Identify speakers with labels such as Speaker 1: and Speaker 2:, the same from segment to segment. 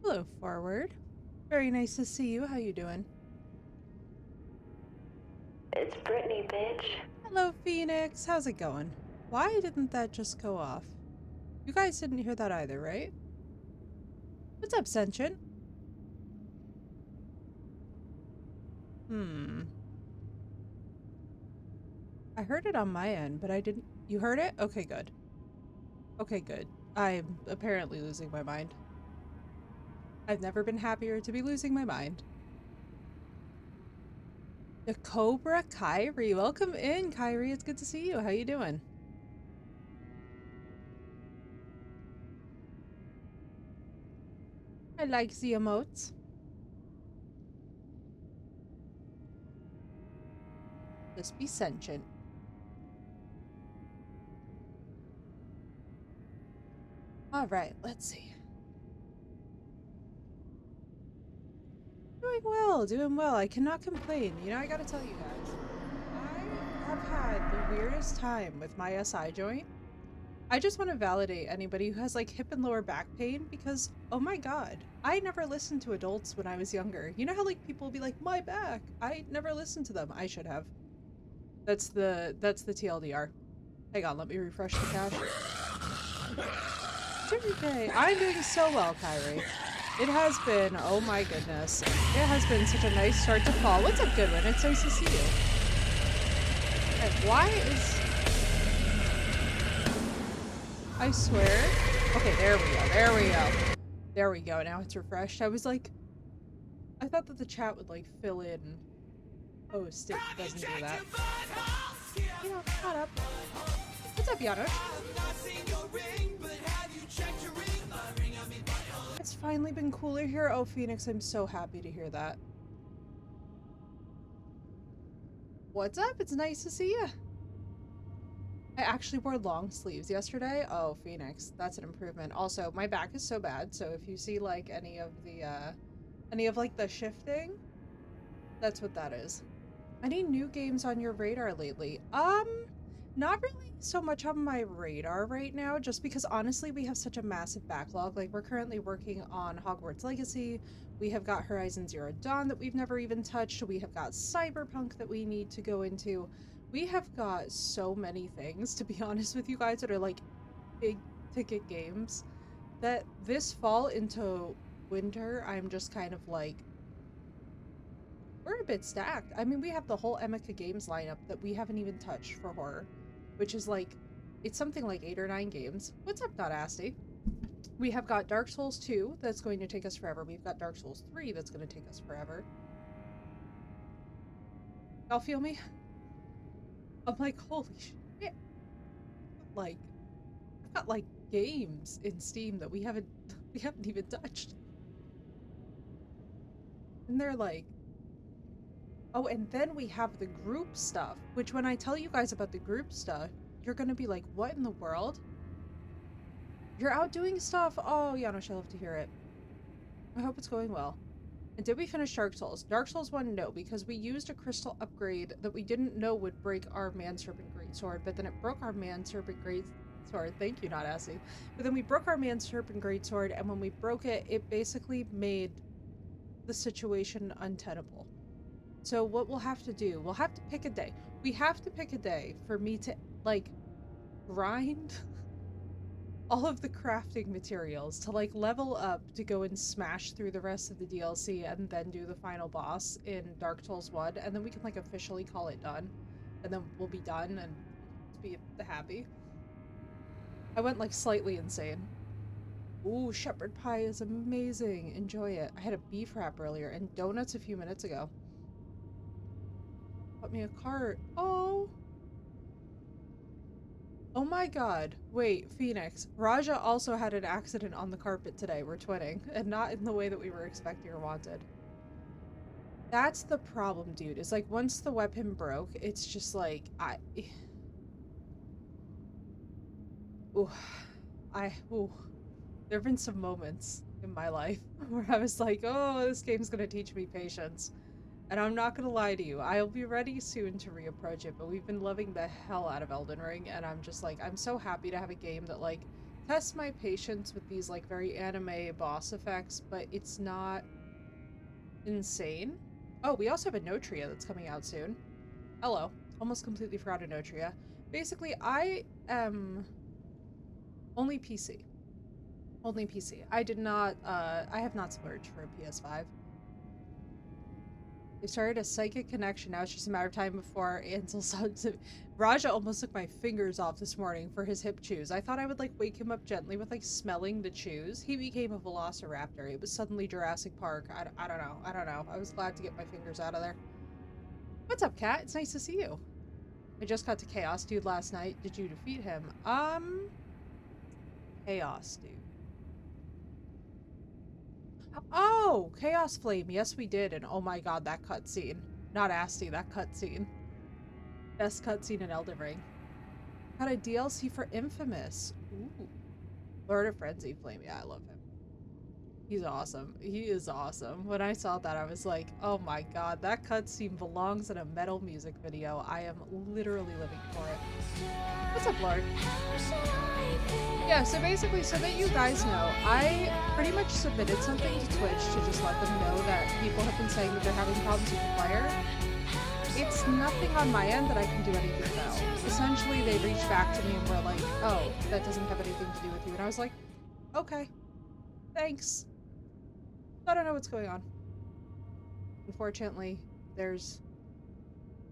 Speaker 1: Hello, Forward. Very nice to see you. How you doing?
Speaker 2: It's Brittany, bitch.
Speaker 1: Hello, Phoenix. How's it going? Why didn't that just go off? You guys didn't hear that either, right? What's up, Sentient? Hmm. I heard it on my end, but I didn't. You heard it? Okay, good. Okay, good. I'm apparently losing my mind. I've never been happier to be losing my mind. The Cobra Kyrie. Welcome in, Kyrie. It's good to see you. How you doing? I like the emotes. Just be sentient. All right, let's see. Doing well, doing well. I cannot complain. You know, I gotta tell you guys, I have had the weirdest time with my SI joint. I just want to validate anybody who has like hip and lower back pain because, oh my god, I never listened to adults when I was younger. You know how like people will be like, my back? I never listened to them. I should have. That's the TLDR. Hang on, let me refresh the cache. Tuesday. I'm doing so well, Kyrie. It has been, oh my goodness. It has been such a nice start to fall. What's up, Goodwin? It's nice to see you. Okay, why is... I swear. Okay, there we go. There we go. There we go. Now it's refreshed. I was like... I thought that the chat would, like, fill in post. It doesn't do that. You know, shut up. What's up, Yana? It's finally been cooler here. Oh, Phoenix, I'm so happy to hear that. What's up? It's nice to see you. I actually wore long sleeves yesterday. Oh, Phoenix, that's an improvement. Also, my back is so bad, so if you see like any of like the shifting, that's what that is. Any new games on your radar lately? Not really so much on my radar right now, just because honestly we have such a massive backlog. Like we're currently working on Hogwarts Legacy. We have got Horizon Zero Dawn that we've never even touched. We have got Cyberpunk that we need to go into. We have got so many things, to be honest with you guys, that are like big ticket games that this fall into winter, I'm just kind of like, we're a bit stacked. I mean, we have the whole Emeka Games lineup that we haven't even touched for horror, which is like, it's something like 8 or 9 games. What's up, Not Asty? We have got Dark Souls 2 that's going to take us forever. We've got Dark Souls 3 that's going to take us forever. Y'all feel me? I'm like, holy shit. Like, I've got like games in Steam that we haven't we haven't even touched. And they're like, oh, and then we have the group stuff, which when I tell you guys about the group stuff, you're gonna be like, what in the world? You're out doing stuff? Oh, Janosch, I love to hear it. I hope it's going well. And did we finish Dark Souls? Dark Souls 1, no, because we used a crystal upgrade that we didn't know would break our Man Serpent Greatsword, but then it broke our Man Serpent Greatsword. Thank you, Not Assy. But then we broke our Man Serpent Greatsword, and when we broke it, it basically made the situation untenable. So what we'll have to do, we'll have to pick a day. We have to pick a day for me to, like, grind all of the crafting materials to, like, level up to go and smash through the rest of the DLC and then do the final boss in Dark Souls 1, and then we can, like, officially call it done. And then we'll be done and be happy. I went, like, slightly insane. Ooh, shepherd pie is amazing. Enjoy it. I had a beef wrap earlier and donuts a few minutes ago. Bought me a cart. Oh. Oh my god. Wait, Phoenix. Raja also had an accident on the carpet today. We're twinning. And not in the way that we were expecting or wanted. That's the problem, dude. Is like once the weapon broke, it's just like ooh. Ooh. There have been some moments in my life where I was like, oh, this game's gonna teach me patience. And I'm not gonna lie to you, I'll be ready soon to reapproach it, but we've been loving the hell out of Elden Ring, and I'm just like, I'm so happy to have a game that, like, test my patience with these like very anime boss effects, but it's not insane. Oh, we also have a Notria that's coming out soon. Hello. Almost completely forgot a Notria. Basically, I am only PC. Only PC. I did not, I have not splurged for a PS5. They started a psychic connection. Now it's just a matter of time before Ansel saw Raja almost took my fingers off this morning for his hip chews. I thought I would like wake him up gently with like smelling the chews. He became a velociraptor. It was suddenly Jurassic Park. I don't know. I don't know. I was glad to get my fingers out of there. What's up, Cat? It's nice to see you. I just got to Chaos Dude last night. Did you defeat him? Chaos Dude. Oh, Chaos Flame. Yes, we did. And oh my god, that cutscene. Not Asti, that cutscene. Best cutscene in Elden Ring. Got a DLC for Infamous. Ooh. Lord of Frenzy Flame. Yeah, I love him. He's awesome. He is awesome. When I saw that, I was like, oh my god, that cutscene belongs in a metal music video. I am literally living for it. What's up, Lord? Yeah, so basically, so that you guys know, I pretty much submitted something to Twitch to just let them know that people have been saying that they're having problems with the player. It's nothing on my end that I can do anything about. Essentially, they reached back to me and were like, oh, that doesn't have anything to do with you. And I was like, okay, thanks. I don't know what's going on. Unfortunately, there's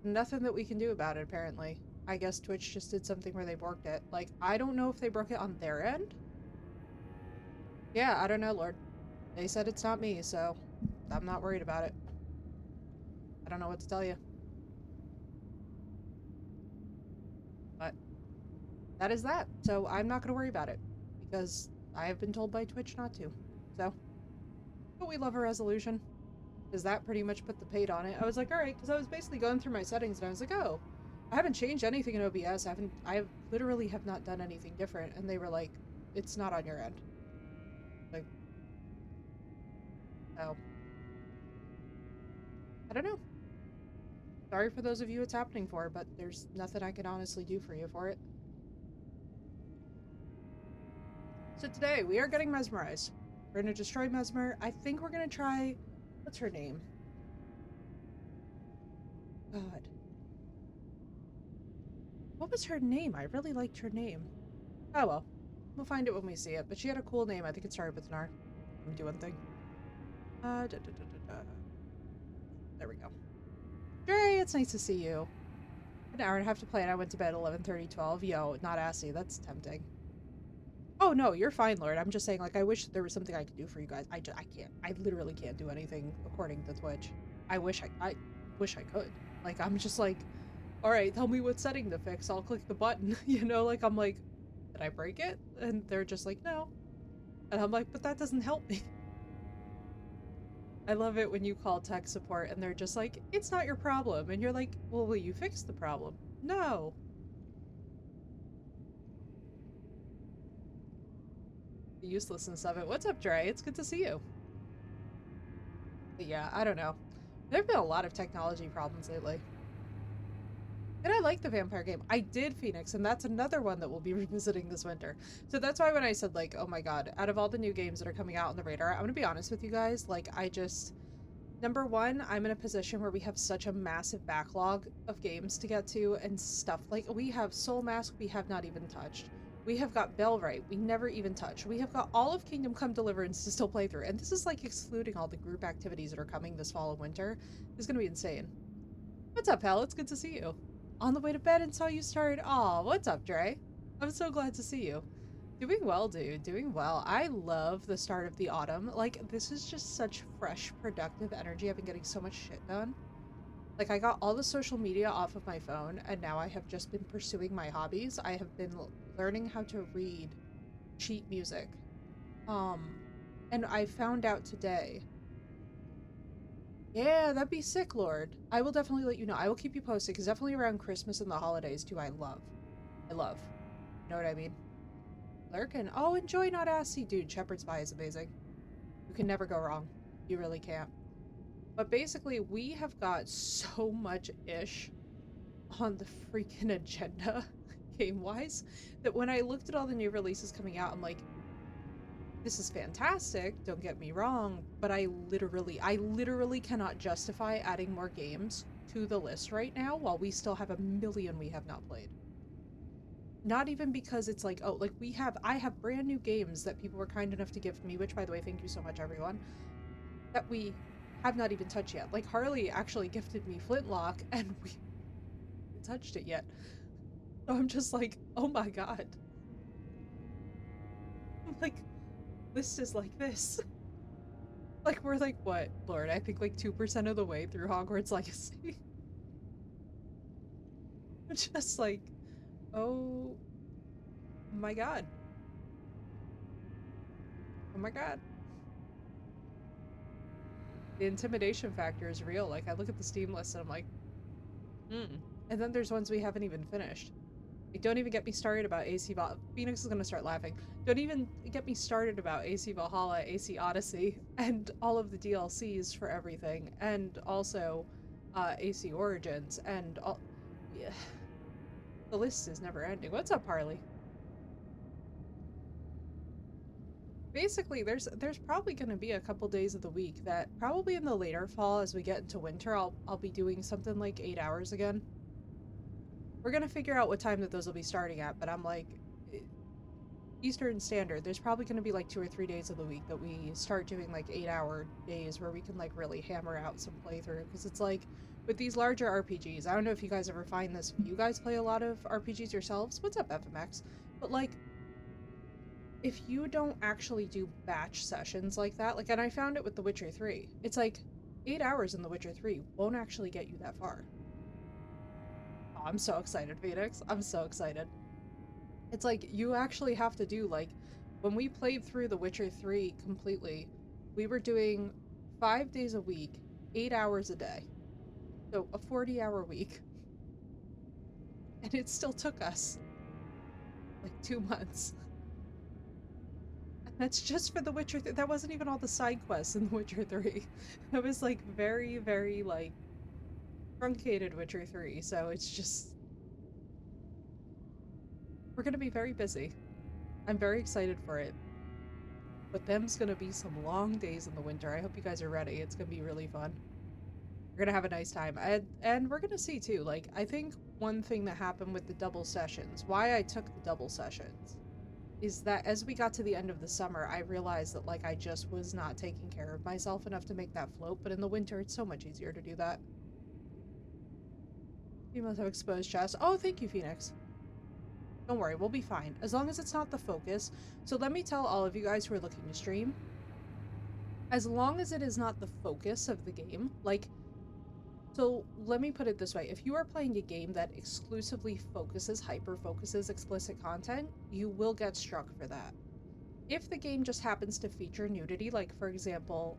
Speaker 1: nothing that we can do about it, apparently. I guess Twitch just did something where they broke it. Like, I don't know if they broke it on their end. Yeah, I don't know, Lord. They said it's not me, so I'm not worried about it. I don't know what to tell you. But that is that. So I'm not going to worry about it because I have been told by Twitch not to. So, but we love a resolution. Because that pretty much put the paid on it. I was like, alright, because I was basically going through my settings and I was like, oh, I haven't changed anything in OBS. I literally have not done anything different. And they were like, it's not on your end. Like, oh. I don't know. Sorry for those of you it's happening for, but there's nothing I can honestly do for you for it. So today, we are getting Mesmerized. We're gonna destroy Mesmer. I think we're gonna try... What's her name? God. What was her name? I really liked her name. Oh well. We'll find it when we see it. But she had a cool name. I think it started with an R. Let me do one thing. There we go. Dre, it's nice to see you. An hour and a half to play and I went to bed 11:30, 12. Yo, not assy. That's tempting. Oh no, you're fine, Lord. I'm just saying, like, I wish there was something I could do for you guys. I can't. I literally can't do anything according to Twitch. I wish I wish I could. Like, I'm just like, alright, tell me what setting to fix. I'll click the button. You know, like, I'm like, did I break it? And they're just like, no. And I'm like, but that doesn't help me. I love it when you call tech support and they're just like, it's not your problem. And you're like, well, will you fix the problem? No. The uselessness of it. What's up, Dre? It's good to see you. But yeah, I don't know. There have been a lot of technology problems lately. And I like the vampire game. I did Phoenix, and that's another one that we'll be revisiting this winter. So that's why when I said, like, oh my god, out of all the new games that are coming out on the radar, I'm gonna be honest with you guys, like, I just... Number one, I'm in a position where we have such a massive backlog of games to get to and stuff. Like, we have Soul Mask we have not even touched. We have got Bellright we never even touched. We have got all of Kingdom Come Deliverance to still play through. And this is, like, excluding all the group activities that are coming this fall and winter. It's gonna be insane. What's up, Hal? It's good to see you. On the way to bed and saw you start. Aw, what's up, Dre? I'm so glad to see you. Doing well, dude. Doing well. I love the start of the autumn. Like, this is just such fresh, productive energy. I've been getting so much shit done. Like, I got all the social media off of my phone, and now I have just been pursuing my hobbies. I have been learning how to read sheet music. And I found out today. Yeah, that'd be sick, Lord. I will definitely let you know. I will keep you posted, because definitely around Christmas and the holidays, too, I love. You know what I mean? Lurkin. Oh, enjoy Not Assy. Dude, Shepherd's Pie is amazing. You can never go wrong. You really can't. But basically, we have got so much ish on the freaking agenda. game-wise, that when I looked at all the new releases coming out, I'm like, this is fantastic, don't get me wrong, but I literally cannot justify adding more games to the list right now while we still have a million we have not played. Not even because it's like, oh, like I have brand new games that people were kind enough to gift me, which by the way, thank you so much, everyone, that we have not even touched yet. Like Harley actually gifted me Flintlock and we haven't touched it yet. So I'm just like, oh my god. I'm like, list is like this. Like we're like, what, Lord, I think like 2% of the way through Hogwarts Legacy. I'm just like, oh my god. Oh my god. The intimidation factor is real. Like I look at the Steam list and I'm like, hmm. And then there's ones we haven't even finished. Like, don't even get me started about AC Valhalla. Phoenix is gonna start laughing. Don't even get me started about AC Valhalla, AC Odyssey, and all of the DLCs for everything, and also AC Origins, and all. Yeah, the list is never ending. What's up, Harley? Basically, there's probably gonna be a couple days of the week that probably in the later fall, as we get into winter, I'll be doing something like 8 hours again. We're gonna figure out what time that those will be starting at, but I'm like, Eastern Standard, there's probably gonna be like 2 or 3 days of the week that we start doing like 8 hour days where we can like really hammer out some playthrough. Because it's like, with these larger RPGs, I don't know if you guys ever find this, if you guys play a lot of RPGs yourselves, what's up, FMX? But like, if you don't actually do batch sessions like that, like, and I found it with The Witcher 3, it's like 8 hours in The Witcher 3 won't actually get you that far. Oh, I'm so excited, Phoenix. I'm so excited. It's like you actually have to do, like, when we played through The Witcher 3 completely, we were doing 5 days a week, 8 hours a day. So a 40-hour week. And it still took us like 2 months. And that's just for The Witcher 3. That wasn't even all the side quests in The Witcher 3. That was like very, very like truncated Witcher 3. So it's just, we're gonna be very busy. I'm very excited for it. But them's gonna be some long days in the winter. I hope you guys are ready. It's gonna be really fun. We're gonna have a nice time. And we're gonna see too, like, I think one thing that happened with the double sessions, why I took the double sessions, is that as we got to the end of the summer, I realized that, like, I just was not taking care of myself enough to make that float, but in the winter, it's so much easier to do that. You must have exposed chest. Oh, thank you, Phoenix. Don't worry, we'll be fine. As long as it's not the focus. So let me tell all of you guys who are looking to stream, as long as it is not the focus of the game, like, so let me put it this way. If you are playing a game that exclusively focuses, hyper-focuses explicit content, you will get struck for that. If the game just happens to feature nudity, like for example,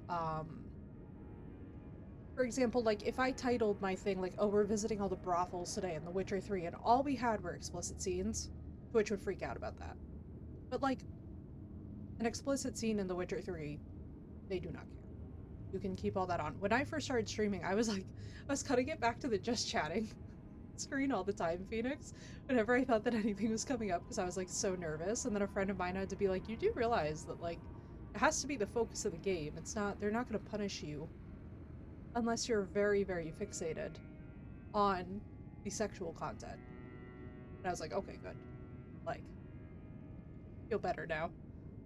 Speaker 1: like if I titled my thing like, oh, we're visiting all the brothels today in The Witcher 3 and all we had were explicit scenes, Twitch would freak out about that. But like, an explicit scene in The Witcher 3, they do not care. You can keep all that on. When I first started streaming, I was like, I was cutting it back to the just chatting screen all the time, Phoenix, whenever I thought that anything was coming up, because I was like so nervous. And then a friend of mine had to be like, you do realize that like it has to be the focus of the game. It's not, they're not going to punish you unless you're very, very fixated on the sexual content. And I was like, okay, good. Like, feel better now.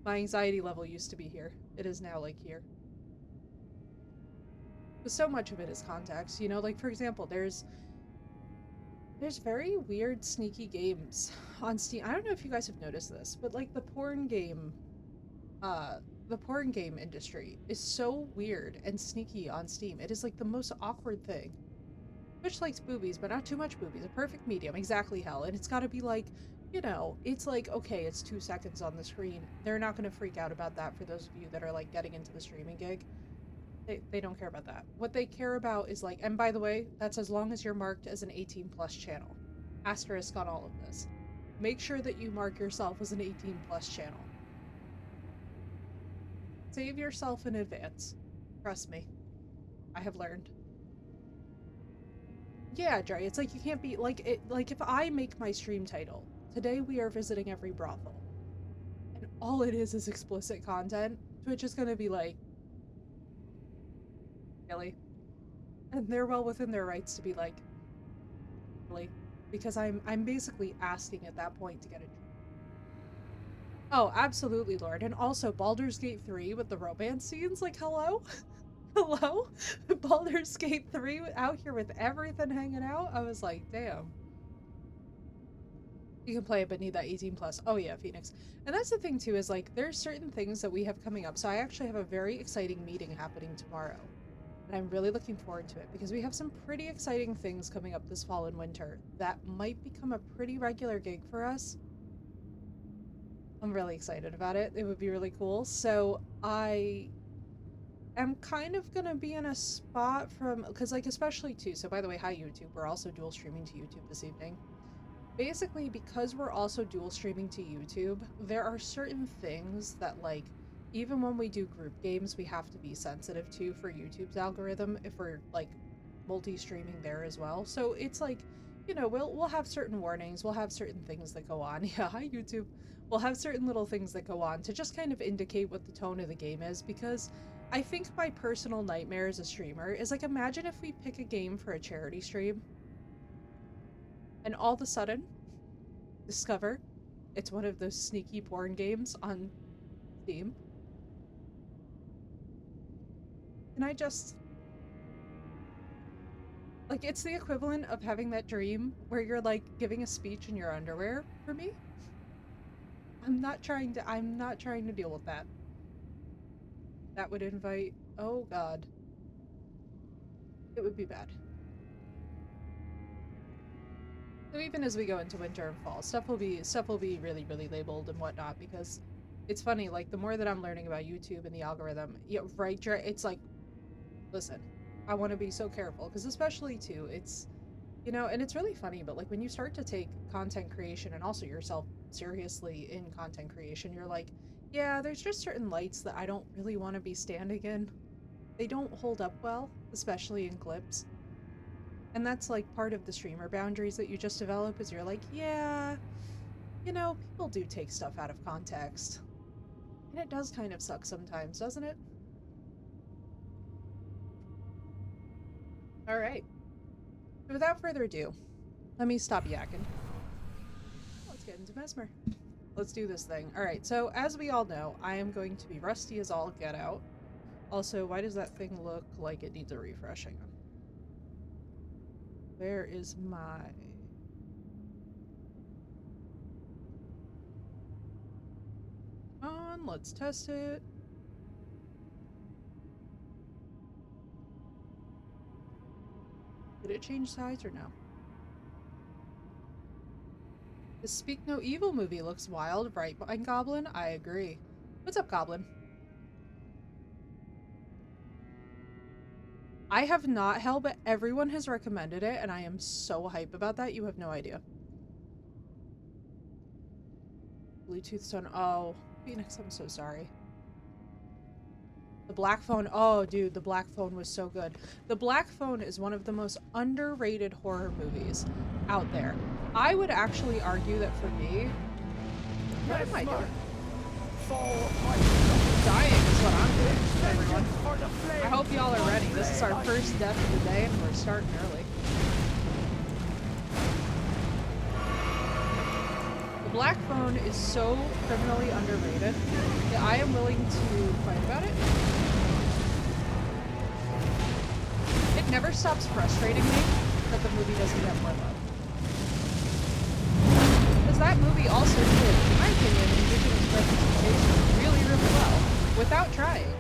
Speaker 1: My anxiety level used to be here. It is now like here. But so much of it is context, you know, like for example, there's very weird sneaky games on Steam. I don't know if you guys have noticed this, but like uh the porn game industry is so weird and sneaky on Steam. It is like the most awkward thing. Twitch likes boobies, but not too much boobies. A perfect medium, exactly, hell. And it's gotta be like, you know, it's like, okay, it's 2 seconds on the screen. They're not gonna freak out about that for those of you that are like getting into the streaming gig. They don't care about that. What they care about is like, and by the way, that's as long as you're marked as an 18 plus channel. Asterisk on all of this. Make sure that you mark yourself as an 18 plus channel. Save yourself in advance. Trust me. I have learned. Yeah, Dre, it's like you can't be like it, like if I make my stream title today we are visiting every brothel. And all it is explicit content. Twitch is gonna be like, really? And they're well within their rights to be like, really? Because I'm basically asking at that point to get it. Oh, absolutely, Lord. And also Baldur's Gate 3 with the romance scenes, like, hello? Hello? Baldur's Gate 3 out here with everything hanging out? I was like, damn. You can play it, but need that 18 plus. Oh yeah, Phoenix. And that's the thing too, is like, there's certain things that we have coming up. So I actually have a very exciting meeting happening tomorrow. And I'm really looking forward to it because we have some pretty exciting things coming up this fall and winter that might become a pretty regular gig for us. I'm really excited about it. It would be really cool. So I am kind of gonna be in a spot from, because like, especially too, so by the way, hi YouTube, we're also dual streaming to YouTube this evening. Basically, because we're also dual streaming to YouTube, there are certain things that, like, even when we do group games, we have to be sensitive to for YouTube's algorithm if we're, like, multi-streaming there as well. So it's like, you know, we'll have certain warnings, we'll have certain things that go on. Yeah, hi YouTube. We'll have certain little things that go on to just kind of indicate what the tone of the game is, because I think my personal nightmare as a streamer is, like, imagine if we pick a game for a charity stream and all of a sudden discover it's one of those sneaky porn games on Steam. And I just, like, it's the equivalent of having that dream where you're like giving a speech in your underwear for me. I'm not trying to deal with that. That would invite, oh god. It would be bad. So even as we go into winter and fall, stuff will be really, really labeled and whatnot, because it's funny, like, the more that I'm learning about YouTube and the algorithm, yeah, right, it's like, listen, I want to be so careful, because especially too, it's, you know, and it's really funny, but like when you start to take content creation and also yourself seriously in content creation, you're like, yeah, there's just certain lights that I don't really want to be standing in. They don't hold up well, especially in clips. And that's like part of the streamer boundaries that you just develop, is you're like, yeah, you know, people do take stuff out of context. And it does kind of suck sometimes, doesn't it? All right. So without further ado, let me stop yakking. Let's get into Mesmer. Let's do this thing. All right, so as we all know, I am going to be rusty as all get out. Also, why does that thing look like it needs a refreshing? Where is my... on, let's test it. Did it change size or no? The Speak No Evil movie looks wild, right, Goblin? I agree. What's up, Goblin? I have not held, but everyone has recommended it, and I am so hype about that. You have no idea. Bluetooth stone. Oh, Phoenix, I'm so sorry. The Black Phone. Oh, dude, the Black Phone was so good. The Black Phone is one of the most underrated horror movies out there. I would actually argue that for me... What am I doing? Dying is what I'm doing, everyone. I hope y'all are ready. This is our first death of the day, and we're starting early. The Black Phone is so criminally underrated that I am willing to fight about it. It never stops frustrating me that the movie doesn't get more love. Because that movie also did, in my opinion, Indigenous representation really, really well, without trying.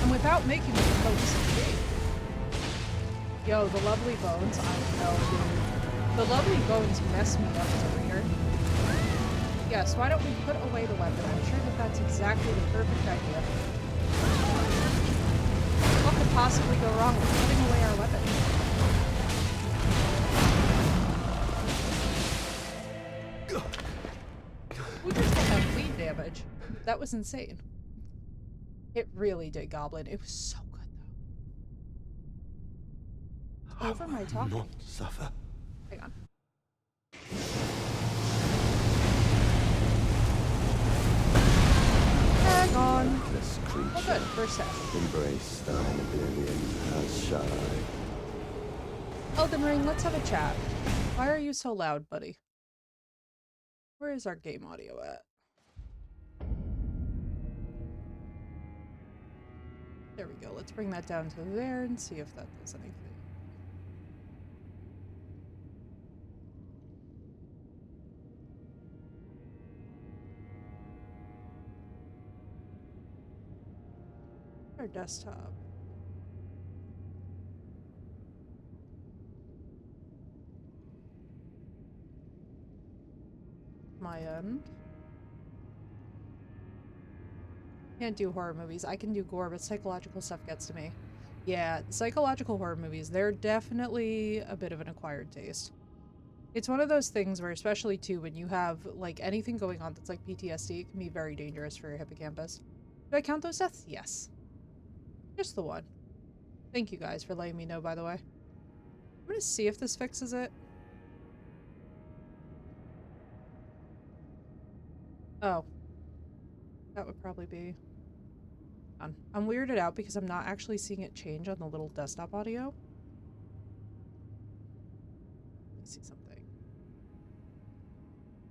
Speaker 1: And without making it a cohesive game. Yo, the Lovely Bones, I know, dude. The Lovely Bones mess me up as a reader. Yes, why don't we put away the weapon? I'm sure that that's exactly the perfect idea. What could possibly go wrong with putting away our weapon? We just got that bleed damage. That was insane. It really did, Goblin. It was so good, though. Over my talking.
Speaker 3: Not suffer.
Speaker 1: Hang on. on.
Speaker 3: Thankless creature.
Speaker 1: Oh, good. First step.
Speaker 3: Embrace thine oblivion as shall I.
Speaker 1: Elden Ring, let's have a chat. Why are you so loud, buddy? Where is our game audio at? There we go. Let's bring that down to there and see if that does anything. Our desktop. My end. Can't do horror movies. I can do gore, but psychological stuff gets to me. Yeah, psychological horror movies, they're definitely a bit of an acquired taste. It's one of those things where, especially too, when you have like anything going on that's like PTSD, it can be very dangerous for your hippocampus. Do I count those deaths? Yes. Just the one. Thank you guys for letting me know, by the way. I'm gonna see if this fixes it. Oh. That would probably be... I'm weirded out because I'm not actually seeing it change on the little desktop audio. Let me see something.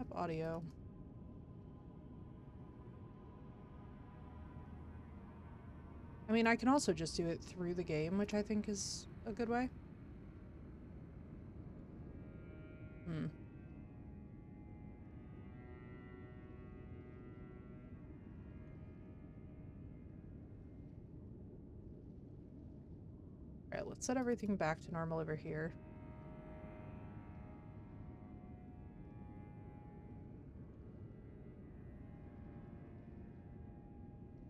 Speaker 1: Up audio. I mean, I can also just do it through the game, which I think is a good way. Alright, let's set everything back to normal over here.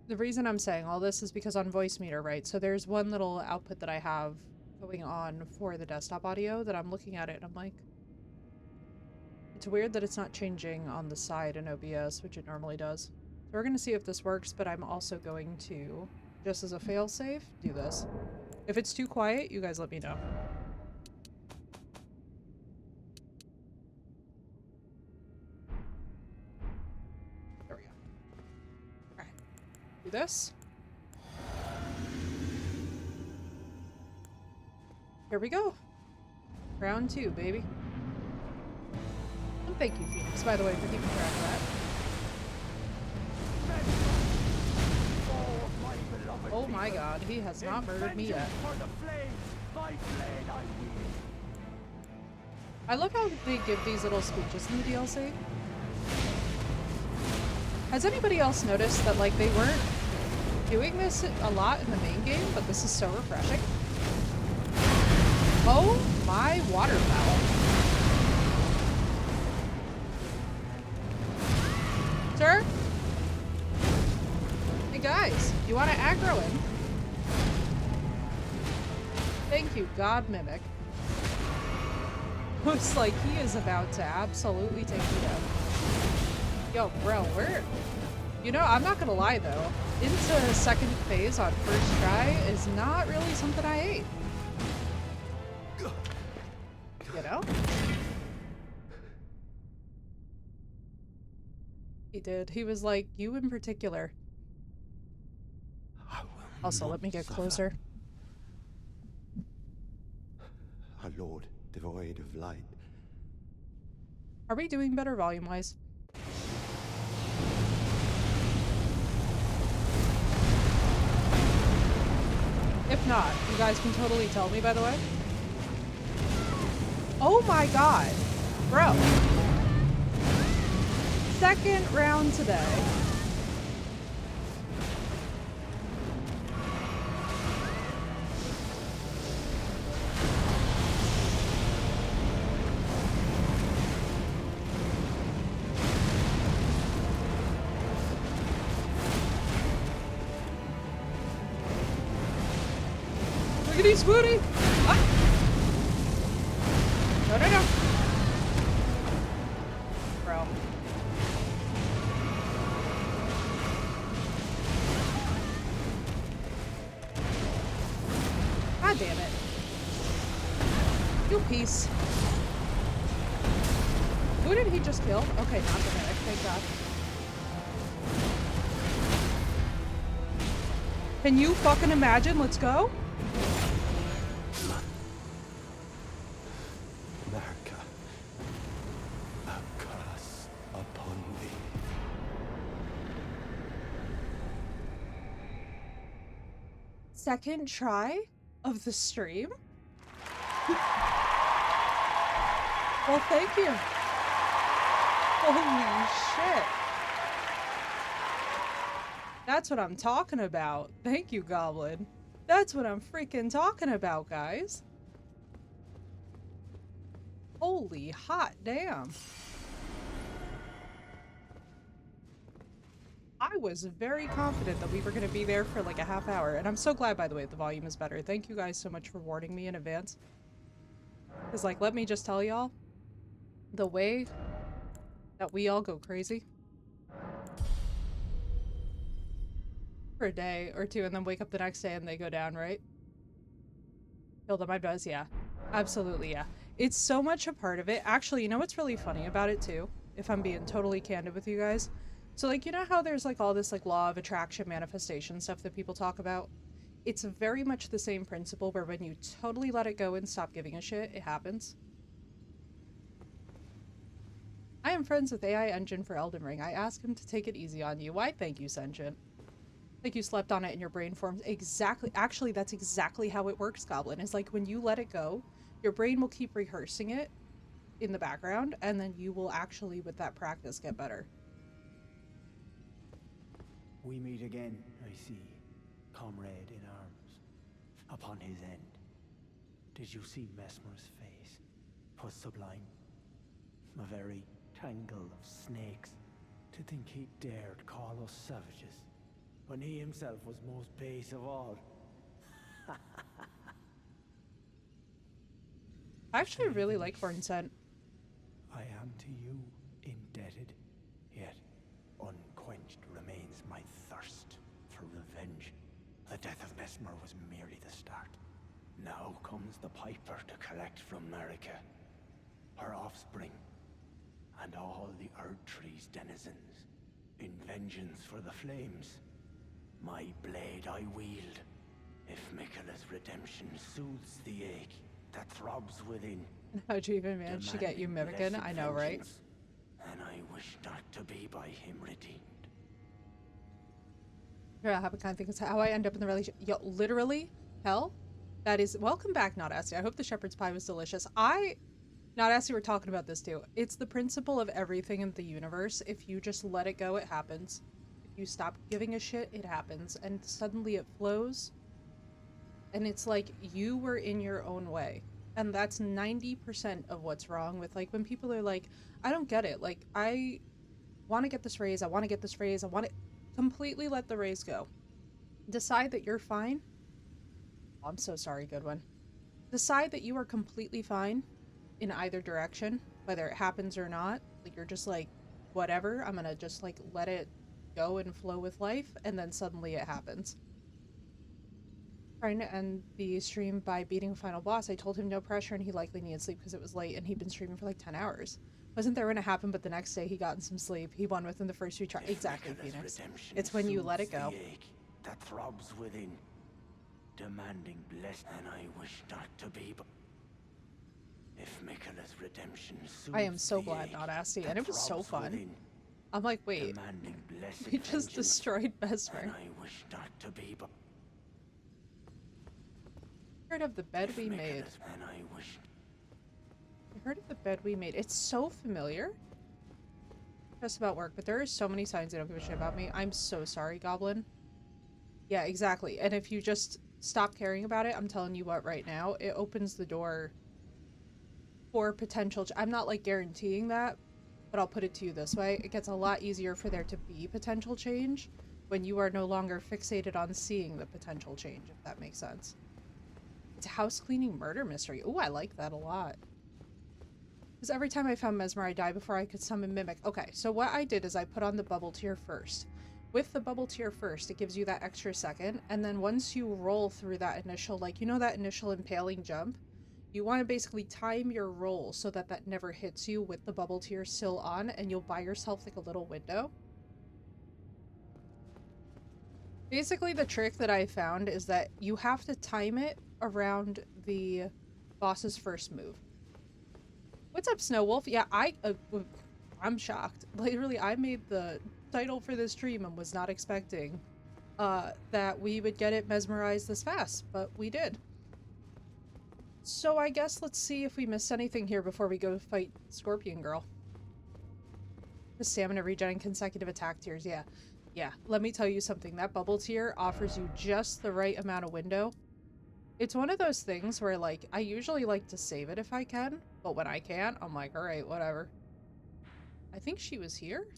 Speaker 1: The reason I'm saying all this is because on voice meter, right? So there's one little output that I have going on for the desktop audio that I'm looking at it and I'm like, it's weird that it's not changing on the side in OBS, which it normally does. So we're going to see if this works, but I'm also going to, just as a failsafe, do this. If it's too quiet, you guys let me know. There we go. Alright. Do this. Here we go. Round 2, baby. And thank you, Phoenix, by the way, for keeping track of that. Oh my god, he has not murdered me yet. I love how they give these little speeches in the DLC. Has anybody else noticed that, like, they weren't doing this a lot in the main game, but this is so refreshing? Oh my waterfowl. Sir? Hey guys, you want to aggro him? Thank you, God Mimic. Looks like he is about to absolutely take me down. Yo, bro, we're... You know, I'm not gonna lie though. Into second phase on first try is not really something I hate. You know? He did. He was like, you in particular. Also, let me get closer.
Speaker 3: Our Lord, devoid of light.
Speaker 1: Are we doing better volume-wise? If not, you guys can totally tell me, by the way. Oh my god. Bro. Second round today. Look at Swooty! Ah. No, no, no. Bro. God damn it. You piece. Who did he just kill? Okay, not the medic. Thank God. Can you fucking imagine? Let's go.
Speaker 3: America, a curse upon thee.
Speaker 1: Second try of the stream? Well, thank you. Holy shit. That's what I'm talking about. Thank you, Goblin. That's what I'm freaking talking about, guys. Holy hot damn. I was very confident that we were going to be there for like a half hour. And I'm so glad, by the way, the volume is better. Thank you guys so much for warning me in advance. Because, like, let me just tell y'all, the way that we all go crazy for a day or two and then wake up the next day and they go down, right? Kill them, I buzz, yeah. Absolutely, yeah. It's so much a part of it. Actually, you know what's really funny about it, too? If I'm being totally candid with you guys. So, like, you know how there's, like, all this, like, law of attraction manifestation stuff that people talk about? It's very much the same principle where when you totally let it go and stop giving a shit, it happens. I am friends with AI Engine for Elden Ring. I asked him to take it easy on you. Why, thank you, Sentient. Like you slept on it and your brain forms. Exactly. Actually, that's exactly how it works, Goblin. Is like when you let it go, your brain will keep rehearsing it in the background, and then you will actually, with that practice, get better.
Speaker 4: We meet again, I see, comrade in arms, upon his end. Did you see Mesmer's face? 'Twas sublime. A very tangle of snakes. To think he dared call us savages, when he himself was most base of all.
Speaker 1: I actually really like Horn Scent.
Speaker 4: I am to you indebted, yet unquenched remains my thirst for revenge. The death of Mesmer was merely the start. Now comes the Piper to collect from America, her offspring, and all the Erdtree's denizens, in vengeance for the flames. My blade I wield, if Miquella's redemption soothes the ache that throbs within.
Speaker 1: How'd you even manage to get you Mimikin? I know, right?
Speaker 4: And I wish not to be by him redeemed.
Speaker 1: Yeah, I have a kind of thing. It's how I end up in the relationship. Yo, literally, hell, that is. Welcome back, Not Assy. I hope the shepherd's pie was delicious. Not Assy, we're talking about this too. It's the principle of everything in the universe. If you just let it go, it happens. If you stop giving a shit, it happens. And suddenly it flows. And it's like you were in your own way. And that's 90% of what's wrong with, like, when people are like, I don't get it. Like, I want to get this raise. I want to get this raise. I want to completely let the raise go. Decide that you're fine. Oh, I'm so sorry, good one. Decide that you are completely fine in either direction, whether it happens or not. Like, you're just like, whatever, I'm gonna just like let it go and flow with life, and then suddenly it happens. Trying to end the stream by beating a final boss. I told him no pressure and he likely needed sleep because it was late and he'd been streaming for like 10 hours. Wasn't there when it happened, but the next day he got some sleep. He won within the first few tries. Exactly, Phoenix. It's when you let it go.
Speaker 4: That throbs within, demanding bless, and I wish not to be, but if Miquella's redemption soothes
Speaker 1: I am so glad, Not Assy, and it was so fun.
Speaker 4: Within,
Speaker 1: I'm like, wait, we just destroyed Mesmer.
Speaker 4: And I wish not to be, but
Speaker 1: Heard of the bed we made.
Speaker 4: And I wish.
Speaker 1: I heard of the bed we made. It's so familiar. Just about work, but there are so many signs they don't give a shit about me. I'm so sorry, Goblin. Yeah, exactly. And if you just stop caring about it, I'm telling you what, right now, it opens the door for potential. I'm not like guaranteeing that, but I'll put it to you this way. It gets a lot easier for there to be potential change when you are no longer fixated on seeing the potential change, if that makes sense. It's a house cleaning murder mystery. Ooh, I like that a lot. Because every time I found Mesmer, I died before I could summon Mimic. Okay, so what I did is I put on the bubble tier first. With the bubble tier first, it gives you that extra second, and then once you roll through that initial, like, you know that initial impaling jump? You want to basically time your roll so that that never hits you with the bubble tier still on, and you'll buy yourself, like, a little window. Basically, the trick that I found is that you have to time it around the boss's first move. What's up, Snow Wolf? Yeah, I'm shocked. Literally, I made the title for this stream and was not expecting that we would get it mesmerized this fast, but we did. So I guess let's see if we missed anything here before we go fight Scorpion Girl. The stamina regen consecutive attack tiers, yeah. Yeah, let me tell you something. That bubble tier offers you just the right amount of window. It's one of those things where, like, I usually like to save it if I can, but when I can't, I'm like, alright, whatever. I think she was here?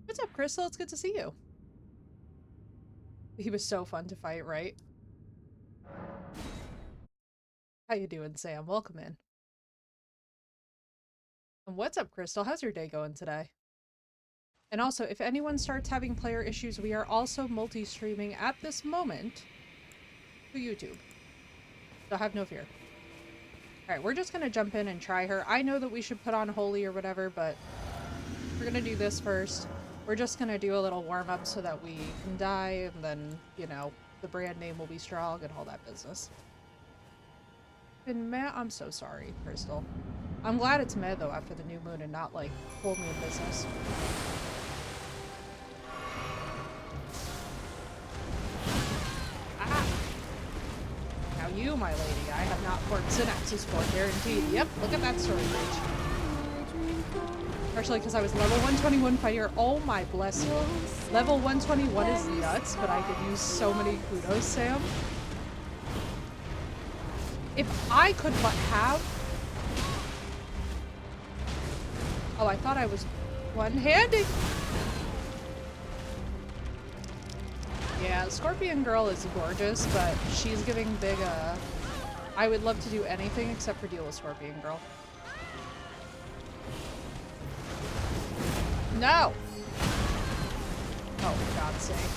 Speaker 1: What's up, Crystal? It's good to see you. He was so fun to fight, right? How you doing, Sam? Welcome in. And what's up, Crystal? How's your day going today? And also, if anyone starts having player issues, we are also multi-streaming at this moment to YouTube. So have no fear. Alright, we're just gonna jump in and try her. I know that we should put on Holy or whatever, but we're gonna do this first. We're just gonna do a little warm-up so that we can die, and then, you know, the brand name will be strong and all that business. And Matt, I'm so sorry, Crystal. I'm glad it's Med, though, after the new moon and not, like, full moon business. Ah! Now you, my lady, I have not formed synapses for, guaranteed. Yep, look at that story page. Partially because I was level 121 fighter. Oh my bless you. Level 121 is nuts, but I could use so many kudos, Sam. If I could but have... Oh, I thought I was one-handed. Yeah, Scorpion Girl is gorgeous, but she's giving big, I would love to do anything except for deal with Scorpion Girl. No! Oh, for God's sake.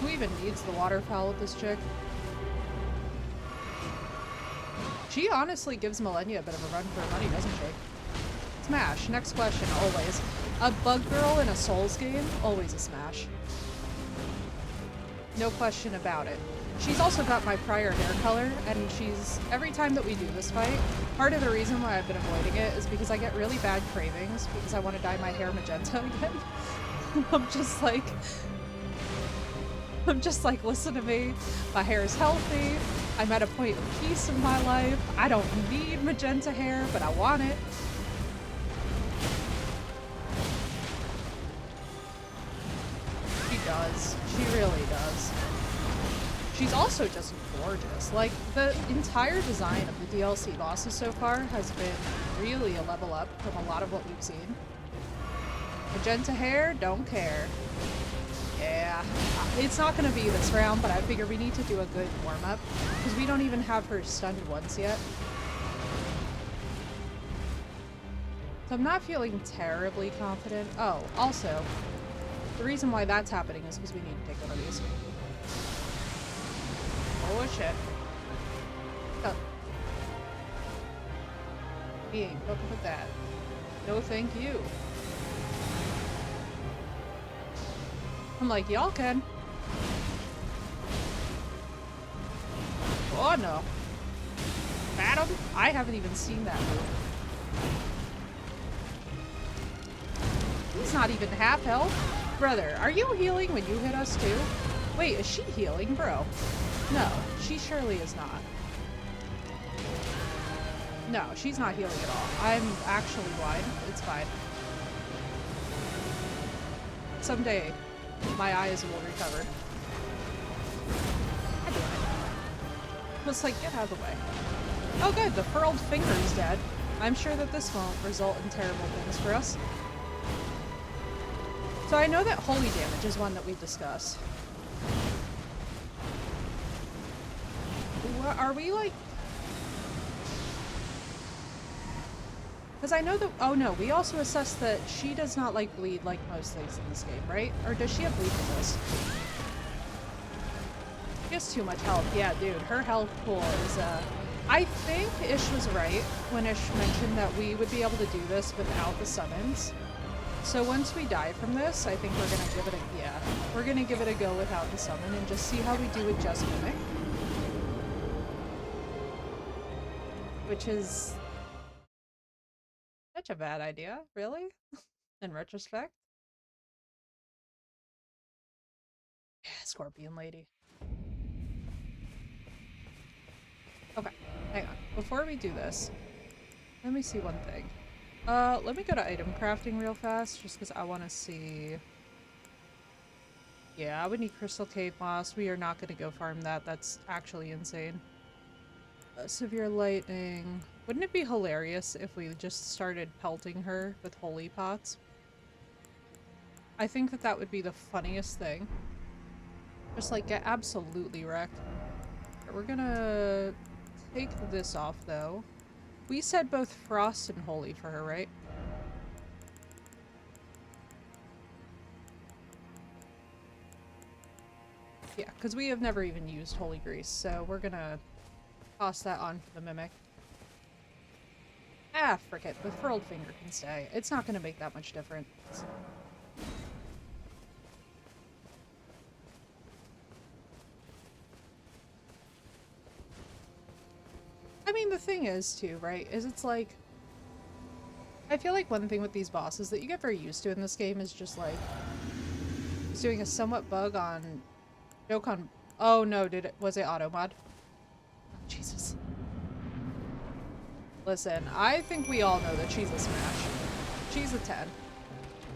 Speaker 1: Who even needs the waterfowl with this chick? She honestly gives Millennia a bit of a run for her money, doesn't she? Smash. Next question, always. A bug girl in a Souls game? Always a smash. No question about it. She's also got my prior hair color, and she's... Every time that we do this fight, part of the reason why I've been avoiding it is because I get really bad cravings because I want to dye my hair magenta again. I'm just like, listen to me. My hair is healthy. I'm at a point of peace in my life. I don't need magenta hair, but I want it. She does. She really does. She's also just gorgeous. Like, the entire design of the DLC bosses so far has been really a level up from a lot of what we've seen. Magenta hair, don't care. Yeah, it's not gonna be this round, but I figure we need to do a good warm-up, because we don't even have her stunned once yet. So I'm not feeling terribly confident. Oh, also, the reason why that's happening is because we need to take one of these. Oh shit. Oh. We ain't fucking with that. No thank you. I'm like, y'all can. Oh no. Madam? I haven't even seen that move. He's not even half health. Brother, are you healing when you hit us too? Wait, is she healing, bro? No, she surely is not. No, she's not healing at all. I'm actually blind. It's fine. Someday, my eyes will recover. God damn it. Looks like, get out of the way. Oh good, the furled finger is dead. I'm sure that this won't result in terrible things for us. So I know that holy damage is one that we've discussed. What, are we like... Because I know that... Oh no, we also assessed that she does not like bleed like most things in this game, right? Or does she have bleed resist? She has too much health. Yeah, dude, her health pool is, I think Ish was right when Ish mentioned that we would be able to do this without the summons. So once we die from this, I think we're gonna give it a, yeah, we're gonna give it a go without the summon and just see how we do with just Mimic. Which is such a bad idea, really? In retrospect. Yeah, Scorpion Lady. Okay, hang on. Before we do this, let me see one thing. Let me go to item crafting real fast, just because I want to see... Yeah, I would need Crystal Cave Moss. We are not going to go farm that. That's actually insane. Severe Lightning. Wouldn't it be hilarious if we just started pelting her with holy pots? I think that that would be the funniest thing. Just like get absolutely wrecked. We're gonna take this off though. We said both Frost and Holy for her, right? Yeah, because we have never even used Holy Grease, so we're gonna toss that on for the Mimic. Ah, frick it. The Furled Finger can stay. It's not gonna make that much difference. I mean, the thing is, too, right, is it's like... I feel like one thing with these bosses that you get very used to in this game is just, like... Just doing a somewhat bug on... Joke on... Oh, no, was it auto mod? Oh, Jesus. Listen, I think we all know that she's a smash. She's a 10.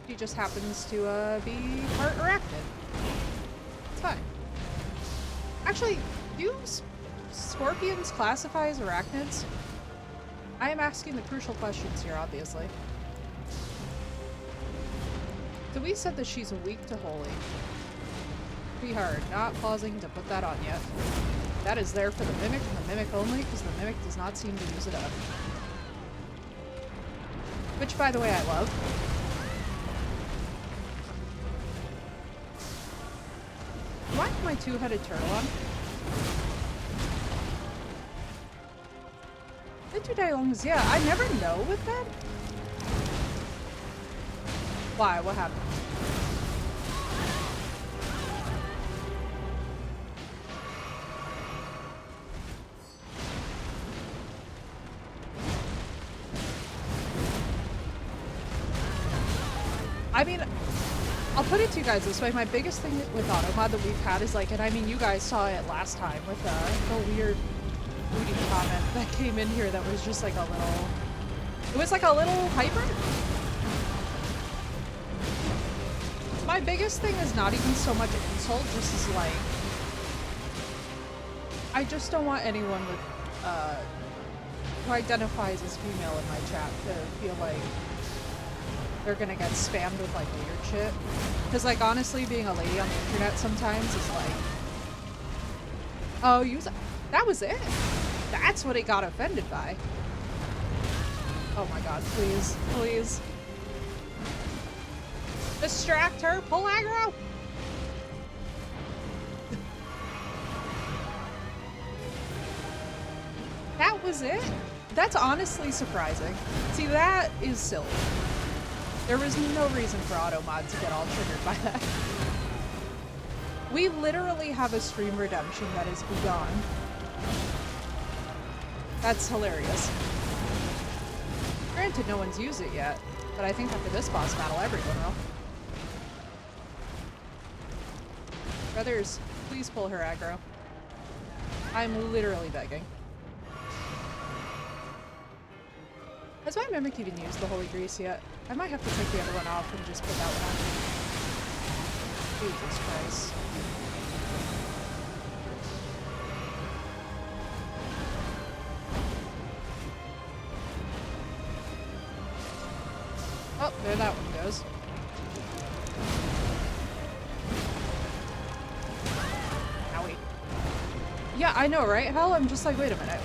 Speaker 1: She just happens to, be part arachnid. It's fine. Actually, do scorpions classify as arachnids? I am asking the crucial questions here, obviously. So we said that she's weak to holy. Pretty hard. Not pausing to put that on yet. That is there for the Mimic and the Mimic only, because the Mimic does not seem to use it up. Which, by the way, I love. Why am my two-headed turtle on? The 2 day longs, yeah, I never know with that. Why? What happened? I mean, I'll put it to you guys this way. My biggest thing with automod that we've had is like, and I mean, you guys saw it last time with the weird booty comment that came in here that was just like a little... It was like a little hyper. My biggest thing is not even so much insult, just as like... I just don't want anyone with, who identifies as female in my chat to feel like they're gonna get spammed with like weird shit. Because like honestly, being a lady on the internet sometimes is like, oh, that was it? That's what it got offended by. Oh my god, please, please. Distract her, pull aggro! That was it? That's honestly surprising. See, that is silly. There was no reason for automod to get all triggered by that. We literally have a stream redemption that is begun. That's hilarious. Granted, no one's used it yet, but I think after this boss battle, everyone will. Brothers, please pull her aggro. I'm literally begging. Has my Mimic even used the Holy Grease yet? I might have to take the other one off and just put that one on. Jesus Christ. Oh, there that one goes. Owie. Yeah, I know, right? Hell, I'm just like, wait a minute.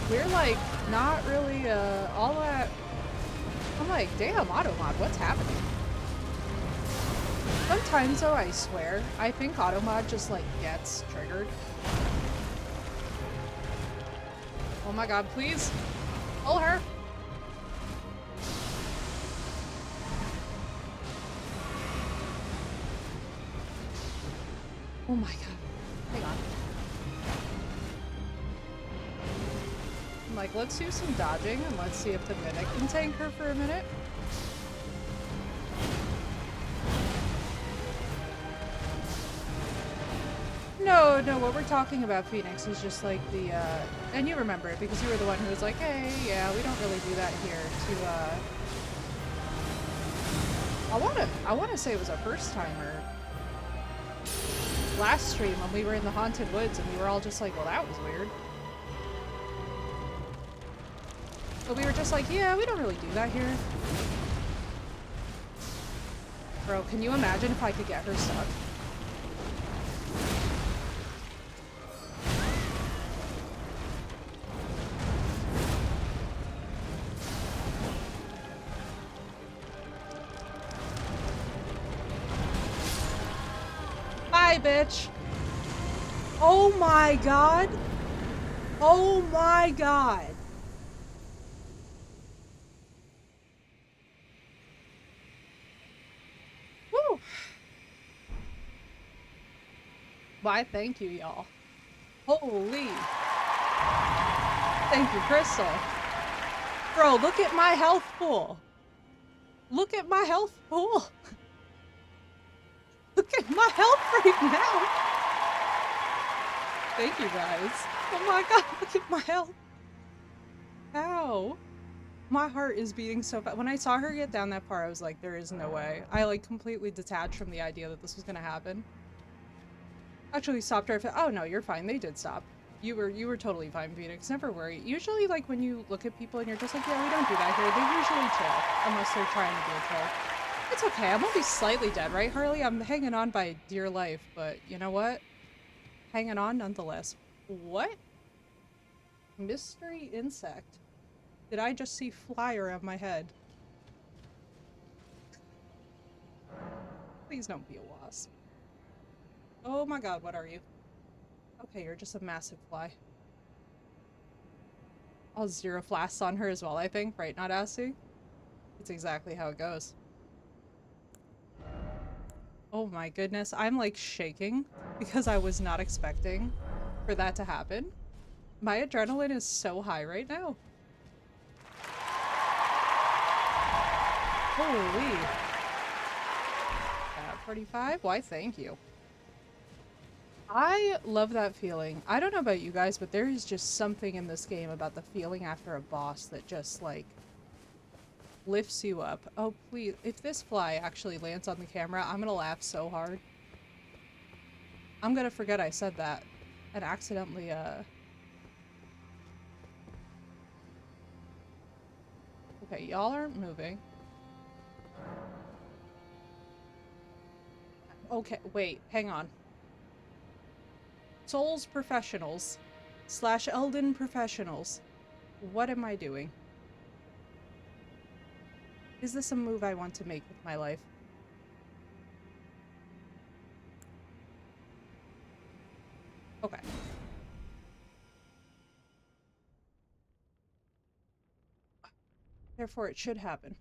Speaker 1: We're like, not really, all that... I'm like, damn, automod, what's happening? Sometimes, though, I swear, I think automod just, like, gets triggered. Oh my god, please! Pull her! Oh my god. Hang on. I'm like, let's do some dodging and let's see if the Mimic can tank her for a minute. No, no, what we're talking about, Phoenix, is just like the, and you remember it because you were the one who was like, hey, yeah, we don't really do that here to, I wanna say it was our first timer last stream when we were in the Haunted Woods and we were all just like, well, that was weird. But we were just like, yeah, we don't really do that here. Bro, can you imagine if I could get her stuck? Bye, bitch! Oh my god! Oh my god! Woo! Why, thank you, y'all. Holy. Thank you, Crystal. Bro, look at my health pool. Look at my health pool. Look at my health right now. Thank you, guys. Oh my god, look at my health. Ow. My heart is beating so fast. When I saw her get down that far, I was like, there is no way. I, like, completely detached from the idea that this was gonna happen. Actually stopped right. Oh no, you're fine. They did stop. You were totally fine, Phoenix. Never worry. Usually, like, when you look at people and you're just like, yeah, we don't do that here, they usually chill. Unless they're trying to be a troll. It's okay. I'm only slightly dead, right, Harley? I'm hanging on by dear life, but you know what? Hanging on nonetheless. What? Mystery insect. Did I just see fly around my head? Please don't be a wasp. Oh my god, what are you? Okay, you're just a massive fly. I'll zero flasks on her as well, I think, right, not Asty? It's exactly how it goes. Oh my goodness, I'm like shaking because I was not expecting for that to happen. My adrenaline is so high right now. Holy. 45? Why, thank you. I love that feeling. I don't know about you guys, but there is just something in this game about the feeling after a boss that just, like, lifts you up. Oh, please. If this fly actually lands on the camera, I'm gonna laugh so hard. I'm gonna forget I said that and accidentally, Okay, y'all aren't moving. Okay, wait, hang on. Souls Professionals / Elden Professionals. What am I doing? Is this a move I want to make with my life? Okay. Therefore, it should happen.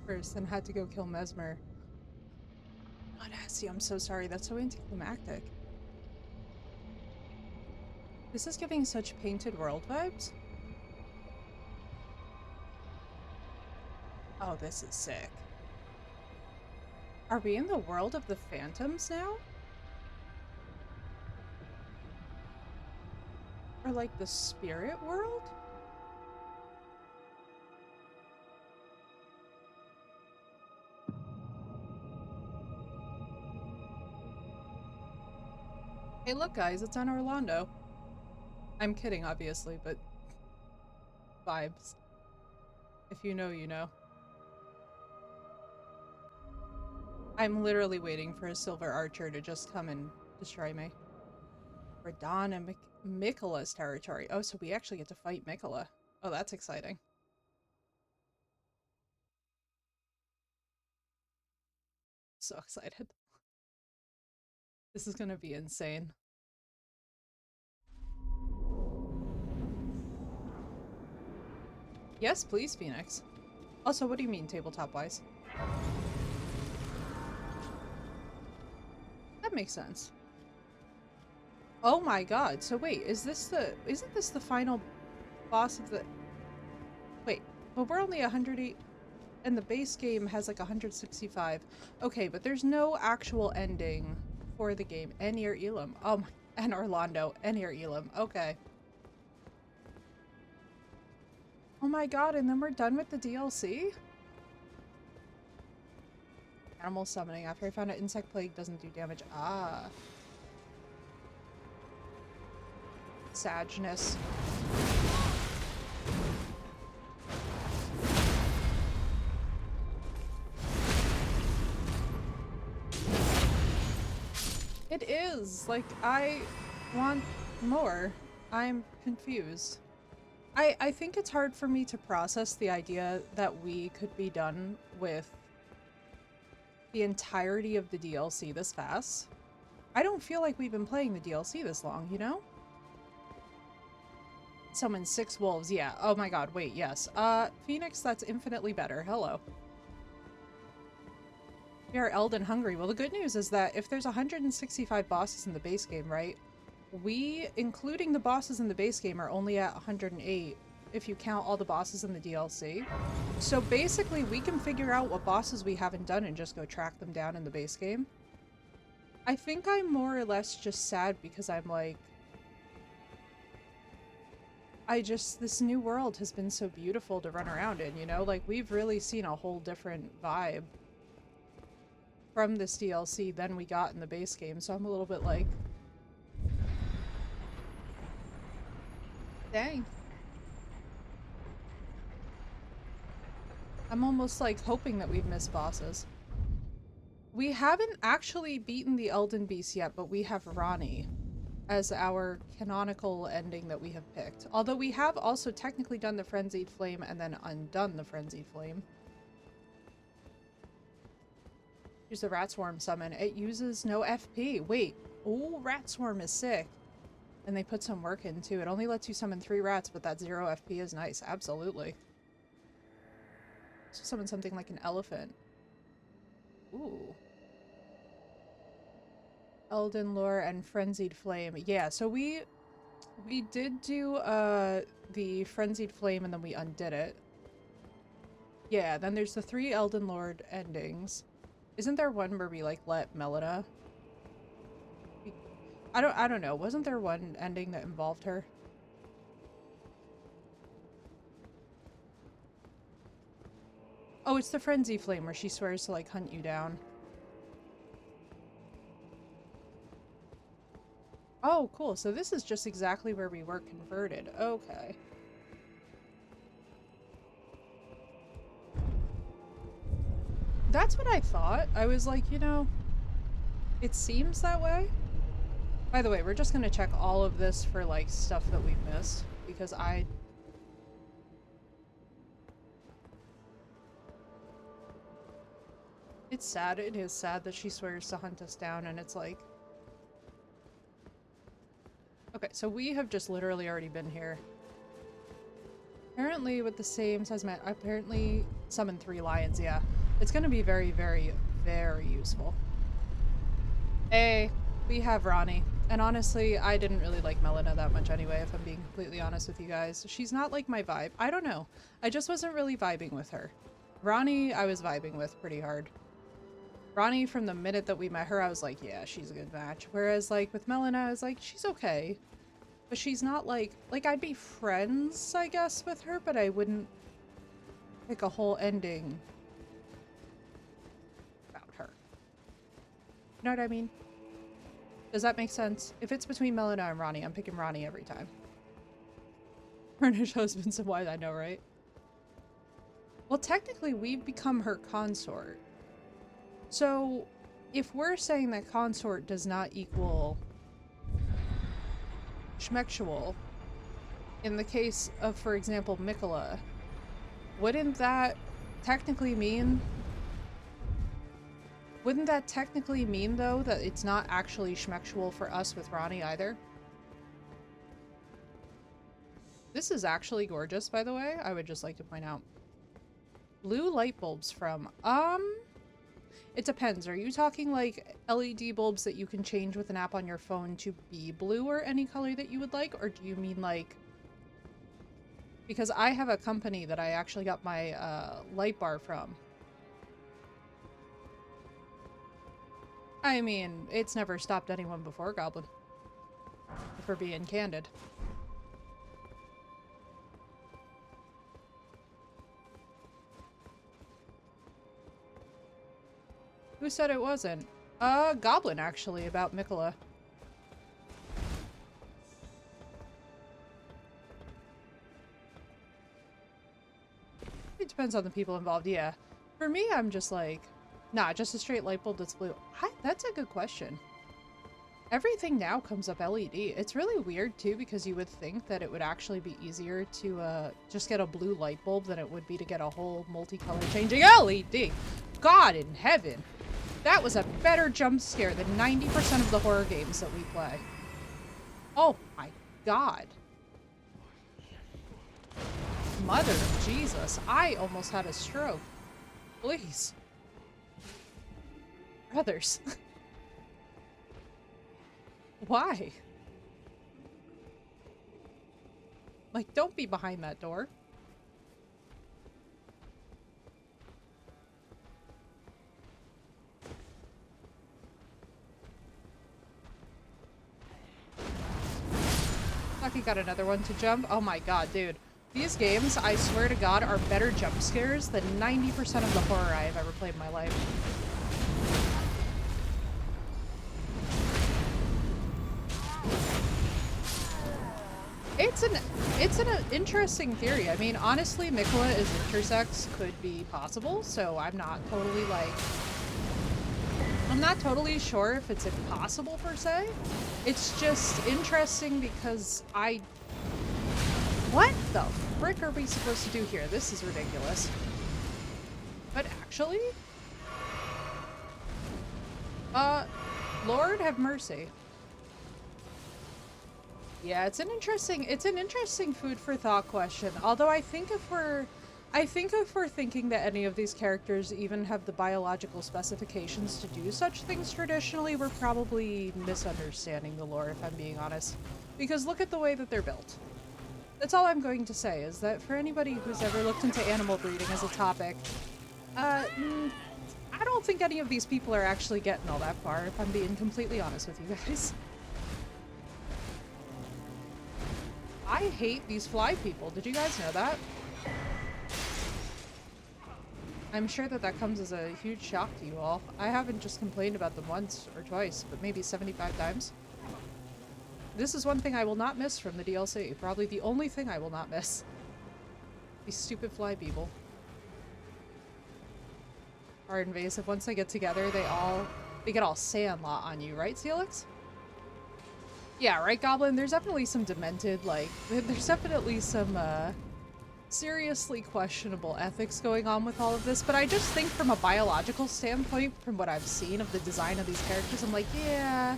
Speaker 1: First, and had to go kill Mesmer. God, Asty, I'm so sorry. That's so anticlimactic. This is giving such Painted World vibes. Oh, this is sick. Are we in the world of the phantoms now? Or like the spirit world? Hey, look, guys, it's on Orlando. I'm kidding, obviously, but vibes. If you know, you know. I'm literally waiting for a silver archer to just come and destroy me. Radon and Miquella's territory. Oh, so we actually get to fight Miquella. Oh, that's exciting. So excited. This is gonna be insane. Yes, please, Phoenix. Also, what do you mean tabletop-wise? That makes sense. Oh my god, so wait, isn't this the final boss of the... Wait, but we're only 108, and the base game has like 165. Okay, but there's no actual ending for the game. Enir Elam. Oh my, and Orlando. Enir Elam. Okay. Oh my god, and then we're done with the DLC? Animal summoning. After I found out insect plague doesn't do damage. Ah. Sadness. It is! Like, I want more. I'm confused. I think it's hard for me to process the idea that we could be done with the entirety of the DLC this fast. I don't feel like we've been playing the DLC this long, you know? Summon 6 wolves, yeah. Oh my god, wait, yes. Phoenix, that's infinitely better. Hello. We are Elden hungry. Well, the good news is that if there's 165 bosses in the base game, right? We, including the bosses in the base game, are only at 108 if you count all the bosses in the DLC. So basically, we can figure out what bosses we haven't done and just go track them down in the base game. I think I'm more or less just sad because I'm like... this new world has been so beautiful to run around in, you know? Like, we've really seen a whole different vibe from this DLC than we got in the base game, so I'm a little bit like... Dang. I'm almost like hoping that we've missed bosses. We haven't actually beaten the Elden Beast yet, but we have Ranni as our canonical ending that we have picked. Although we have also technically done the Frenzied Flame and then undone the Frenzied Flame. Use the Rat Swarm summon. It uses no FP. Wait. Oh, Rat Swarm is sick. And they put some work into it. It only lets you summon 3 rats, but that 0 FP is nice. Absolutely. So summon something like an elephant. Ooh. Elden Lore and Frenzied Flame. Yeah, so we did do the Frenzied Flame and then we undid it. Yeah, then there's the 3 Elden Lord endings. Isn't there one where we like let Melina? I don't know. Wasn't there one ending that involved her? Oh, it's the Frenzy Flame where she swears to like hunt you down. Oh, cool. So this is just exactly where we were converted. Okay. That's what I thought. I was like, you know, it seems that way. By the way, we're just gonna check all of this for like stuff that we've missed because it's sad. It is sad that she swears to hunt us down and it's like... Okay, so we have just literally already been here. Apparently with the same size man, apparently summon 3 lions, yeah. It's gonna be very, very, very useful. Hey, we have Ranni. And honestly, I didn't really like Melina that much anyway, if I'm being completely honest with you guys. She's not like my vibe. I don't know. I just wasn't really vibing with her. Ranni, I was vibing with pretty hard. Ranni, from the minute that we met her, I was like, yeah, she's a good match. Whereas, like, with Melina, I was like, she's okay. But she's not like... Like, I'd be friends, I guess, with her, but I wouldn't pick a whole ending about her. You know what I mean? Does that make sense? If it's between Melina and Ranni, I'm picking Ranni every time. Furnished husbands and wives, I know, right? Well, technically, we've become her consort. So, if we're saying that consort does not equal schmexual, in the case of, for example, Mikola, wouldn't that technically mean... Wouldn't that technically mean, though, that it's not actually schmexual for us with Ronnie either? This is actually gorgeous, by the way. I would just like to point out. Blue light bulbs from, it depends. Are you talking like LED bulbs that you can change with an app on your phone to be blue or any color that you would like? Or do you mean like... Because I have a company that I actually got my light bar from. I mean, it's never stopped anyone before, Goblin. If we're being candid. Who said it wasn't? Goblin, actually, about Mikola. It depends on the people involved, yeah. For me, I'm just like, nah, just a straight light bulb that's blue. That's a good question. Everything now comes up LED. It's really weird, too, because you would think that it would actually be easier to just get a blue light bulb than it would be to get a whole multicolor changing LED. God in heaven. That was a better jump scare than 90% of the horror games that we play. Oh my god. Mother of Jesus. I almost had a stroke. Please. Brothers. Why? Like, don't be behind that door. Lucky got another one to jump. Oh my god, dude. These games, I swear to god, are better jump scares than 90% of the horror I have ever played in my life. It's an interesting theory. I mean, honestly, Mikola as intersex could be possible, so I'm not totally like... I'm not totally sure if it's impossible per se. It's just interesting because what the frick are we supposed to do here? This is ridiculous. But actually... Lord have mercy. Yeah, it's an interesting food for thought question. Although I think if we're thinking that any of these characters even have the biological specifications to do such things traditionally, we're probably misunderstanding the lore, if I'm being honest. Because look at the way that they're built. That's all I'm going to say, is that for anybody who's ever looked into animal breeding as a topic, I don't think any of these people are actually getting all that far, if I'm being completely honest with you guys. I hate these fly people. Did you guys know that? I'm sure that that comes as a huge shock to you all. I haven't just complained about them once or twice, but maybe 75 times. This is one thing I will not miss from the DLC. Probably the only thing I will not miss. These stupid fly people are invasive. Once they get together, they get all sandlot on you, right, Celix? Yeah, right, Goblin? There's definitely some demented, like, there's definitely some, seriously questionable ethics going on with all of this, but I just think from a biological standpoint, from what I've seen of the design of these characters, I'm like, yeah.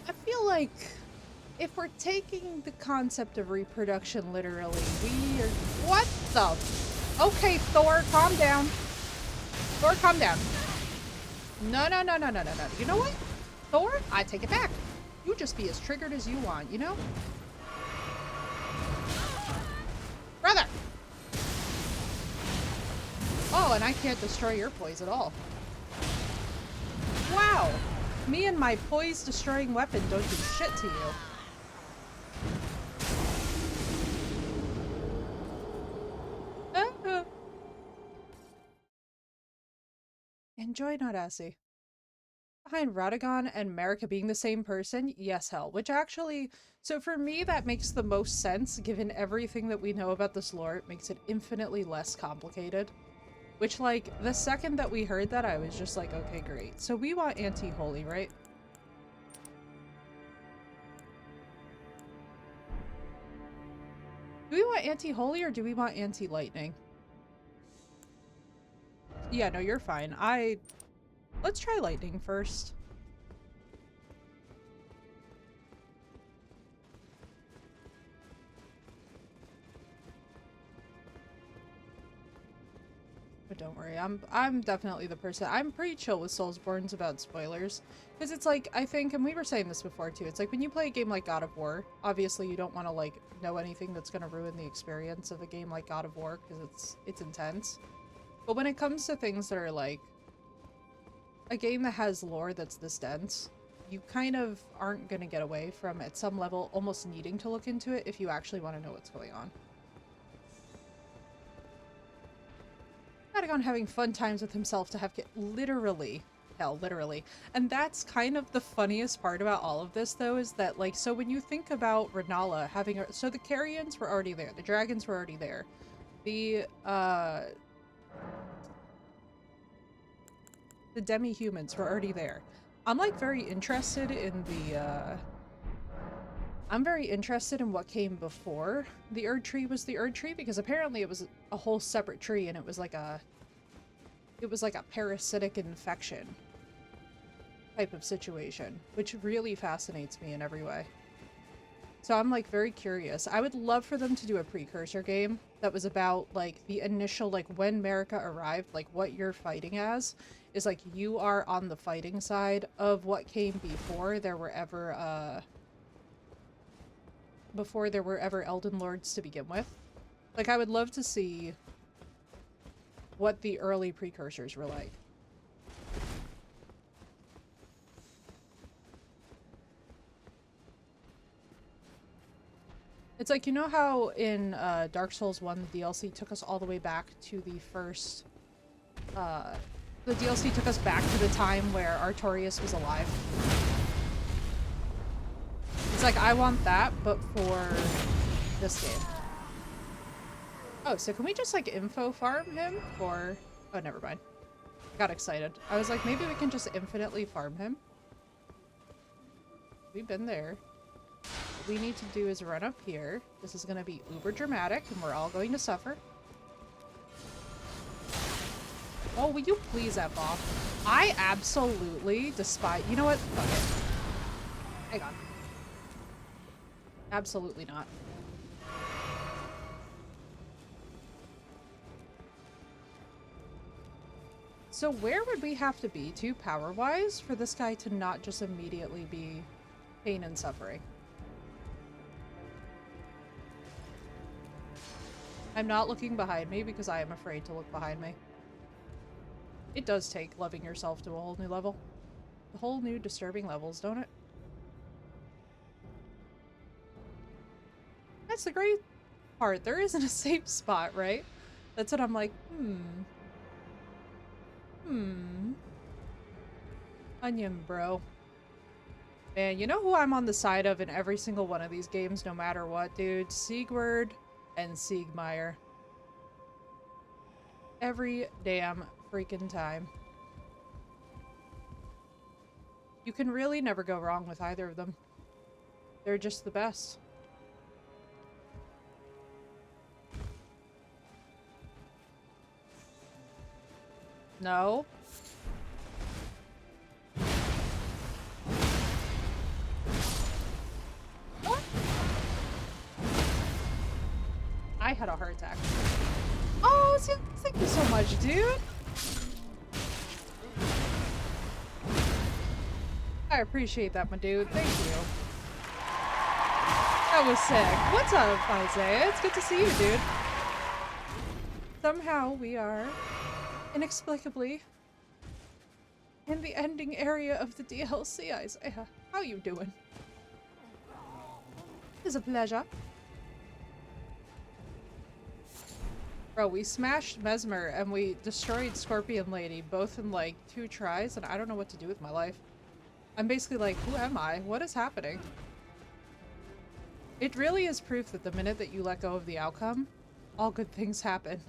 Speaker 1: I feel like if we're taking the concept of reproduction literally, we are... What the... Okay, Thor, calm down. Thor, calm down. No. You know what? Thor, I take it back. You just be as triggered as you want, you know? Brother! Oh, and I can't destroy your poise at all. Wow! Me and my poise-destroying weapon don't do shit to you. Enjoy, not assy. behind Radagon and Marika being the same person? Yes, hell. Which actually, so for me, that makes the most sense given everything that we know about this lore. It makes it infinitely less complicated. Which, like, the second that we heard that, I was just like, okay, great. So we want anti-holy, right? Do we want anti-holy or do we want anti-lightning? Yeah, no, you're fine. Let's try lightning first. But don't worry, I'm definitely the person. I'm pretty chill with Soulsborns about spoilers. Because it's like, I think, and we were saying this before too, it's like when you play a game like God of War, obviously you don't want to like know anything that's going to ruin the experience of a game like God of War because it's intense. But when it comes to things that are like a game that has lore that's this dense, you kind of aren't going to get away from, at some level, almost needing to look into it if you actually want to know what's going on. Patagon having fun times with himself to have literally, hell, literally. And that's kind of the funniest part about all of this, though, is that, like, so when you think about Renala having, so the Carrions were already there, the dragons were already there, the demi-humans were already there. I'm, like, very interested in the, I'm very interested in what came before the Erd Tree was the Erd Tree, because apparently it was a whole separate tree, and it was like a parasitic infection type of situation, which really fascinates me in every way. So I'm like very curious. I would love for them to do a precursor game that was about like the initial, like when Marika arrived, like what you're fighting as is like you are on the fighting side of what came before there were ever Elden Lords to begin with. Like I would love to see what the early precursors were like. It's like, you know how in Dark Souls 1 the DLC took us all the way back to the first the DLC took us back to the time where Artorias was alive. It's like, I want that, but for this game. Oh, so can we just like info farm him for... Oh, never mind. I got excited. I was like, maybe we can just infinitely farm him. We've been there. What we need to do is run up here. This is going to be uber dramatic and we're all going to suffer. Oh, will you please F off? I absolutely despise... You know what? Fuck it. Hang on. Absolutely not. So where would we have to be to, power-wise, for this guy to not just immediately be pain and suffering? I'm not looking behind me because I am afraid to look behind me. It does take loving yourself to a whole new level. A whole new disturbing levels, don't it? That's the great part. There isn't a safe spot, right? That's what I'm like, Onion, bro. Man, you know who I'm on the side of in every single one of these games, no matter what, dude? Siegward and Siegmeyer. Every damn freaking time. You can really never go wrong with either of them. They're just the best. No. What? I had a heart attack. Oh, thank you so much, dude. I appreciate that, my dude. Thank you. That was sick. What's up, Isaiah? It's good to see you, dude. Somehow we are inexplicably in the ending area of the DLC, Isaiah. How you doing? It's a pleasure. Bro, we smashed Mesmer and we destroyed Scorpion Lady both in like 2 tries, and I don't know what to do with my life. I'm basically like, who am I? What is happening? It really is proof that the minute that you let go of the outcome, all good things happen.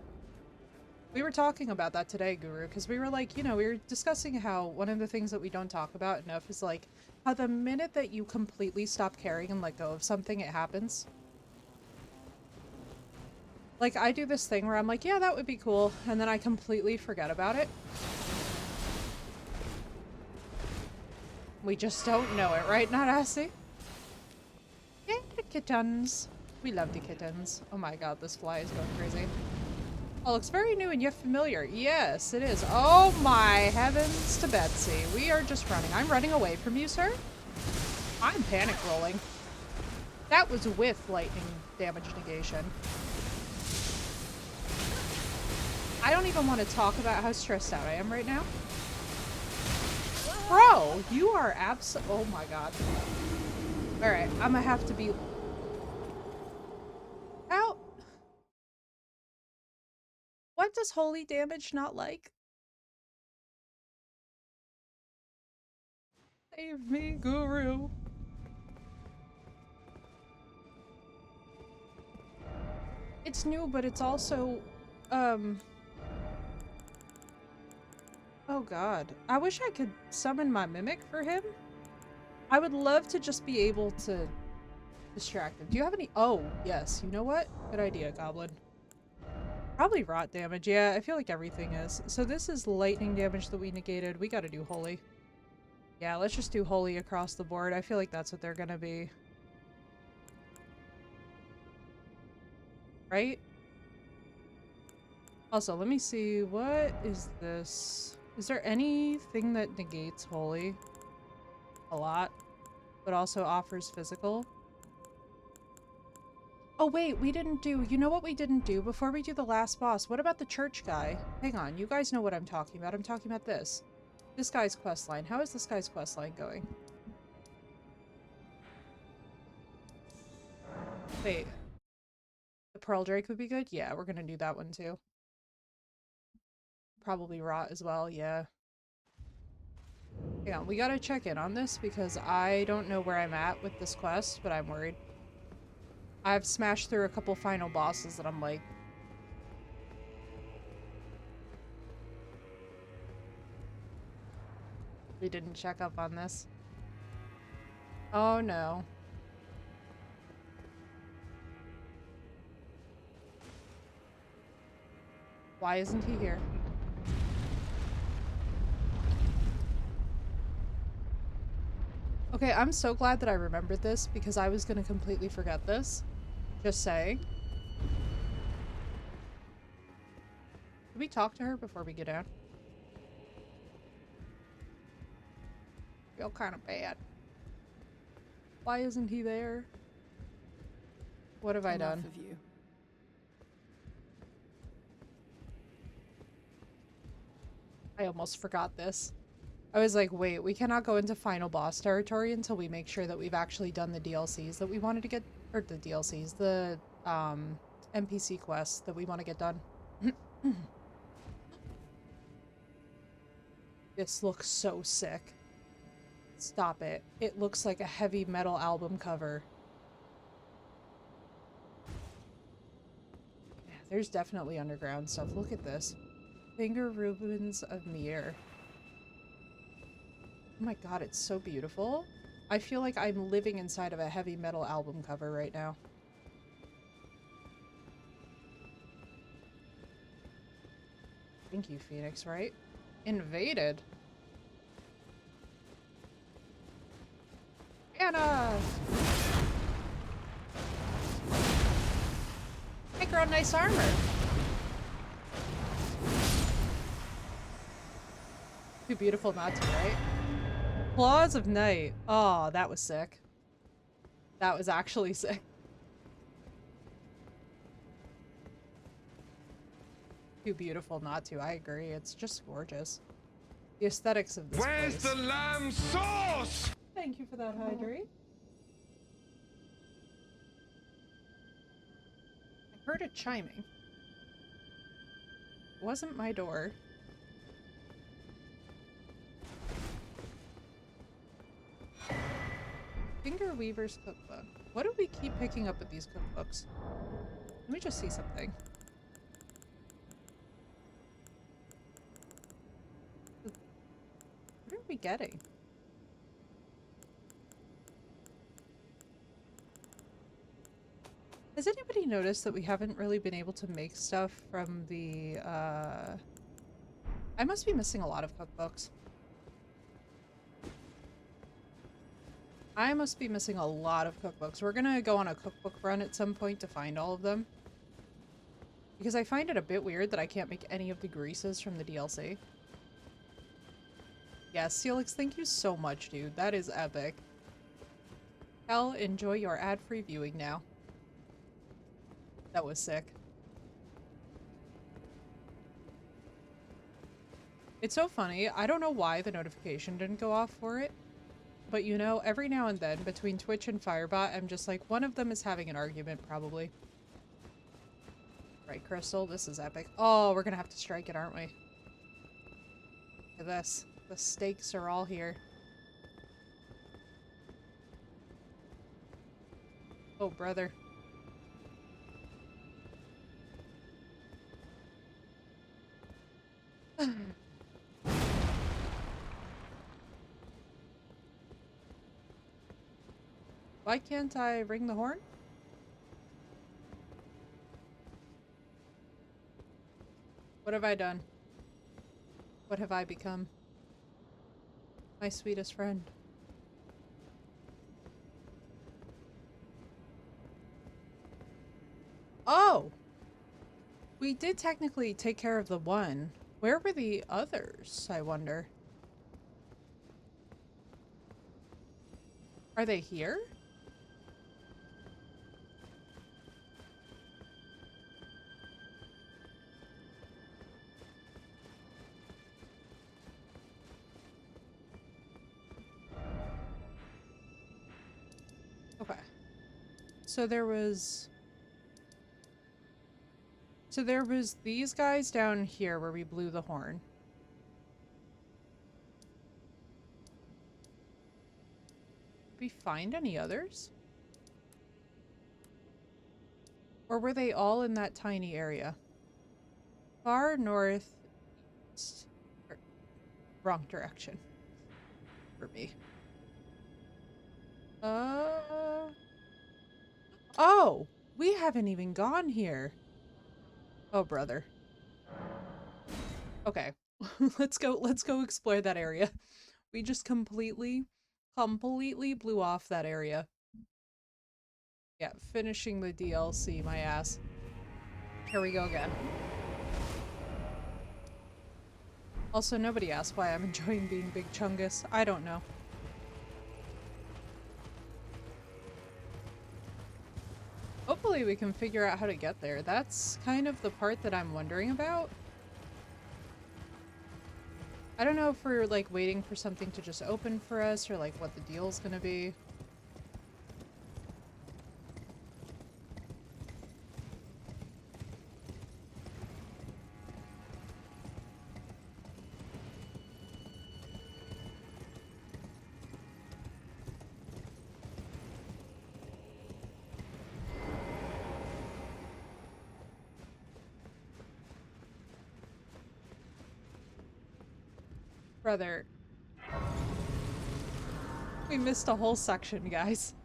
Speaker 1: We were talking about that today, Guru, because we were like, you know, we were discussing how one of the things that we don't talk about enough is like how the minute that you completely stop caring and let go of something, it happens. Like, I do this thing where I'm like, yeah, that would be cool, and then I completely forget about it. We just don't know it, right, Nadasi? Yeah, the kittens. We love the kittens. Oh my god, this fly is going crazy. Oh, looks very new and yet familiar. Yes, it is. Oh my heavens to Betsy. We are just running. I'm running away from you, sir. I'm panic rolling. That was with lightning damage negation. I don't even want to talk about how stressed out I am right now. Bro, you are oh my god. Alright, I'm gonna have to be out. What does holy damage not like? Save me, Guru. It's new, but it's also, oh god. I wish I could summon my mimic for him. I would love to just be able to distract him. Do you have any? Oh, yes. You know what? Good idea, Goblin. Probably rot damage. Yeah, I feel like everything is. So this is lightning damage that we negated. We gotta do holy. Yeah, let's just do holy across the board. I feel like that's what they're gonna be. Right? Also, let me see. What is this? Is there anything that negates holy? A lot. But also offers physical? Oh wait, we didn't do, you know what we didn't do before we do the last boss? What about the church guy? Hang on, you guys know what I'm talking about. I'm talking about this. This guy's questline. How is this guy's questline going? Wait. The Pearl Drake would be good? Yeah, we're gonna do that one too. Probably Rot as well, yeah. Hang on, we gotta check in on this because I don't know where I'm at with this quest, but I'm worried. I've smashed through a couple final bosses that I'm like, we didn't check up on this. Oh no. Why isn't he here? Okay, I'm so glad that I remembered this because I was gonna completely forget this. Just saying. Did we talk to her before we get down? Feel kind of bad. Why isn't he there? What have I done?
Speaker 5: Enough of you.
Speaker 1: I almost forgot this. I was like, wait, we cannot go into final boss territory until we make sure that we've actually done the DLCs that we wanted to get, or the DLCs, the NPC quests that we want to get done. This looks so sick. Stop it. It looks like a heavy metal album cover. Yeah, there's definitely underground stuff. Look at this. Finger Ruins of Mir. Oh my god, it's so beautiful. I feel like I'm living inside of a heavy metal album cover right now. Thank you, Phoenix, right? Invaded. Anna! Make her a nice armor. Too beautiful not to, right? Claws of Night. Oh, that was sick. That was actually sick. Too beautiful not to. I agree. It's just gorgeous. The aesthetics of this
Speaker 3: Where's
Speaker 1: place.
Speaker 3: the lamb sauce?
Speaker 1: Thank you for that, Hydrate. I heard it chiming. It wasn't my door. Finger Weaver's Cookbook. What do we keep picking up with these cookbooks? Let me just see something. What are we getting? Has anybody noticed that we haven't really been able to make stuff from the, I must be missing a lot of cookbooks. I must be missing a lot of cookbooks. We're gonna go on a cookbook run at some point to find all of them. Because I find it a bit weird that I can't make any of the greases from the DLC. Yeah, Celix, thank you so much, dude. That is epic. Hell, enjoy your ad-free viewing now. That was sick. It's so funny. I don't know why the notification didn't go off for it. But you know, every now and then, between Twitch and Firebot, I'm just like, one of them is having an argument, probably. Right, Crystal? This is epic. Oh, we're gonna have to strike it, aren't we? Look at this. The stakes are all here. Oh, brother. Why can't I ring the horn? What have I done? What have I become? My sweetest friend. Oh! We did technically take care of the one. Where were the others, I wonder? Are they here? Okay. So there was these guys down here where we blew the horn. Did we find any others? Or were they all in that tiny area? Far north, east, or wrong direction for me. Oh, we haven't even gone here. Oh, brother. Okay, let's go explore that area. We just completely blew off that area. Yeah, finishing the DLC, my ass. Here we go again. Also, nobody asked why I'm enjoying being Big Chungus. I don't know. Hopefully we can figure out how to get there. That's kind of the part that I'm wondering about. I don't know if we're, like, waiting for something to just open for us or, like, what the deal's gonna be. Brother. We missed a whole section, guys.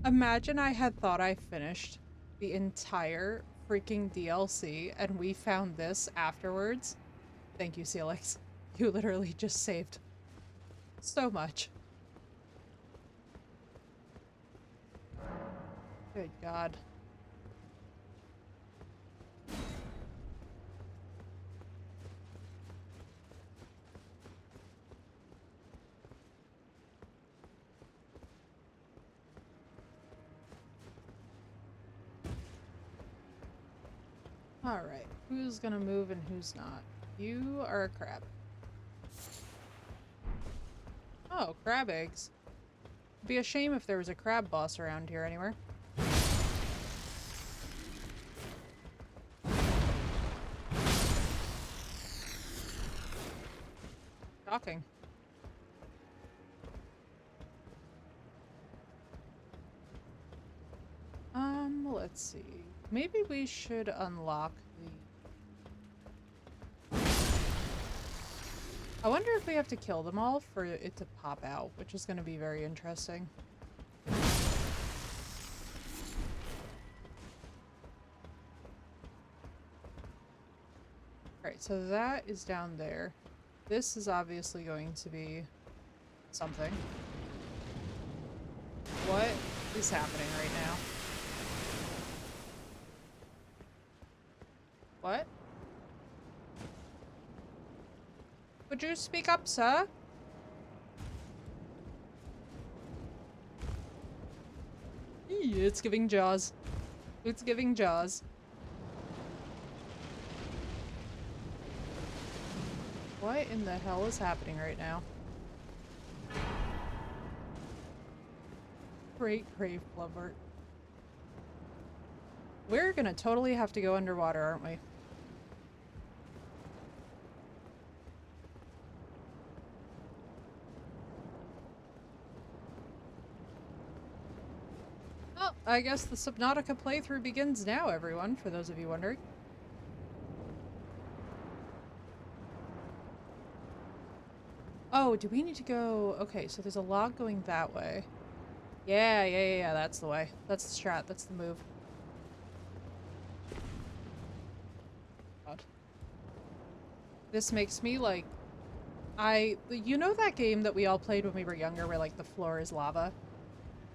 Speaker 1: Imagine I had thought I finished the entire freaking DLC and we found this afterwards. Thank you, Celix. You literally just saved so much. Good God. Alright, who's gonna move and who's not? You are a crab. Oh, crab eggs. It'd be a shame if there was a crab boss around here anywhere. Shocking. let's see. Maybe we should unlock the... I wonder if we have to kill them all for it to pop out, which is going to be very interesting. Alright, so that is down there. This is obviously going to be something. What is happening right now? What? Would you speak up, sir? It's giving Jaws. It's giving Jaws. What in the hell is happening right now? Great grave blubber. We're gonna totally have to go underwater, aren't we? Well, I guess the Subnautica playthrough begins now, everyone, for those of you wondering. Oh, do we need to go... Okay, so there's a log going that way. Yeah, that's the way. That's the strat, that's the move. God. This makes me, like... You know that game that we all played when we were younger where, like, the floor is lava?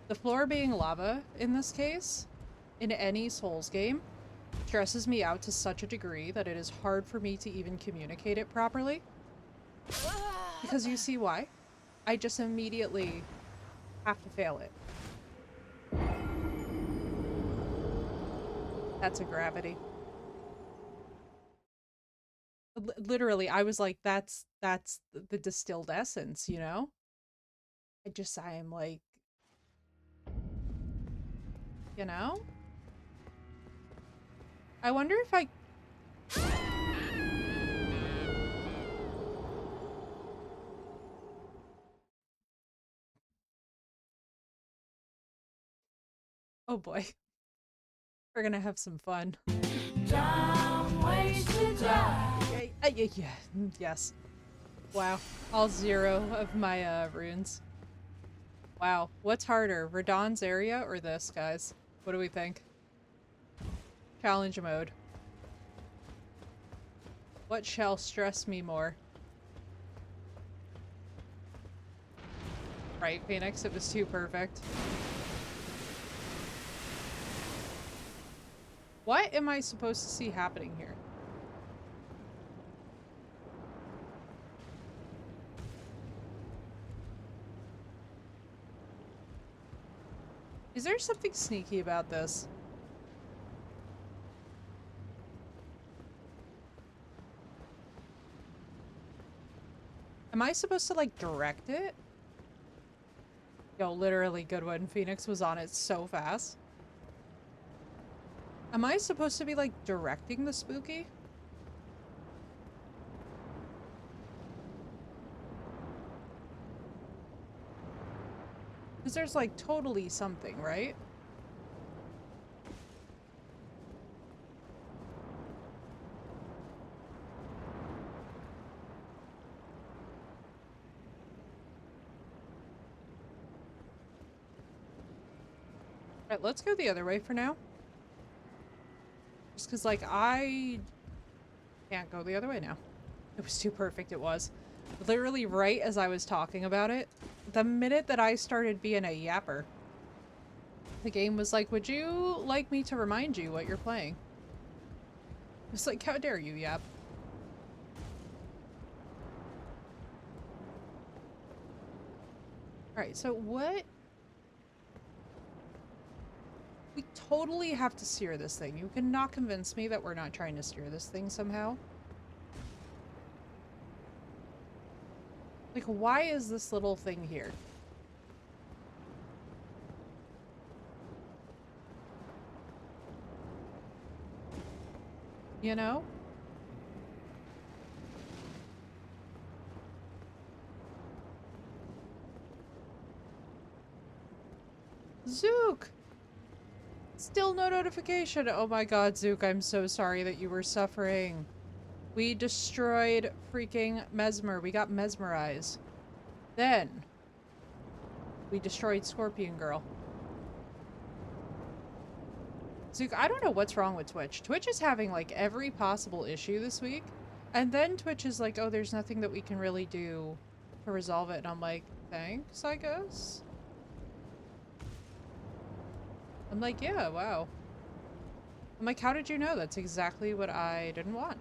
Speaker 1: The floor being lava, in this case, in any Souls game, stresses me out to such a degree that it is hard for me to even communicate it properly. Because you see why? I just immediately have to fail it. That's a gravity. Literally, I was like, that's the distilled essence, you know? I am like, you know? I wonder if I... Oh boy. We're gonna have some fun.
Speaker 5: Dumb ways to die.
Speaker 1: Yeah, yes. Wow. All 0 of my runes. Wow. What's harder, Radahn's area or this, guys? What do we think? Challenge mode. What shall stress me more? Right, Phoenix? It was too perfect. What am I supposed to see happening here? Is there something sneaky about this? Am I supposed to, like, direct it? Yo, literally, good one. Phoenix was on it so fast. Am I supposed to be, like, directing the spooky? Because there's, like, totally something, right? Alright, let's go the other way for now. Just because, like, I can't go the other way now. It was too perfect, it was. Literally right as I was talking about it, the minute that I started being a yapper, the game was like, would you like me to remind you what you're playing? It's like, how dare you, yap. Alright, so what? We totally have to steer this thing. You cannot convince me that we're not trying to steer this thing somehow. Like, why is this little thing here? You know? Zook! Still no notification. Oh my god, Zook, I'm so sorry that you were suffering. We destroyed freaking Mesmer. We got mesmerized. Then, we destroyed Scorpion Girl. Zook, I don't know what's wrong with Twitch. Twitch is having, like, every possible issue this week. And then Twitch is like, oh, there's nothing that we can really do to resolve it. And I'm like, thanks, I guess? I'm like, yeah, wow. I'm like, how did you know? That's exactly what I didn't want.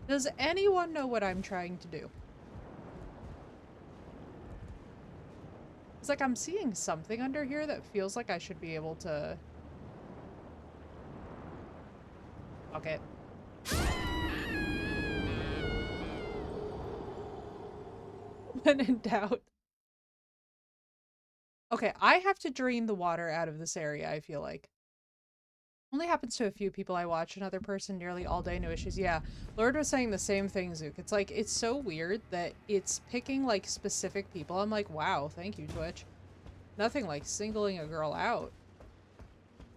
Speaker 1: Does anyone know what I'm trying to do? It's like I'm seeing something under here that feels like I should be able to... Okay. When in doubt. Okay, I have to drain the water out of this area, I feel like. Only happens to a few people I watch. Another person nearly all day, no issues. Yeah, Lord was saying the same thing, Zook. It's like, it's so weird that it's picking, like, specific people. I'm like, wow, thank you, Twitch. Nothing like singling a girl out.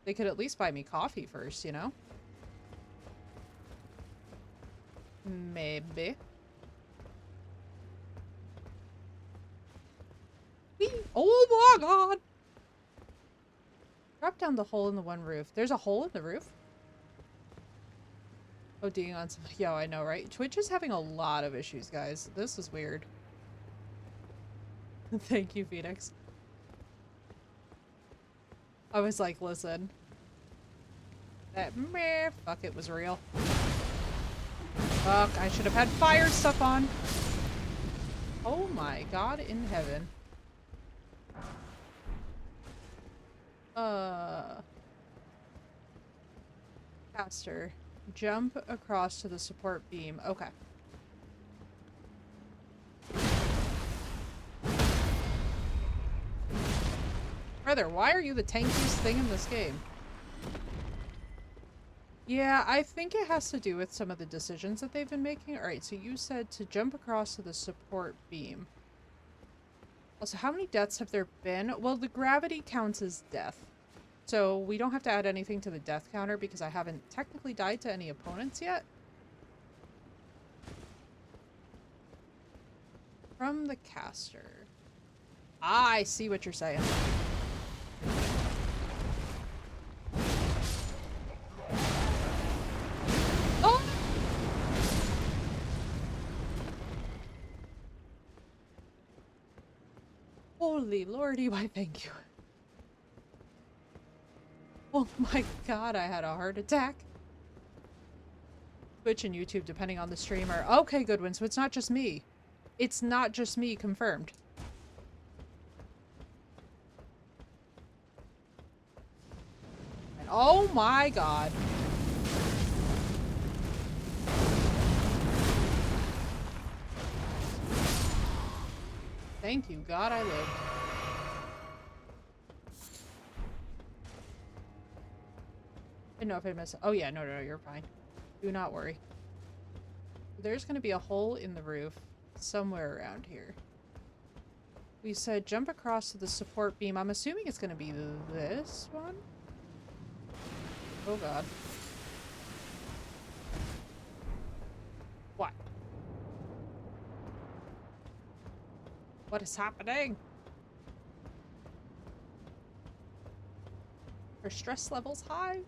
Speaker 1: They could at least buy me coffee first, you know? Maybe. Whee! Oh my god! Drop down the hole in the one roof. There's a hole in the roof? ODing on some... Yo, I know, right? Twitch is having a lot of issues, guys. This is weird. Thank you, Phoenix. I was like, listen. That meh, fuck, it was real. Fuck, I should have had fire stuff on. Oh my god in heaven. Caster. Jump across to the support beam. Okay. Brother, why are you the tankiest thing in this game? Yeah, I think it has to do with some of the decisions that they've been making. Alright, so you said to jump across to the support beam. Also, how many deaths have there been? Well, the gravity counts as death. So we don't have to add anything to the death counter because I haven't technically died to any opponents yet. From the caster. Ah, I see what you're saying. Oh! Holy lordy, why thank you. Oh my god, I had a heart attack. Twitch and YouTube, depending on the streamer. Okay, Goodwin, so it's not just me. It's not just me, confirmed. And oh my god. Thank you, God, I lived. I didn't know if I missed it. Oh yeah, no, you're fine. Do not worry. There's gonna be a hole in the roof somewhere around here. We said jump across to the support beam. I'm assuming it's gonna be this one? Oh god. What? What is happening? Are stress levels high?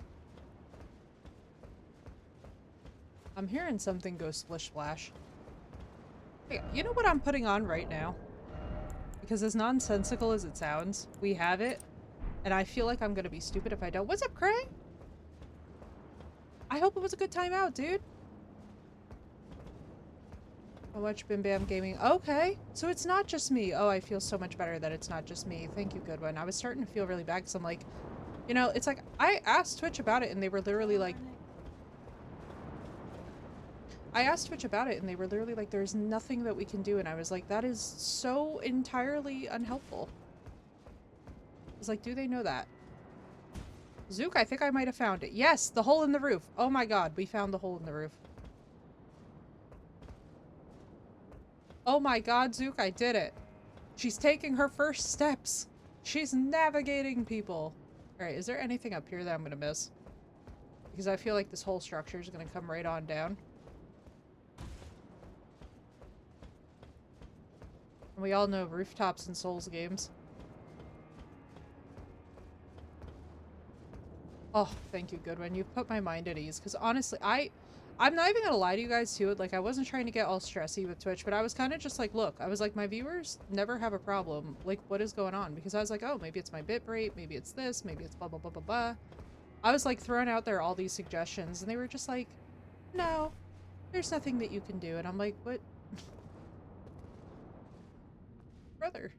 Speaker 1: I'm hearing something go splish splash. Hey, you know what I'm putting on right now? Because as nonsensical as it sounds, we have it. And I feel like I'm gonna be stupid if I don't. What's up, Cray? I hope it was a good time out, dude. I watch Bim Bam Gaming. Okay, so it's not just me. Oh, I feel so much better that it's not just me. Thank you, Goodwin. I was starting to feel really bad because I'm like, you know, it's like, I asked Twitch about it and they were literally like, I asked Twitch about it and they were literally like, there's nothing that we can do. And I was like, that is so entirely unhelpful. I was like, do they know that? Zook, I think I might have found it. Yes, the hole in the roof. Oh my god, we found the hole in the roof. Oh my god, Zook, I did it. She's taking her first steps. She's navigating people. Alright, is there anything up here that I'm gonna miss? Because I feel like this whole structure is gonna come right on down. And we all know rooftops in Souls games. Oh, thank you, Goodwin. You've put my mind at ease. Because honestly, I'm not even gonna lie to you guys too. Like, I wasn't trying to get all stressy with Twitch, but I was kind of just like, look, I was like, my viewers never have a problem. Like, what is going on? Because I was like, oh, maybe it's my bit rate, maybe it's this, maybe it's blah, blah, blah, blah, blah. I was like throwing out there all these suggestions, and they were just like, no, there's nothing that you can do. And I'm like, what? Brother.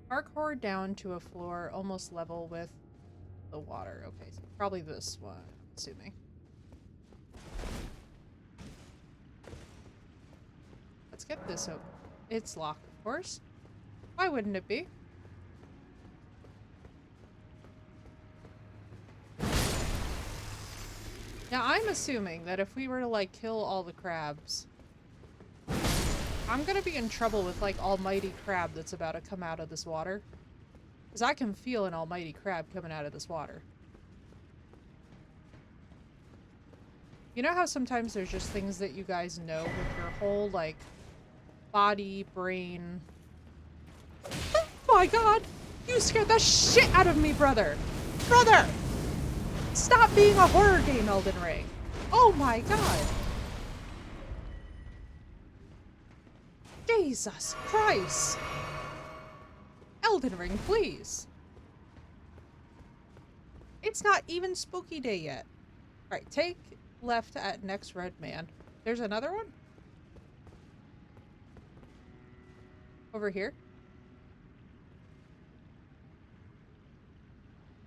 Speaker 1: Parkour down to a floor almost level with the water. Okay, so probably this one, I'm assuming. Let's get this open. It's locked, of course. Why wouldn't it be? Now, I'm assuming that if we were to, like, kill all the crabs, I'm gonna be in trouble with, like, almighty crab that's about to come out of this water. Because I can feel an almighty crab coming out of this water. You know how sometimes there's just things that you guys know with your whole, like, body, brain... Oh my god! You scared the shit out of me, brother! Brother! Stop being a horror game, Elden Ring! Oh my god! Jesus Christ! Elden Ring, please! It's not even spooky day yet. Alright, take left at next red man. There's another one? Over here?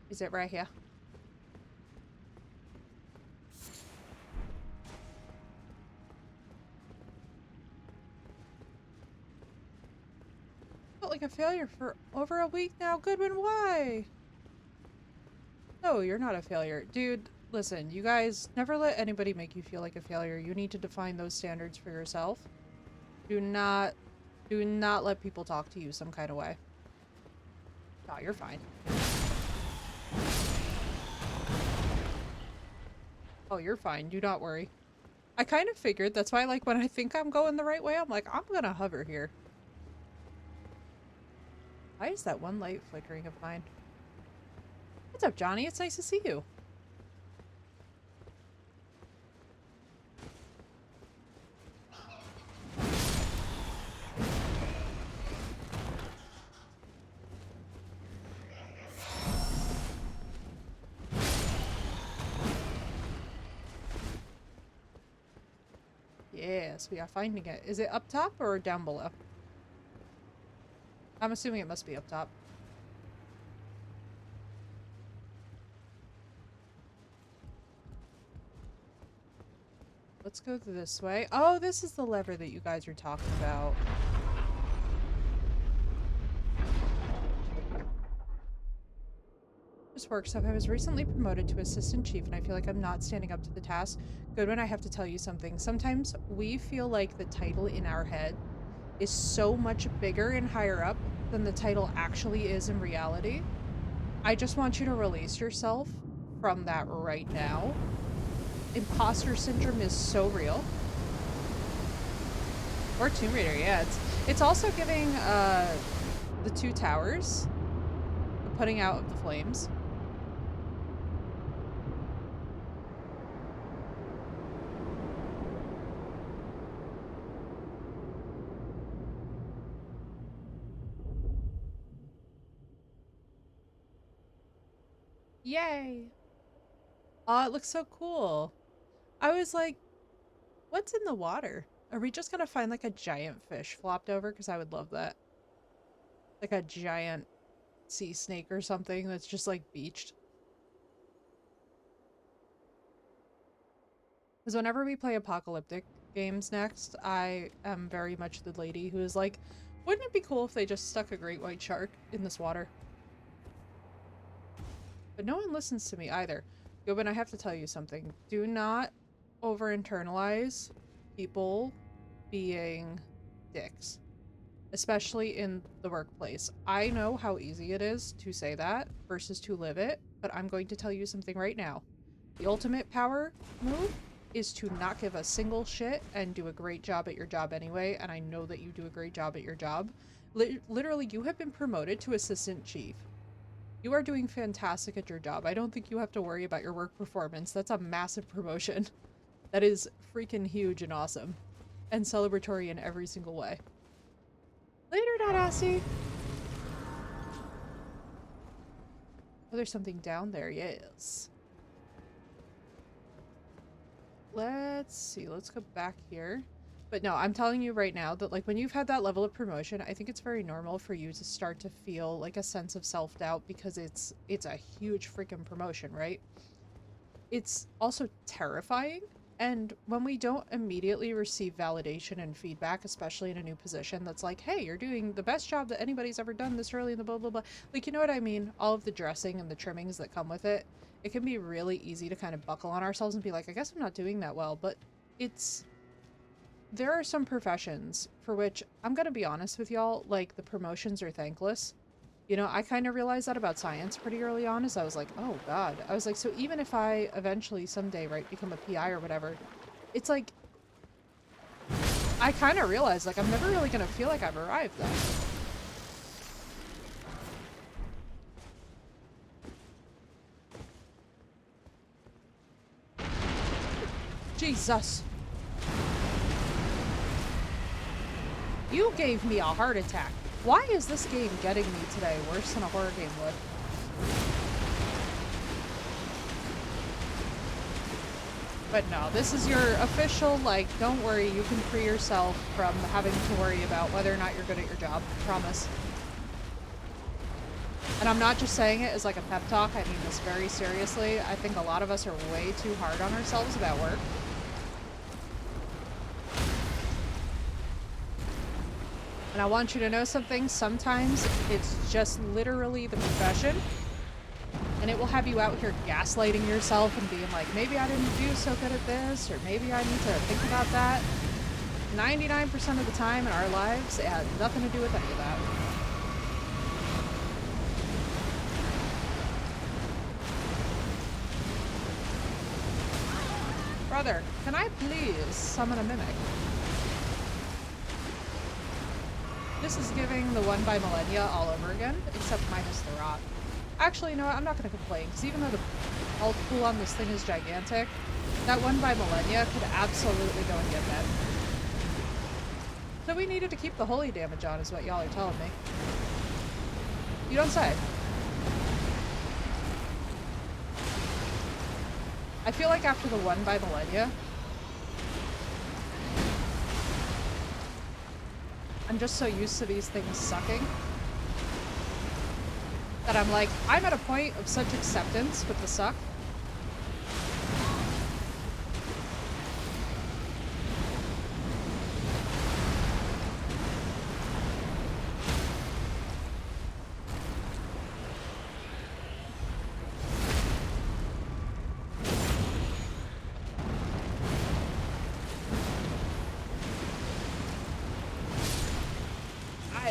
Speaker 1: Is it right here? Felt like a failure for over a week now. Goodwin, why? No, you're not a failure. Dude, listen, you guys never let anybody make you feel like a failure. You need to define those standards for yourself. Do not let people talk to you some kind of way. No, you're fine. Oh, you're fine. Do not worry. I kind of figured. That's why, like, when I think I'm going the right way, I'm like, I'm gonna hover here. Why is that one light flickering of mine? What's up, Johnny? It's nice to see you. Yes, we are finding it. Is it up top or down below? I'm assuming it must be up top. Let's go this way. Oh, this is the lever that you guys are talking about. Just works up. I was recently promoted to assistant chief and I feel like I'm not standing up to the task. Goodwin, I have to tell you something. Sometimes we feel like the title in our head is so much bigger and higher up than the title actually is in reality. I just want you to release yourself from that right now. Imposter syndrome is so real. Or Tomb Raider, yeah. It's also giving the two towers, the putting out of the flames. Yay! Oh, it looks so cool. I was like, what's in the water? Are we just gonna find like a giant fish flopped over? Because I would love that. Like a giant sea snake or something that's just like beached. Because whenever we play apocalyptic games next, I am very much the lady who is like, wouldn't it be cool if they just stuck a great white shark in this water? But no one listens to me either. Gobin, I have to tell you something. Do not over-internalize people being dicks. especially in the workplace. I know how easy it is to say that versus to live it, but I'm going to tell you something right now. The ultimate power move is to not give a single shit and do a great job at your job anyway, and I know that you do a great job at your job. Literally, you have been promoted to assistant chief. You are doing fantastic at your job. I don't think you have to worry about your work performance. That's a massive promotion. That is freaking huge and awesome. And celebratory in every single way. Later, Dadassi! Oh, there's something down there, yes. Let's see, let's go back here. But no, I'm telling you right now that like when you've had that level of promotion, I think it's very normal for you to start to feel like a sense of self-doubt because it's a huge freaking promotion, right? It's also terrifying. And when we don't immediately receive validation and feedback, especially in a new position that's like, hey, you're doing the best job that anybody's ever done this early in the blah, blah, blah. Like, you know what I mean? All of the dressing and the trimmings that come with it. It can be really easy to kind of buckle on ourselves and be like, I guess I'm not doing that well. But there are some professions for which, I'm going to be honest with y'all, like the promotions are thankless. You know, I kind of realized that about science pretty early on as I was like, oh god. I was like, so even if I eventually someday, right, become a PI or whatever, it's like, I kind of realized, like, I'm never really going to feel like I've arrived then. Jesus. You gave me a heart attack. Why is this game getting me today worse than a horror game would? But no, this is your official, like, don't worry, you can free yourself from having to worry about whether or not you're good at your job. Promise. And I'm not just saying it as like a pep talk, I mean this very seriously. I think a lot of us are way too hard on ourselves about work. And I want you to know something, sometimes it's just literally the profession, and it will have you out here gaslighting yourself and being like, maybe I didn't do so good at this, or maybe I need to think about that. 99% of the time in our lives, it had nothing to do with any of that. Brother, can I please summon a mimic? This is giving the one by Millennia all over again, except minus the rock. Actually, you know what? I'm not going to complain, because even though the health pool on this thing is gigantic, that one by Millennia could absolutely go and get that. So we needed to keep the holy damage on, is what y'all are telling me. You don't say. I feel like after the one by Millennia, I'm just so used to these things sucking that I'm like, I'm at a point of such acceptance with the suck.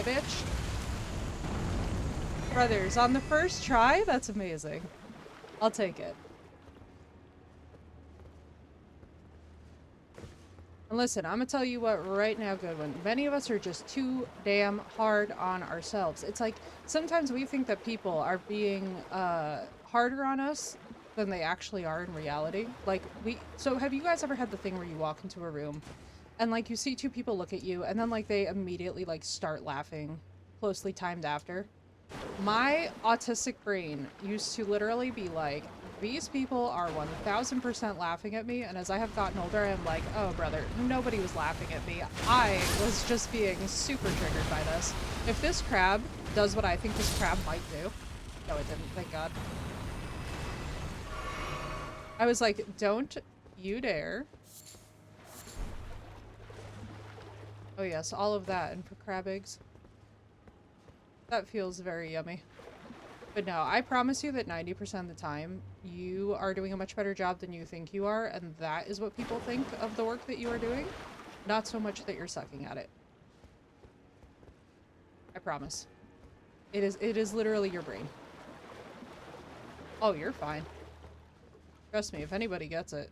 Speaker 1: Bitch. Brothers, on the first try? That's amazing. I'll take it. And listen, I'm gonna tell you what right now, Goodwin. Many of us are just too damn hard on ourselves. It's like, sometimes we think that people are being harder on us than they actually are in reality. Like, so have you guys ever had the thing where you walk into a room and like you see two people look at you and then like they immediately like start laughing closely timed after? My autistic brain used to literally be like, these people are 1000% laughing at me, and as I have gotten older, I'm like, oh brother, nobody was laughing at me. I was just being super triggered by this. If this crab does what I think this crab might do. No, it didn't, thank God. I was like, don't you dare. Oh yes, all of that, and for crab eggs. That feels very yummy. But no, I promise you that 90% of the time, you are doing a much better job than you think you are, and that is what people think of the work that you are doing. Not so much that you're sucking at it. I promise. It is literally your brain. Oh, you're fine. Trust me, if anybody gets it.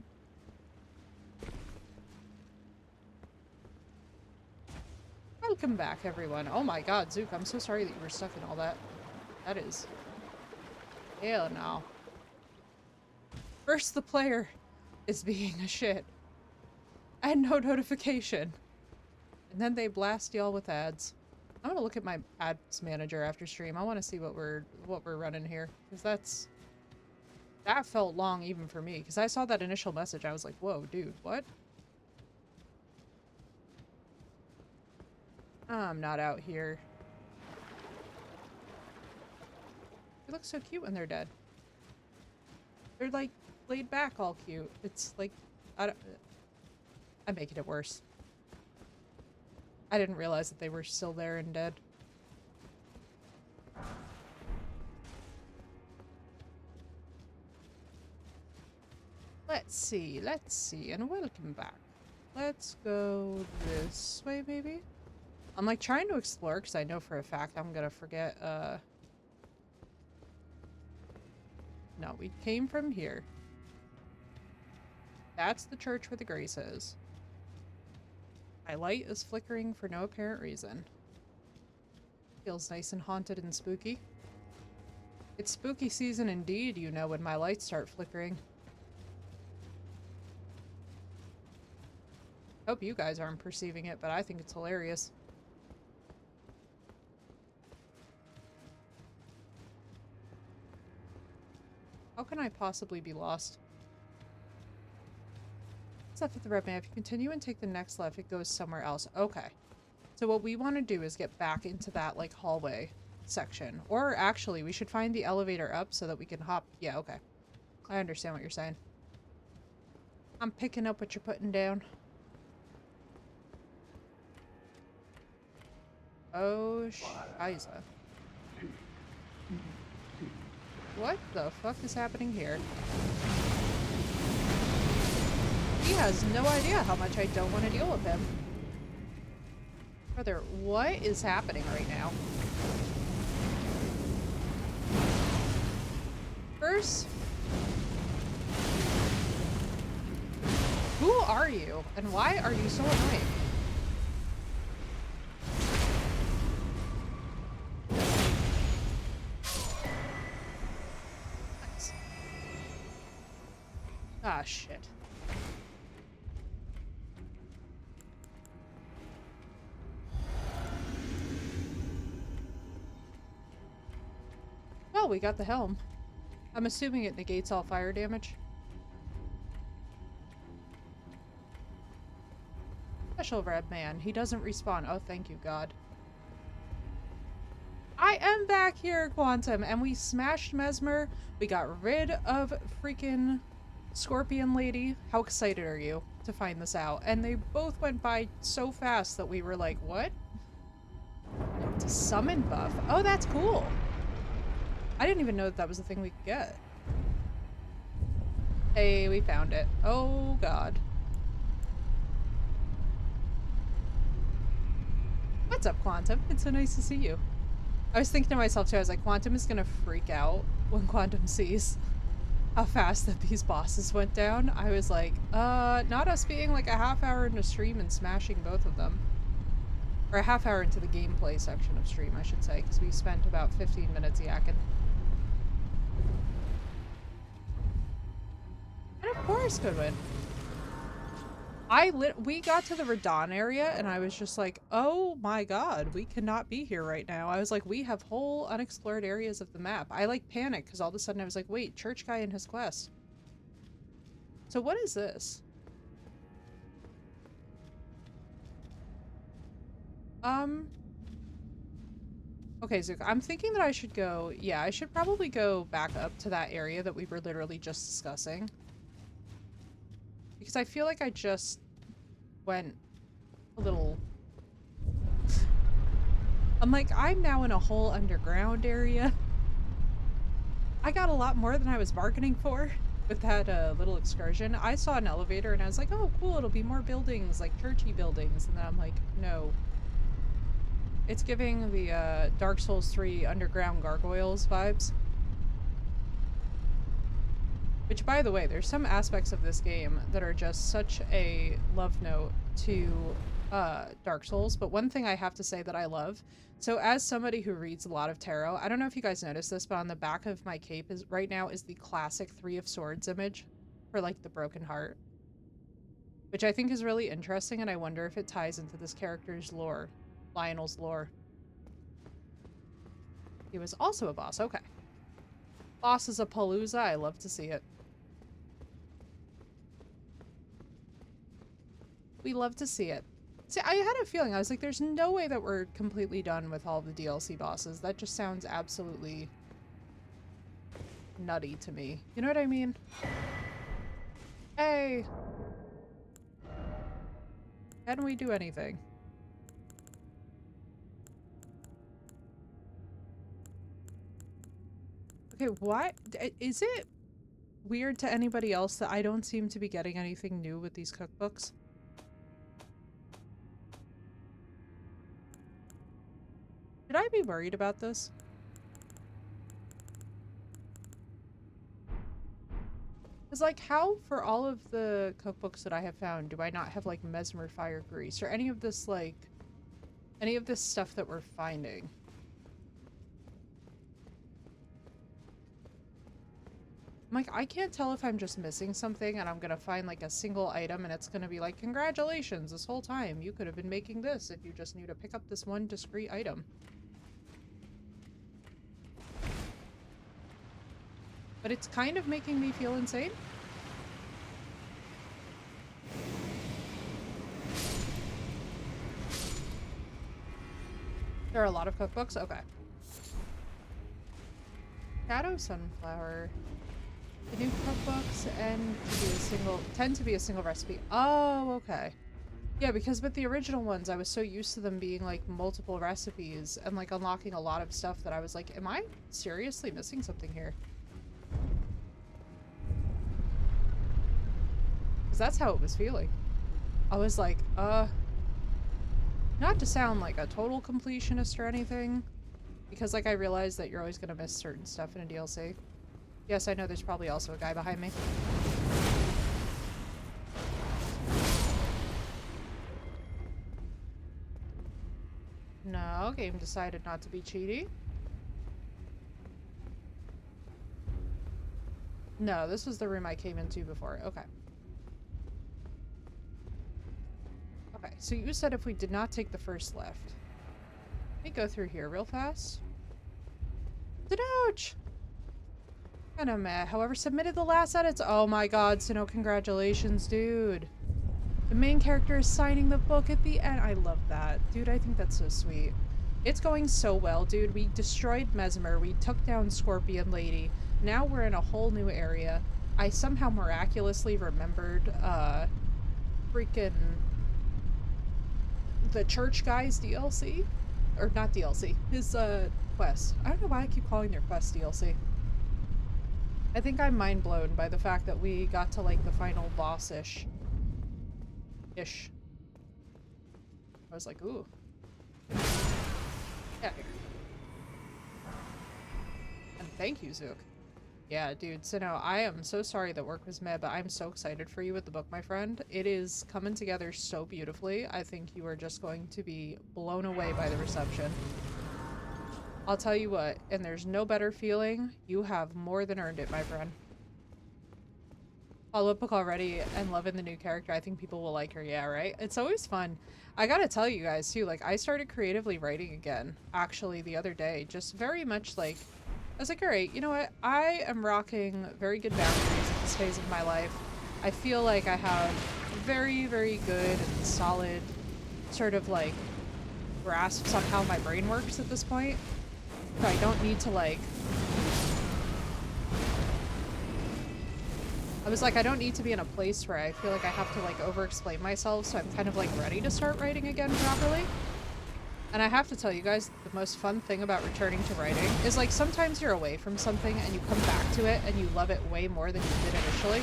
Speaker 1: Welcome back, everyone. Oh my god, Zook, I'm so sorry that you were stuck in all that. That is... hell no. First, the player is being a shit. And no notification. And then they blast y'all with ads. I'm gonna look at my ads manager after stream. I want to see what we're running here, because that felt long even for me. Because I saw that initial message, I was like, "Whoa, dude, what?" I'm not out here. They look so cute when they're dead. They're like laid back, all cute. It's like I'm making it worse. I didn't realize that they were still there and dead. Let's see, and welcome back. Let's go this way, maybe? I'm like trying to explore because I know for a fact I'm gonna forget, no, we came from here. That's the church where the grace is. My light is flickering for no apparent reason. Feels nice and haunted and spooky. It's spooky season indeed, you know, when my lights start flickering. Hope you guys aren't perceiving it, but I think it's hilarious. How can I possibly be lost? Left at the red map. If you continue and take the next left, it goes somewhere else. Okay. So what we want to do is get back into that, like, hallway section. Or, actually, we should find the elevator up so that we can hop. Yeah, okay. I understand what you're saying. I'm picking up what you're putting down. Oh, Shiza. What the fuck is happening here? He has no idea how much I don't want to deal with him. Brother, what is happening right now? First, who are you? And why are you so annoying? Nice. Ah, shit. Well, we got the helm. I'm assuming it negates all fire damage. Special red man. He doesn't respawn. Oh, thank you, God. I am back here, Quantum, and we smashed Mesmer. We got rid of freaking Scorpion Lady. How excited are you to find this out? And they both went by so fast that we were like, what? To summon buff. Oh, that's cool. I didn't even know that was a thing we could get. Hey, we found it. Oh, God. What's up, Quantum? It's so nice to see you. I was thinking to myself, too, I was like, Quantum is gonna freak out when Quantum sees how fast that these bosses went down. I was like, not us being like a half hour into stream and smashing both of them. Or a half hour into the gameplay section of stream, I should say, because we spent about 15 minutes yakking. And of course, Goodwin. We got to the Radon area and I was just like, oh my God, we cannot be here right now. I was like, we have whole unexplored areas of the map. I like panicked because all of a sudden I was like, wait, church guy and his quest. So what is this? Okay, Zook, I'm thinking that I should go, yeah, I should probably go back up to that area that we were literally just discussing. Because I feel like I just went a little... I'm like, I'm now in a whole underground area. I got a lot more than I was bargaining for with that little excursion. I saw an elevator and I was like, oh cool, it'll be more buildings, like churchy buildings. And then I'm like, no. It's giving the Dark Souls 3 Underground Gargoyles vibes. Which, by the way, there's some aspects of this game that are just such a love note to Dark Souls, but one thing I have to say that I love, so as somebody who reads a lot of tarot, I don't know if you guys noticed this, but on the back of my cape is right now is the classic Three of Swords image for like the broken heart, which I think is really interesting, and I wonder if it ties into this character's lore, Lionel's lore. He was also a boss. Okay. Boss is a palooza. I love to see it. We love to see it. See, I had a feeling. I was like, there's no way that we're completely done with all the DLC bosses. That just sounds absolutely nutty to me. You know what I mean? Hey! Can we do anything? Okay, what? Is it weird to anybody else that I don't seem to be getting anything new with these cookbooks? Should I be worried about this? Because, like, how, for all of the cookbooks that I have found, do I not have, like, Mesmer Fire Grease or any of this, like, any of this stuff that we're finding? I'm like, I can't tell if I'm just missing something and I'm gonna find, like, a single item and it's gonna be like, congratulations, this whole time you could have been making this if you just knew to pick up this one discrete item. But it's kind of making me feel insane. There are a lot of cookbooks? Okay. Shadow Sunflower. The new cookbooks tend to be a single recipe. Oh, okay. Yeah, because with the original ones, I was so used to them being like multiple recipes and like unlocking a lot of stuff that I was like, am I seriously missing something here? Because that's how it was feeling. I was like, not to sound like a total completionist or anything, because like I realized that you're always gonna miss certain stuff in a DLC. Yes, I know there's probably also a guy behind me. No, game decided not to be cheaty. No, this was the room I came into before. Okay. Okay, so you said if we did not take the first left. Let me go through here real fast. Dodge! Kinda meh. However, submitted the last edits. Oh my god, so no, congratulations, dude. The main character is signing the book at the end. I love that. Dude, I think that's so sweet. It's going so well, dude. We destroyed Mesmer. We took down Scorpion Lady. Now we're in a whole new area. I somehow miraculously remembered, freaking the Church Guy's DLC? Or not DLC. His, quest. I don't know why I keep calling their quest DLC. I think I'm mind blown by the fact that we got to, like, the final boss-ish. I was like, ooh. Yeah. And thank you, Zook. Yeah, dude. So no, I am so sorry that work was meh, but I'm so excited for you with the book, my friend. It is coming together so beautifully. I think you are just going to be blown away by the reception. I'll tell you what, and there's no better feeling. You have more than earned it, my friend. Follow-up book already and loving the new character. I think people will like her. Yeah, right? It's always fun. I gotta tell you guys too, like, I started creatively writing again, actually, the other day. Just very much like, I was like, alright, you know what? I am rocking very good boundaries at this phase of my life. I feel like I have very, very good and solid sort of like grasps on how my brain works at this point. So I don't need to like... I was like, I don't need to be in a place where I feel like I have to like over-explain myself, so I'm kind of like ready to start writing again properly. And I have to tell you guys, the most fun thing about returning to writing is like sometimes you're away from something and you come back to it and you love it way more than you did initially.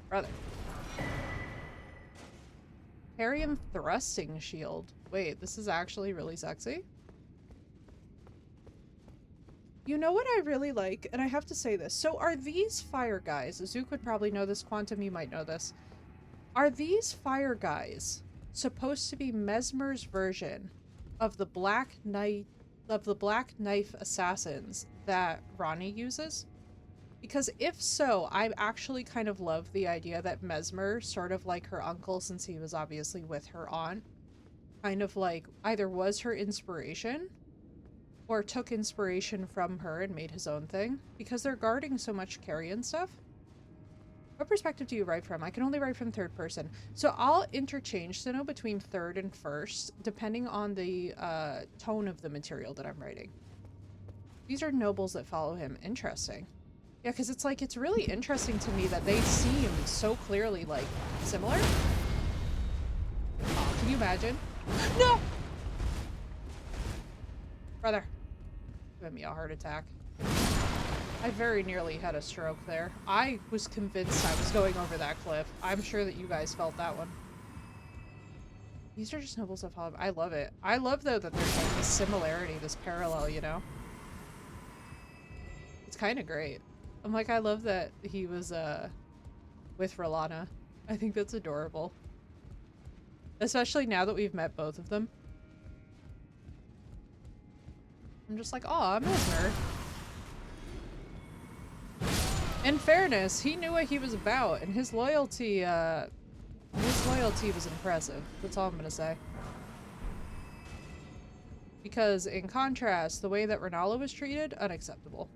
Speaker 1: Brother. Harium thrusting shield. Wait, this is actually really sexy. You know what I really like? And I have to say this. So are these fire guys? Zook would probably know this. Quantum, you might know this. Are these fire guys supposed to be Mesmer's version of the Black Knife assassins that Ronnie uses? Because if so, I actually kind of love the idea that Mesmer, sort of like her uncle since he was obviously with her aunt, kind of like either was her inspiration or took inspiration from her and made his own thing. Because they're guarding so much carrion stuff. What perspective do you write from? I can only write from third person. So I'll interchange Sinnoh between third and first, depending on the tone of the material that I'm writing. These are nobles that follow him. Interesting. Yeah, because it's like, it's really interesting to me that they seem so clearly, like, similar. Oh, can you imagine? No! Brother. Give me a heart attack. I very nearly had a stroke there. I was convinced I was going over that cliff. I'm sure that you guys felt that one. These are just nobles that follow. I love it. I love, though, that there's like this similarity, this parallel, you know? It's kind of great. I'm like, I love that he was, with Rolana. I think that's adorable. Especially now that we've met both of them. I'm just like, aw, Mesmer. In fairness, he knew what he was about, and his loyalty was impressive. That's all I'm gonna say. Because, in contrast, the way that Renala was treated, unacceptable.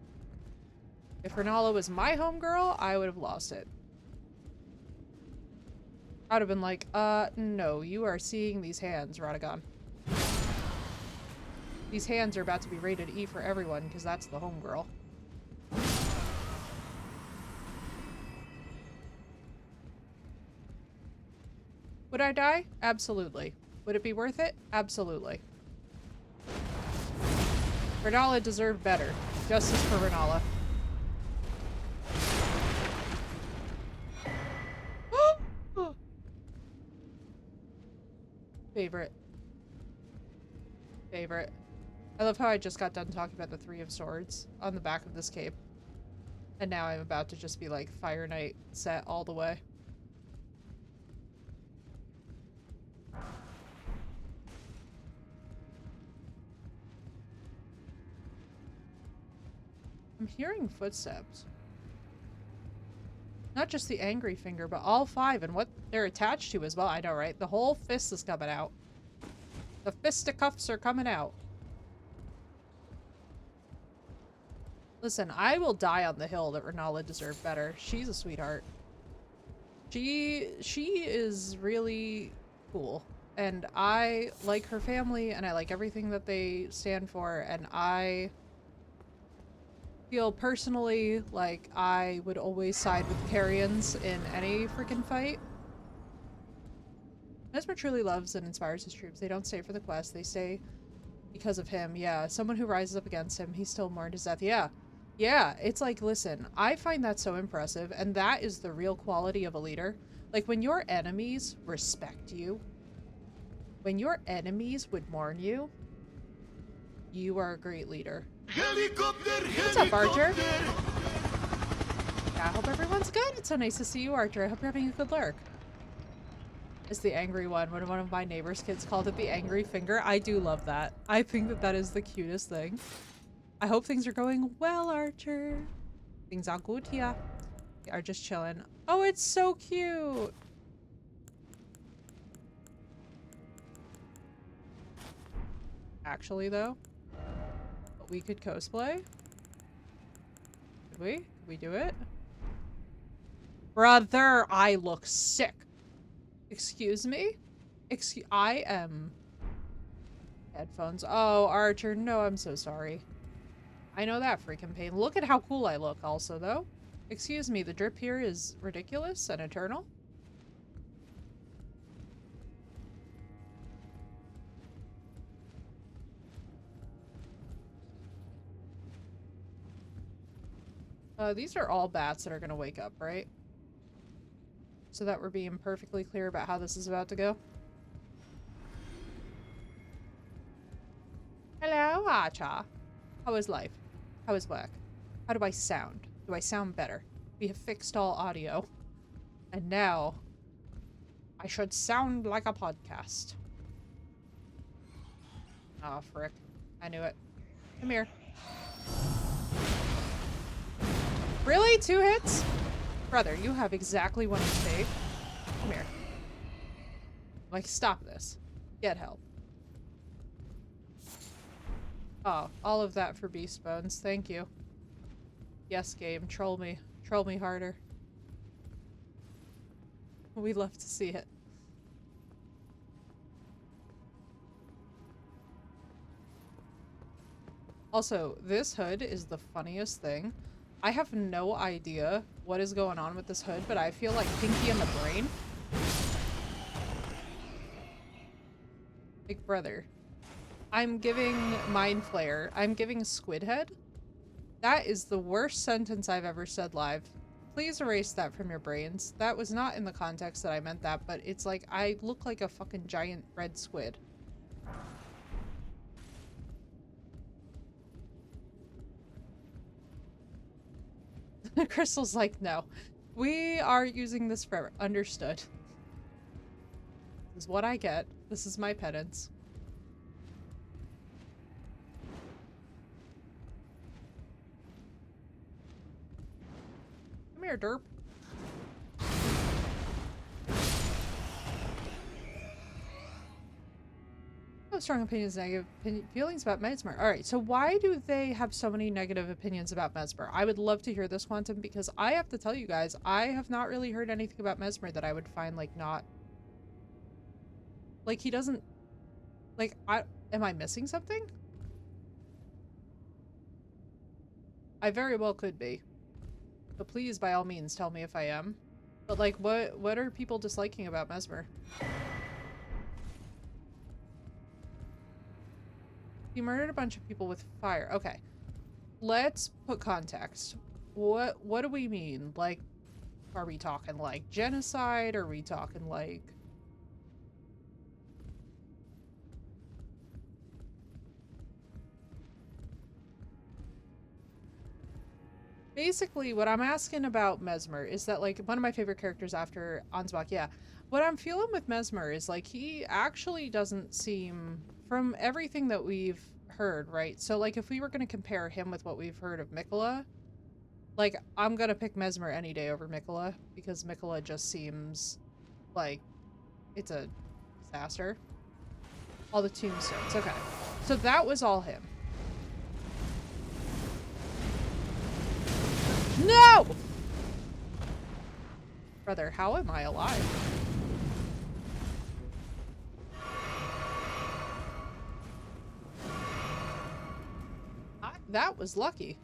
Speaker 1: If Renala was my homegirl, I would have lost it. I'd have been like, no, you are seeing these hands, Radagon. These hands are about to be rated E for everyone, because that's the homegirl. Would I die? Absolutely. Would it be worth it? Absolutely. Renala deserved better. Justice for Renala. Favorite. Favorite. I love how I just got done talking about the Three of Swords on the back of this cape. And now I'm about to just be like Fire Knight set all the way. I'm hearing footsteps. Not just the angry finger, but all five and what they're attached to as well. I know, right? The whole fist is coming out. The fisticuffs are coming out. Listen, I will die on the hill that Renala deserved better. She's a sweetheart. She is really cool. And I like her family, and I like everything that they stand for, and I feel personally like I would always side with Carrions in any freaking fight. Mesmer truly loves and inspires his troops. They don't stay for the quest, they stay because of him. Yeah, someone who rises up against him, he's still mourned his death. Yeah. Yeah, it's like, listen, I find that so impressive, and that is the real quality of a leader. Like, when your enemies respect you, when your enemies would mourn you, you are a great leader.
Speaker 3: Helicopter,
Speaker 1: What's up, Archer? Yeah, I hope everyone's good. It's so nice to see you, Archer. I hope you're having a good lurk. It's the angry one. When one of my neighbor's kids called it the angry finger. I do love that. I think that that is the cutest thing. I hope things are going well, Archer. Things are good here. We are just chilling. Oh, it's so cute. Actually, though, we could cosplay. Could we? Could we do it? Brother, I look sick. Excuse me? I am... Headphones. Oh, Archer, no, I'm so sorry. I know that freaking pain. Look at how cool I look also, though. Excuse me, the drip here is ridiculous and eternal. These are all bats that are gonna wake up, right? So that we're being perfectly clear about how this is about to go. Hello, Archer. How is life? How is work? How do I sound? Do I sound better? We have fixed all audio. And now, I should sound like a podcast. Oh, frick. I knew it. Come here. Really? 2 hits? Brother, you have exactly 1 mistake. Come here. Like, stop this. Get help. Oh, all of that for beast bones. Thank you. Yes, game. Troll me. Troll me harder. We love to see it. Also, this hood is the funniest thing. I have no idea what is going on with this hood, but I feel like Pinky in the Brain. Like, brother. I'm giving Mind Flayer. I'm giving Squid Head. That is the worst sentence I've ever said live. Please erase that from your brains. That was not in the context that I meant that, but it's like I look like a fucking giant red squid. Crystal's like, no. We are using this forever. Understood. This is what I get. This is my penance. Come here, derp. No strong opinions, negative feelings about Mesmer. Alright, so why do they have so many negative opinions about Mesmer? I would love to hear this, Quantum, because I have to tell you guys, I have not really heard anything about Mesmer that I would find, like, not... Like, he doesn't... Like, am I missing something? I very well could be. But please, by all means, tell me if I am. But, like, what are people disliking about Mesmer? He murdered a bunch of people with fire. Okay. Let's put context. What do we mean? Like, are we talking, like, genocide? Are we talking, like... Basically, what I'm asking about Mesmer is that, like, one of my favorite characters after Ansbach, yeah. What I'm feeling with Mesmer is, like, he actually doesn't seem, from everything that we've heard, right? So, like, if we were going to compare him with what we've heard of Mikola, like, I'm going to pick Mesmer any day over Mikola, because Mikola just seems like it's a disaster. All the tombstones, okay. So that was all him. No! Brother, how am I alive? That was lucky.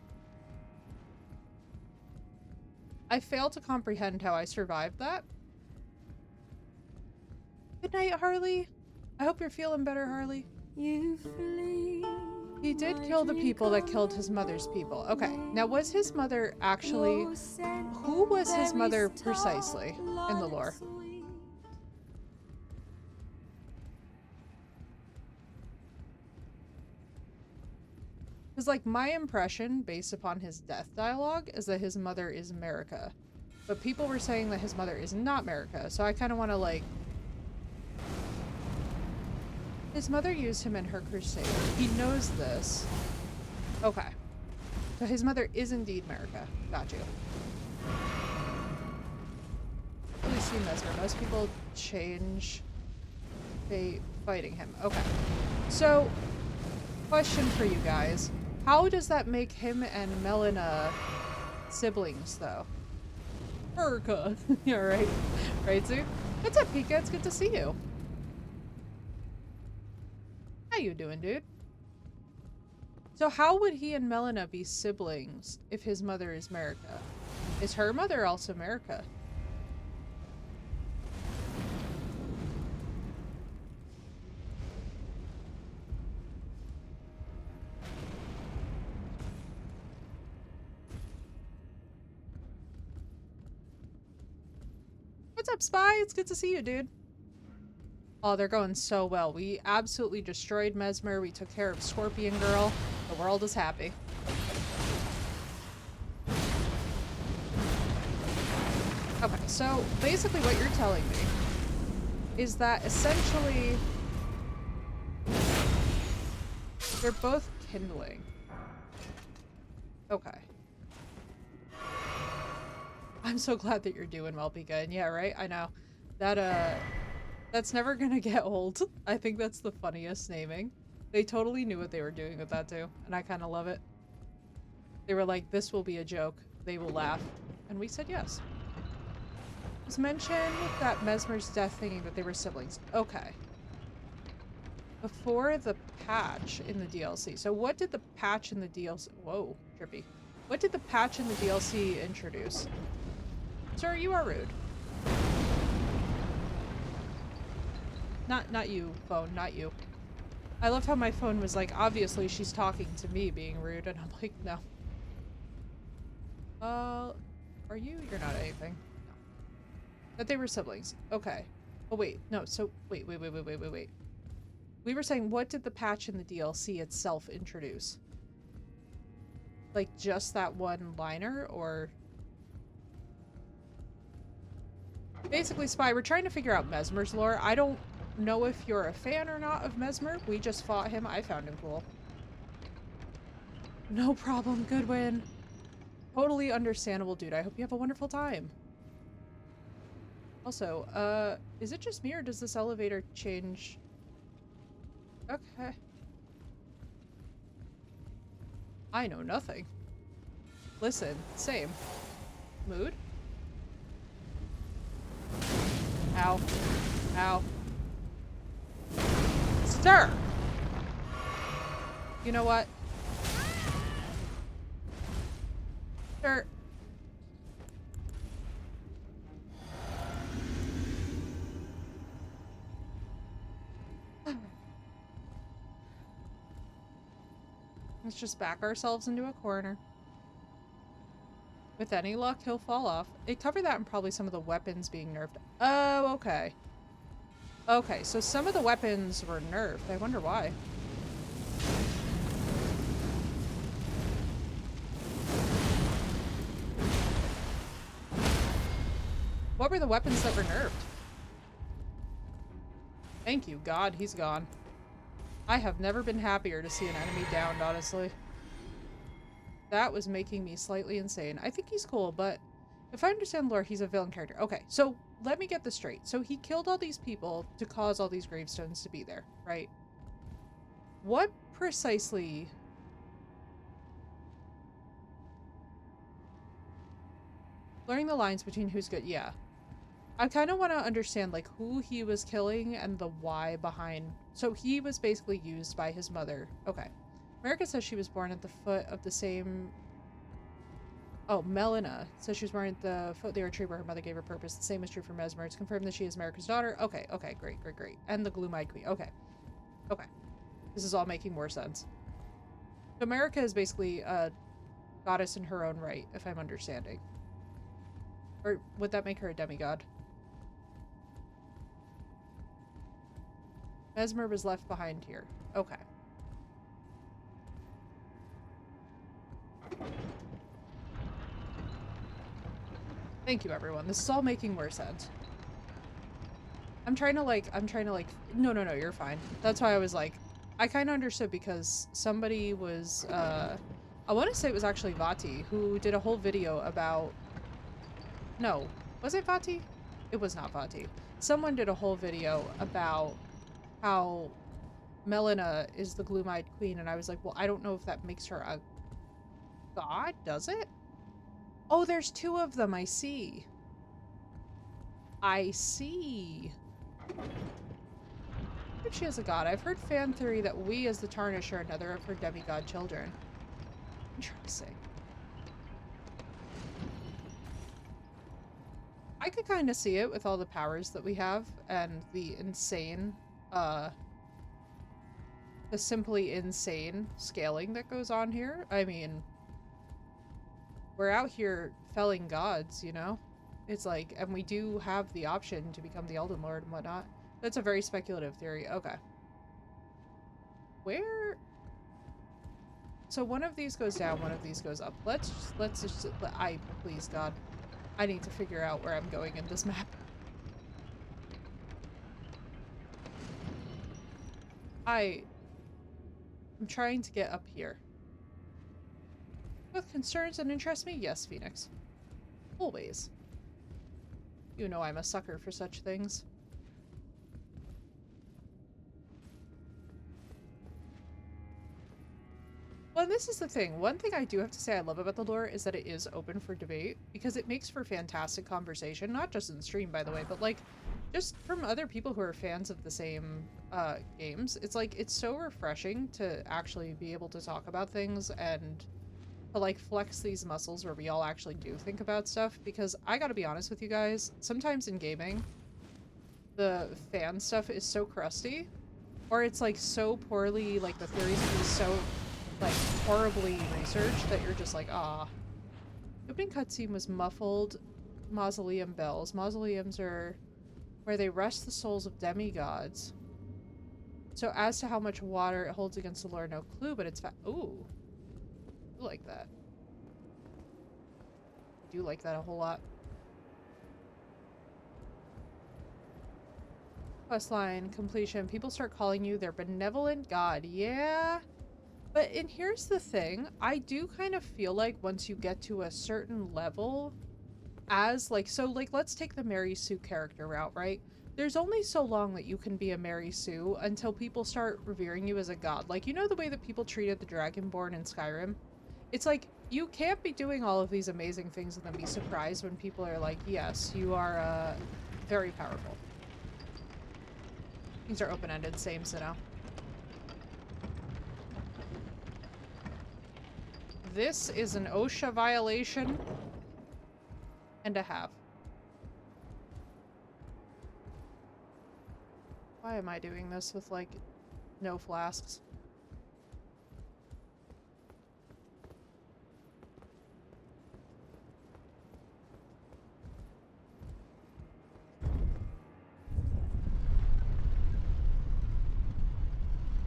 Speaker 1: I fail to comprehend how I survived that. Good night, Harley. I hope you're feeling better, Harley. He did kill the people that killed his mother's people. Okay, now was his mother actually... Who was his mother precisely in the lore? Because, like, my impression, based upon his death dialogue, is that his mother is America. But people were saying that his mother is not America, so I kind of want to, like... His mother used him in her crusade. He knows this. Okay. So his mother is indeed America. Got you. Really see Mesmer. Most people change fate fighting him. Okay. So, question for you guys. How does that make him and Melina siblings, though? America. Yeah, right. Right, Zoo? What's up, Pika? It's good to see you. How you doing, dude? So how would he and Melina be siblings if his mother is America? Is her mother also America? What's up, Spy? It's good to see you, dude. Oh, they're going so well. We absolutely destroyed Mesmer. We took care of Scorpion Girl. The world is happy. Okay, so basically what you're telling me is that essentially they're both kindling. Okay. I'm so glad that you're doing well, Pika. Yeah, right? I know. That's never gonna get old. I think that's the funniest naming. They totally knew what they were doing with that too, and I kind of love it. They were like, this will be a joke. They will laugh. And we said yes. It was mentioned that Mesmer's death thinking that they were siblings. Okay. Before the patch in the DLC. So what did the patch in the DLC... Whoa, trippy. What did the patch in the DLC introduce? Sir, you are rude. Not you, phone, not you. I love how my phone was like, obviously she's talking to me being rude, and I'm like, no. Are you? You're not anything. No. That they were siblings. Okay. Oh, wait. No, so, wait. We were saying, what did the patch in the DLC itself introduce? Like, just that one liner, or... Basically, Spy, we're trying to figure out Mesmer's lore. I don't know if you're a fan or not of Mesmer. We just fought him. I found him cool. No problem. Good win. Totally understandable, dude. I hope you have a wonderful time. Also, is it just me or does this elevator change? Okay. I know nothing. Listen, same. Mood? Ow. Ow. Stir! You know what? Stir. Let's just back ourselves into a corner. With any luck, he'll fall off. It covered that and probably some of the weapons being nerfed. Oh, okay. Okay, so some of the weapons were nerfed. I wonder why. What were the weapons that were nerfed? Thank you, God, he's gone. I have never been happier to see an enemy downed, honestly. That was making me slightly insane. I think he's cool, but if I understand lore, he's a villain character. Okay, so let me get this straight. So he killed all these people to cause all these gravestones to be there, right? What precisely... Blurring the lines between who's good, yeah. I kind of want to understand, like, who he was killing and the why behind... So he was basically used by his mother. Okay. America says she was born at the foot of the same... Oh, Melina says she was born at the foot of the tree where her mother gave her purpose. The same is true for Mesmer. It's confirmed that she is America's daughter. Okay, okay, great. And the Gloom-Eyed Queen. Okay. Okay. This is all making more sense. So America is basically a goddess in her own right, if I'm understanding. Or would that make her a demigod? Mesmer was left behind here. Okay. Thank you, everyone. This is all making more sense. I'm trying to like, no, you're fine. That's why I was like, I kind of understood because somebody was, I want to say it was actually Vati who did a whole video about, no, was it Vati? It was not Vati. Someone did a whole video about how Melina is the Gloom-Eyed Queen, and I was like, well, I don't know if that makes her a god, does it? Oh, there's two of them, I see. I see. If she is a god, I've heard fan theory that we as the Tarnish are another of her demigod children. Interesting. I could kind of see it with all the powers that we have and the insane, the simply insane scaling that goes on here. I mean, we're out here felling gods, you know? It's like, and we do have the option to become the Elden Lord and whatnot. That's a very speculative theory. Okay. Where? So one of these goes down, one of these goes up. Let's just, please God. I need to figure out where I'm going in this map. I'm trying to get up here. Both concerns and interest me? Yes, Phoenix. Always. You know I'm a sucker for such things. Well, this is the thing. One thing I do have to say I love about the lore is that it is open for debate, because it makes for fantastic conversation, not just in stream, by the way, but like just from other people who are fans of the same games. It's like, it's so refreshing to actually be able to talk about things and to like flex these muscles where we all actually do think about stuff, because I gotta be honest with you guys, sometimes in gaming, the fan stuff is so crusty, or it's like so poorly, like the theories are just so like horribly researched that you're just like, ah. The opening cutscene was muffled mausoleum bells. Mausoleums are where they rest the souls of demigods. So as to how much water it holds against the lore, no clue, but it's ooh. I like that. I do like that a whole lot. Questline completion. People start calling you their benevolent god. Yeah. But, and here's the thing, I do kind of feel like once you get to a certain level, as like, so like, let's take the Mary Sue character route, right? There's only so long that you can be a Mary Sue until people start revering you as a god. Like, you know the way that people treated the Dragonborn in Skyrim? It's like, you can't be doing all of these amazing things and then be surprised when people are like, yes, you are, very powerful. Things are open-ended, same, so now. This is an OSHA violation and a half. Why am I doing this with, like, no flasks?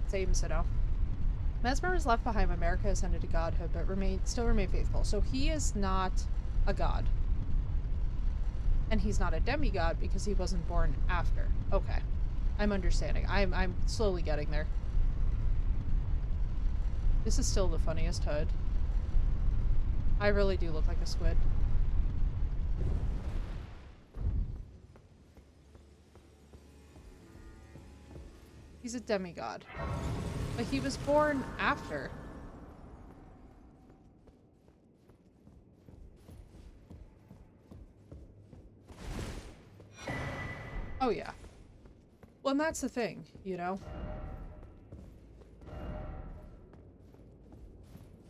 Speaker 1: Same, Sido. Mesmer was left behind when America ascended to godhood, but still remained faithful. So he is not a god. And he's not a demigod because he wasn't born after. Okay. I'm understanding. I'm slowly getting there. This is still the funniest hood. I really do look like a squid. He's a demigod. But he was born after. Oh yeah. Well, and that's the thing, you know?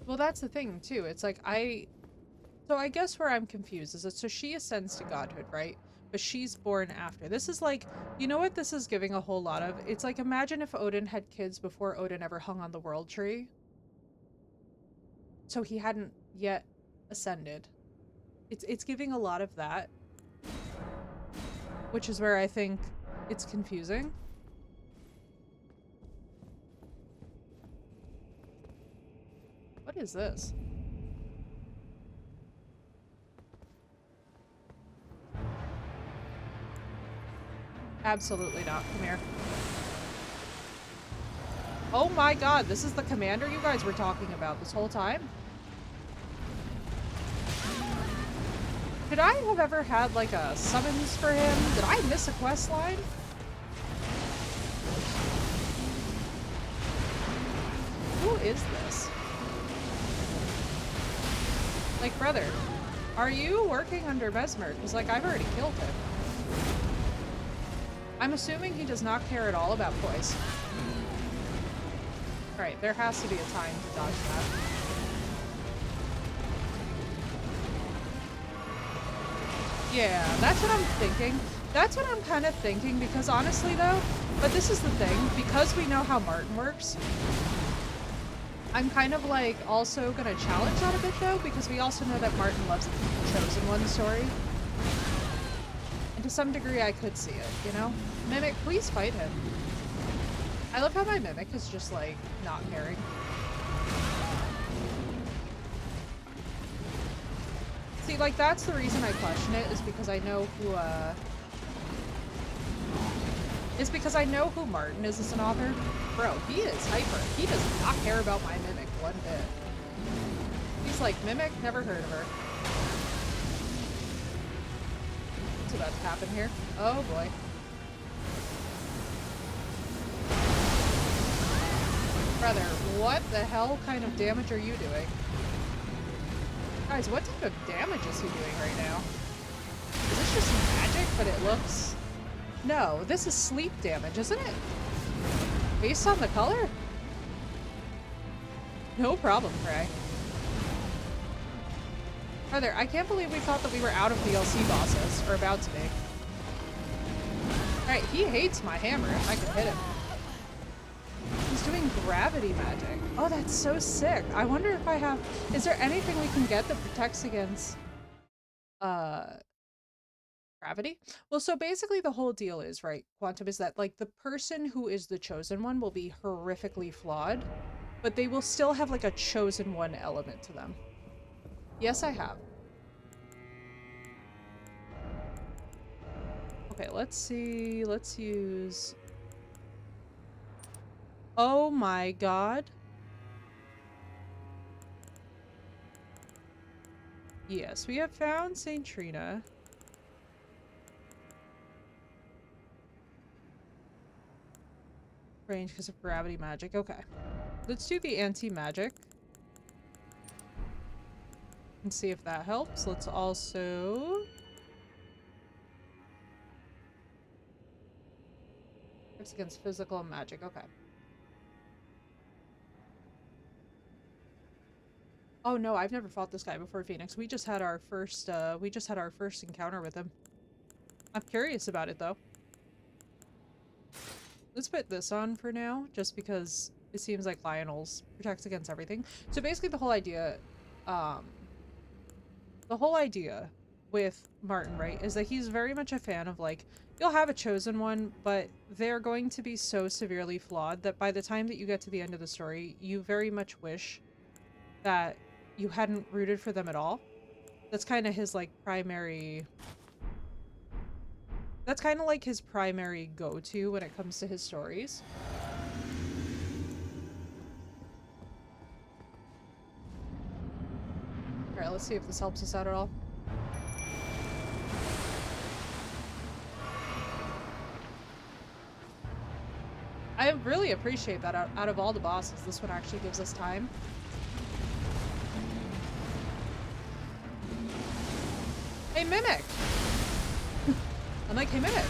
Speaker 1: Well, that's the thing, too. It's like, so I guess where I'm confused is that, so she ascends to godhood, right? But she's born after. This is like, you know what this is giving a whole lot of? It's like, imagine if Odin had kids before Odin ever hung on the world tree. So he hadn't yet ascended. It's giving a lot of that. Which is where I think it's confusing. What is this? Absolutely not. Come here. Oh my god, this is the commander you guys were talking about this whole time? Could I have ever had, like, a summons for him? Did I miss a quest line? Who is this? Like, brother, are you working under Mesmer? Because, like, I've already killed him. I'm assuming he does not care at all about poise. Right, there has to be a time to dodge that. Yeah, that's what I'm thinking. That's what I'm kind of thinking, because honestly though, but this is the thing, because we know how Martin works, I'm kind of like also gonna challenge that a bit though, because we also know that Martin loves the Chosen One story. And to to some degree I could see it, you know? Mimic, please fight him. I love how my Mimic is just, like, not caring. See, like, that's the reason I question it, is because I know who, It's because I know who Martin is as an author. Bro, he is hyper. He does not care about my Mimic one bit. He's like, Mimic? Never heard of her. What's about to happen here? Oh boy. Brother, what the hell kind of damage are you doing? Guys, what type of damage is he doing right now? Is this just magic, but it looks... No, this is sleep damage, isn't it? Based on the color? No problem, Cray. Brother, I can't believe we thought that we were out of DLC bosses, or about to be. Alright, he hates my hammer if I can hit him. He's doing gravity magic. Oh, that's so sick. I wonder if I have... Is there anything we can get that protects against... gravity? Well, so basically the whole deal is, right, Quantum, is that, like, the person who is the chosen one will be horrifically flawed, but they will still have, like, a chosen one element to them. Yes, I have. Okay, let's see. Let's use... Oh my god. Yes, we have found Saint Trina. Range because of gravity magic. Okay. Let's do the anti-magic. And see if that helps. Let's also... It's against physical and magic. Okay. Oh no, I've never fought this guy before, Phoenix. We just had our first encounter with him. I'm curious about it though. Let's put this on for now, just because it seems like Lionel's protects against everything. So basically the whole idea with Martin, right, is that he's very much a fan of, like, you'll have a chosen one, but they're going to be so severely flawed that by the time that you get to the end of the story, you very much wish that you hadn't rooted for them at all. That's kind of his, like, primary... That's kind of like his primary go-to when it comes to his stories. Alright, let's see if this helps us out at all. I really appreciate that out of all the bosses, this one actually gives us time. Hey, Mimic! I'm like, hey, Mimic!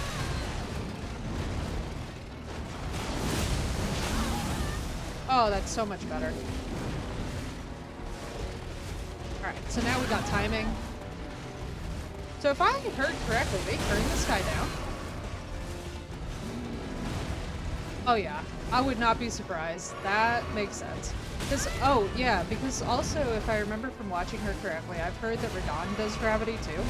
Speaker 1: Oh, that's so much better. Alright, so now we got timing. So if I heard correctly, they turned this guy down. Oh yeah, I would not be surprised. That makes sense. Because, oh yeah, because also if I remember from watching her correctly, I've heard that Radon does gravity too.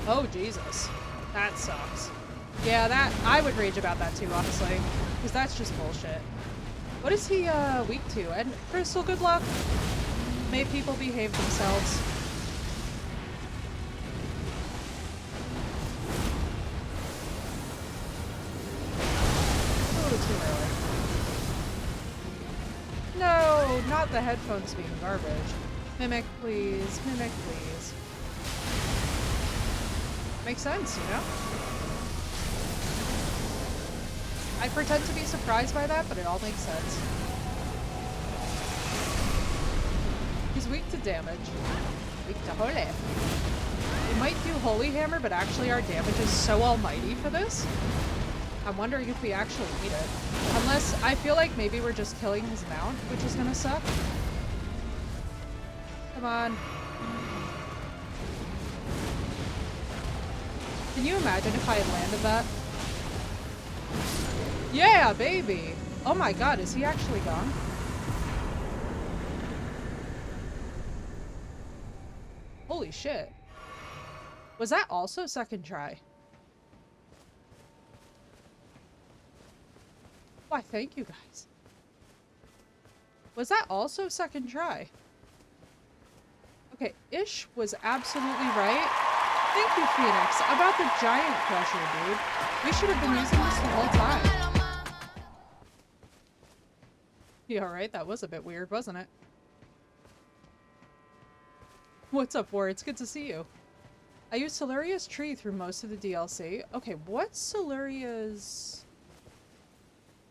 Speaker 1: Oh Jesus, that sucks. Yeah, that I would rage about that too, honestly, because that's just bullshit. What is he weak to? And Crystal, good luck. May people behave themselves. A little too early. No, not the headphones being garbage. Mimic, please. Mimic, please. Makes sense, you know? I pretend to be surprised by that, but it all makes sense. He's weak to damage. Weak to holy. We might do Holy Hammer, but actually our damage is so almighty for this. I'm wondering if we actually need it. Unless, I feel like maybe we're just killing his mount, which is gonna suck. Come on. Can you imagine if I had landed that? Yeah, baby! Oh my god, is he actually gone? Holy shit. Was that also second try? Why, thank you guys. Was that also second try? Okay, Ish was absolutely right. Thank you, Phoenix. About the giant crusher, dude. We should have been using this the whole time. Yeah, right? That was a bit weird, wasn't it? What's up, War? It's good to see you. I used Solaria's tree through most of the DLC. Okay, what's Solaria's...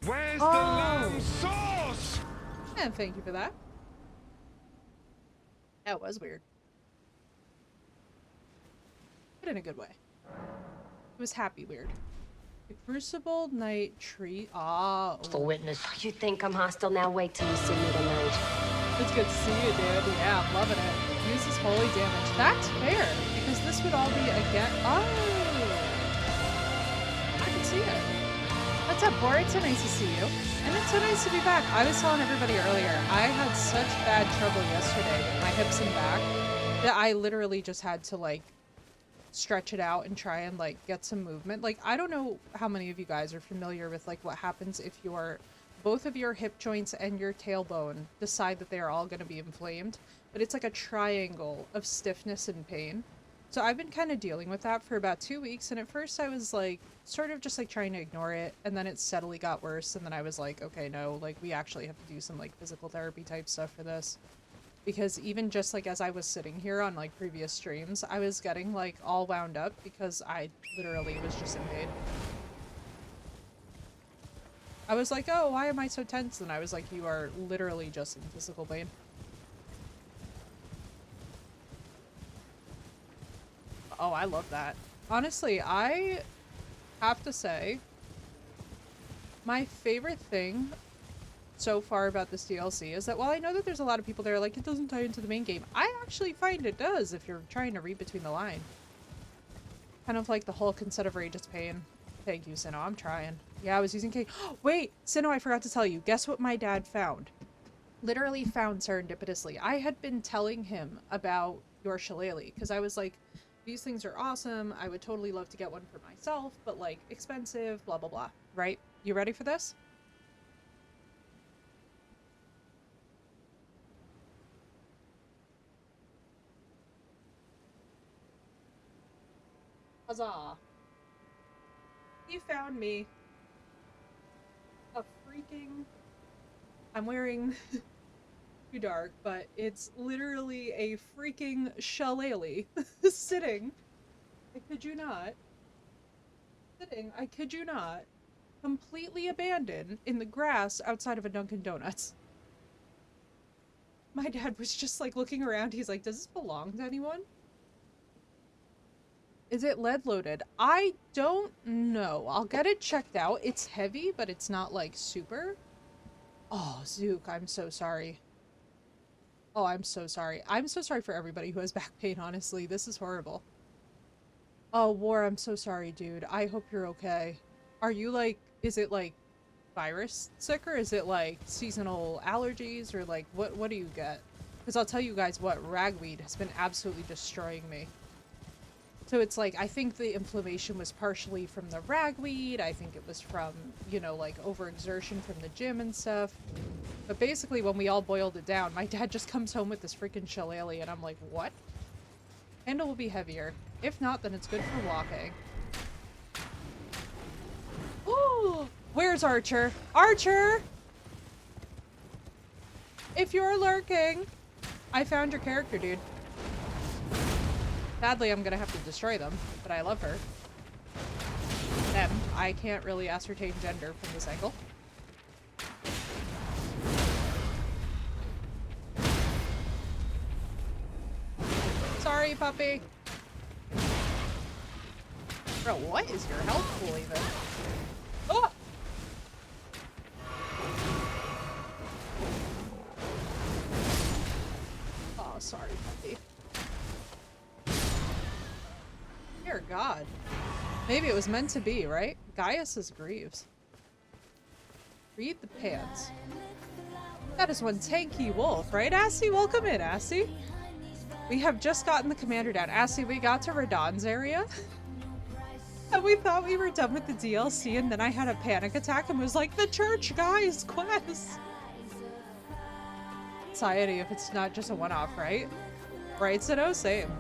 Speaker 3: Where's the lamb sauce?
Speaker 1: And thank you for that. That was weird. But in a good way. It was happy weird. The Crucible Knight tree. Ah.
Speaker 6: For witness. You think I'm hostile? Now wait till you see me tonight.
Speaker 1: It's good to see you, dude. Yeah, I'm loving it. Uses holy damage. That's fair, because this would all be again. Oh, I can see it. What's up, Bor? It's so nice to see you. And it's so nice to be back. I was telling everybody earlier, I had such bad trouble yesterday with my hips and back that I literally just had to, like, stretch it out and try and, like, get some movement. Like, I don't know how many of you guys are familiar with, like, what happens if both of your hip joints and your tailbone decide that they are all going to be inflamed, but it's like a triangle of stiffness and pain. So I've been kind of dealing with that for about 2 weeks, and at first I was like sort of just like trying to ignore it, and then it steadily got worse, and then I was like, okay, no, like we actually have to do some like physical therapy type stuff for this. Because even just like as I was sitting here on like previous streams, I was getting like all wound up because I literally was just in pain. I was like, oh, why am I so tense? And I was like, you are literally just in physical pain. Oh, I love that. Honestly, I have to say, my favorite thing so far about this DLC is that while I know that there's a lot of people there like, it doesn't tie into the main game, I actually find it does if you're trying to read between the line. Kind of like the Hulk instead of Rage's Pain. Thank you, Sinnoh. I'm trying. Yeah, I was using K. Wait, Sinnoh, I forgot to tell you. Guess what my dad found? Literally found serendipitously. I had been telling him about your shillelagh because I was like, these things are awesome. I would totally love to get one for myself, but like expensive, blah, blah, blah. Right? You ready for this? Huzzah. He found me a freaking... I'm wearing too dark, but it's literally a freaking shillelagh sitting. I kid you not. Sitting, I kid you not, completely abandoned in the grass outside of a Dunkin' Donuts. My dad was just like looking around. He's like, does this belong to anyone? Is it lead loaded? I don't know. I'll get it checked out. It's heavy, but it's not like super. Oh, Zook, I'm so sorry. Oh, I'm so sorry. I'm so sorry for everybody who has back pain, honestly. This is horrible. Oh, War, I'm so sorry, dude. I hope you're okay. Are you like, is it like virus sick, or is it like seasonal allergies, or like what do you get? Because I'll tell you guys what, ragweed has been absolutely destroying me. So it's like, I think the inflammation was partially from the ragweed. I think it was from, you know, like overexertion from the gym and stuff. But basically, when we all boiled it down, my dad just comes home with this freaking shillelagh, and I'm like, what? Handle will be heavier. If not, then it's good for walking. Ooh! Where's Archer? Archer! If you're lurking, I found your character, dude. Sadly, I'm gonna have to destroy them, but I love her. Them. I can't really ascertain gender from this angle. Sorry, puppy. Bro, what is your health pool even? Oh! Oh, sorry, puppy. Dear God. Maybe it was meant to be, right? Gaius is Greaves. Read the pants. That is one tanky wolf, right, Assy? Welcome in, Assy. We have just gotten the commander down. Assy, we got to Radon's area. And we thought we were done with the DLC, and then I had a panic attack and was like, the church, guys, quest! Society, if it's not just a one-off, right? Right, so no, same.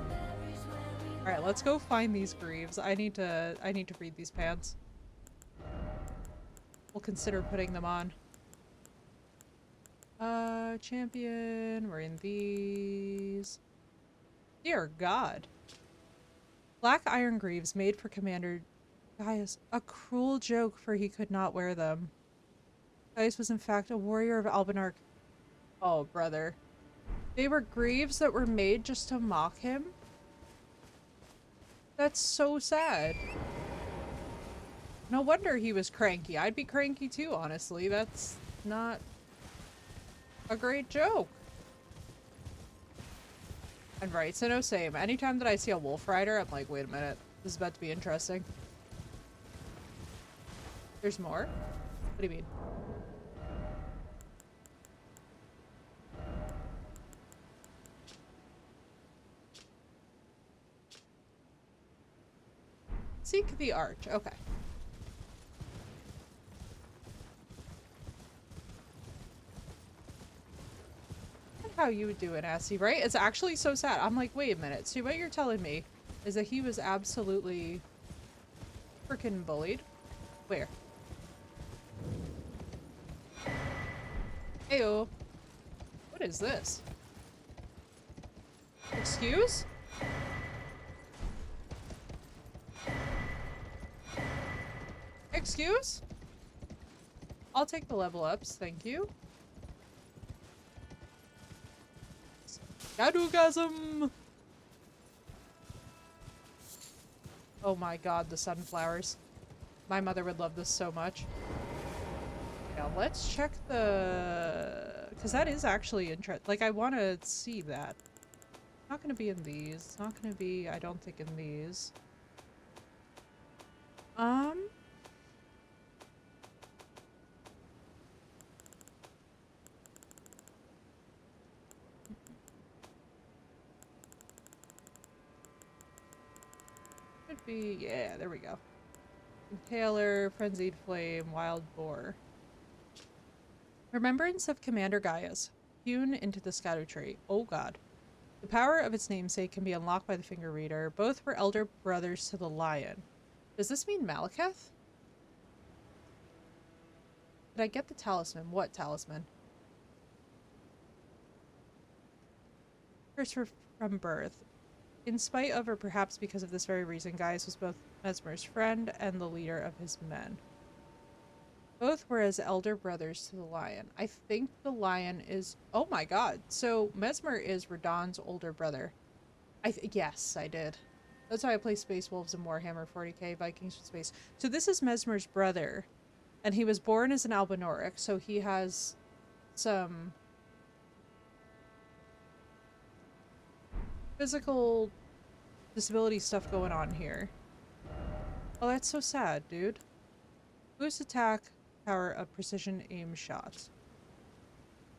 Speaker 1: Alright, let's go find these greaves. I need to read these pants. We'll consider putting them on. Champion, we're in these. Dear God. Black iron greaves made for Commander Gaius. A cruel joke, for he could not wear them. Gaius was in fact a warrior of Albinarch. Oh, brother. They were greaves that were made just to mock him? That's so sad. No wonder he was cranky. I'd be cranky too, honestly. That's not a great joke. And right, so no, same. Anytime that I see a wolf rider, I'm like, wait a minute. This is about to be interesting. There's more? What do you mean? Seek the arch. Okay. How you would do it, Assy, right? It's actually so sad. I'm like, wait a minute. So what you're telling me is that he was absolutely freaking bullied? Where? Heyo. What is this? Excuse? Excuse? I'll take the level ups, thank you. Gadoogasm! Oh my god, the sunflowers. My mother would love this so much. Yeah, let's check the... Because that is actually interesting. Like, I want to see that. Not going to be in these. It's not going to be, I don't think, in these. Should be, yeah, there we go. Impaler, Frenzied Flame, Wild Boar. Remembrance of Commander Gaius, hewn into the Scatter Tree. Oh god. The power of its namesake can be unlocked by the finger reader. Both were elder brothers to the lion. Does this mean Malekith? Did I get the talisman? What talisman? Curse from birth. In spite of, or perhaps because of this very reason, Gaius was both Mesmer's friend and the leader of his men. Both were as elder brothers to the lion. I think the lion is... Oh my god. So Mesmer is Radon's older brother. Yes, I did. That's why I play Space Wolves in Warhammer 40k, Vikings from Space. So this is Mesmer's brother. And he was born as an Albinoric, so he has some... physical disability stuff going on here. Oh, that's so sad, dude. Boost attack power of precision aim shots.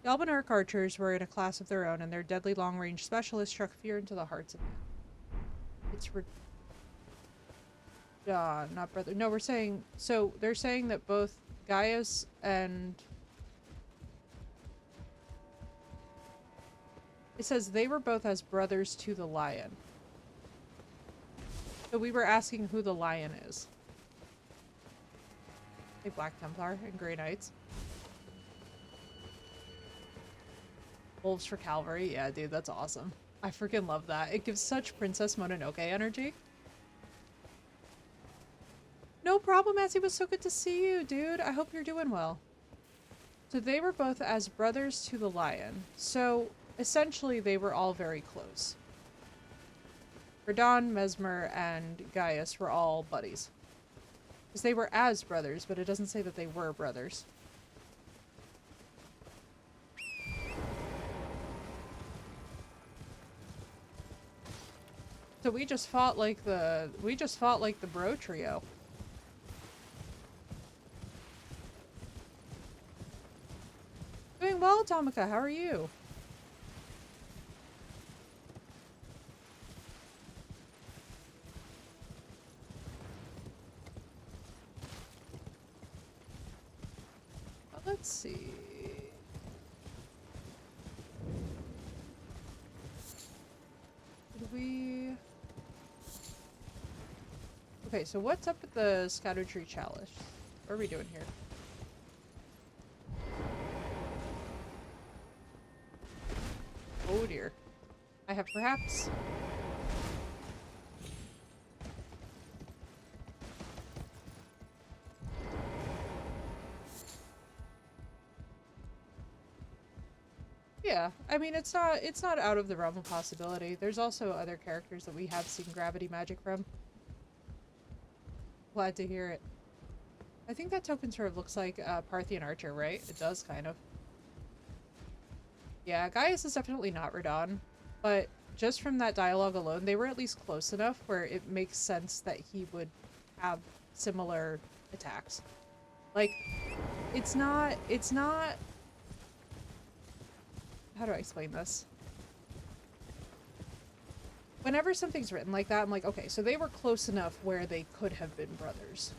Speaker 1: The Albinarch archers were in a class of their own, and their deadly long-range specialists struck fear into the hearts of men. It's not brother. No, we're saying... So, they're saying that both Gaius and... It says they were both as brothers to the lion. So we were asking who the lion is. A Black Templar and Grey Knights. Wolves for Cavalry. Yeah, dude, that's awesome. I freaking love that. It gives such Princess Mononoke energy. No problem, Azzy. It was so good to see you, dude. I hope you're doing well. So they were both as brothers to the lion. So... essentially, they were all very close. Radon, Mesmer, and Gaius were all buddies. Because they were as brothers, but it doesn't say that they were brothers. So we just fought like the bro trio. Atomica, how are you? Well, let's see. Did we... Okay, so what's up with the Scatter Tree Chalice? What are we doing here? Oh dear. I have perhaps... Yeah, I mean, it's not out of the realm of possibility. There's also other characters that we have seen gravity magic from. Glad to hear it. I think that token sort of looks like Parthian Archer, right? It does, kind of. Yeah, Gaius is definitely not Radon, but just from that dialogue alone, they were at least close enough where it makes sense that he would have similar attacks. Like, it's not... How do I explain this? Whenever something's written like that, I'm like, okay, so they were close enough where they could have been brothers.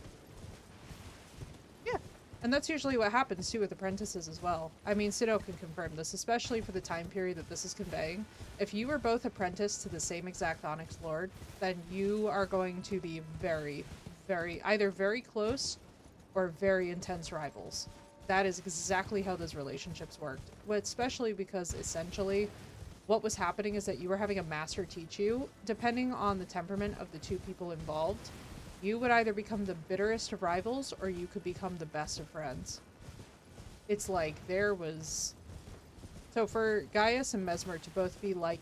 Speaker 1: Yeah, and that's usually what happens too with apprentices as well. I mean, Sido can confirm this, especially for the time period that this is conveying. If you were both apprenticed to the same exact Onyx Lord, then you are going to be very, either very close or very intense rivals. That is exactly how those relationships worked. Especially because essentially what was happening is that you were having a master teach you. Depending on the temperament of the two people involved, you would either become the bitterest of rivals or you could become the best of friends. It's like there was... So for Gaius and Mesmer to both be like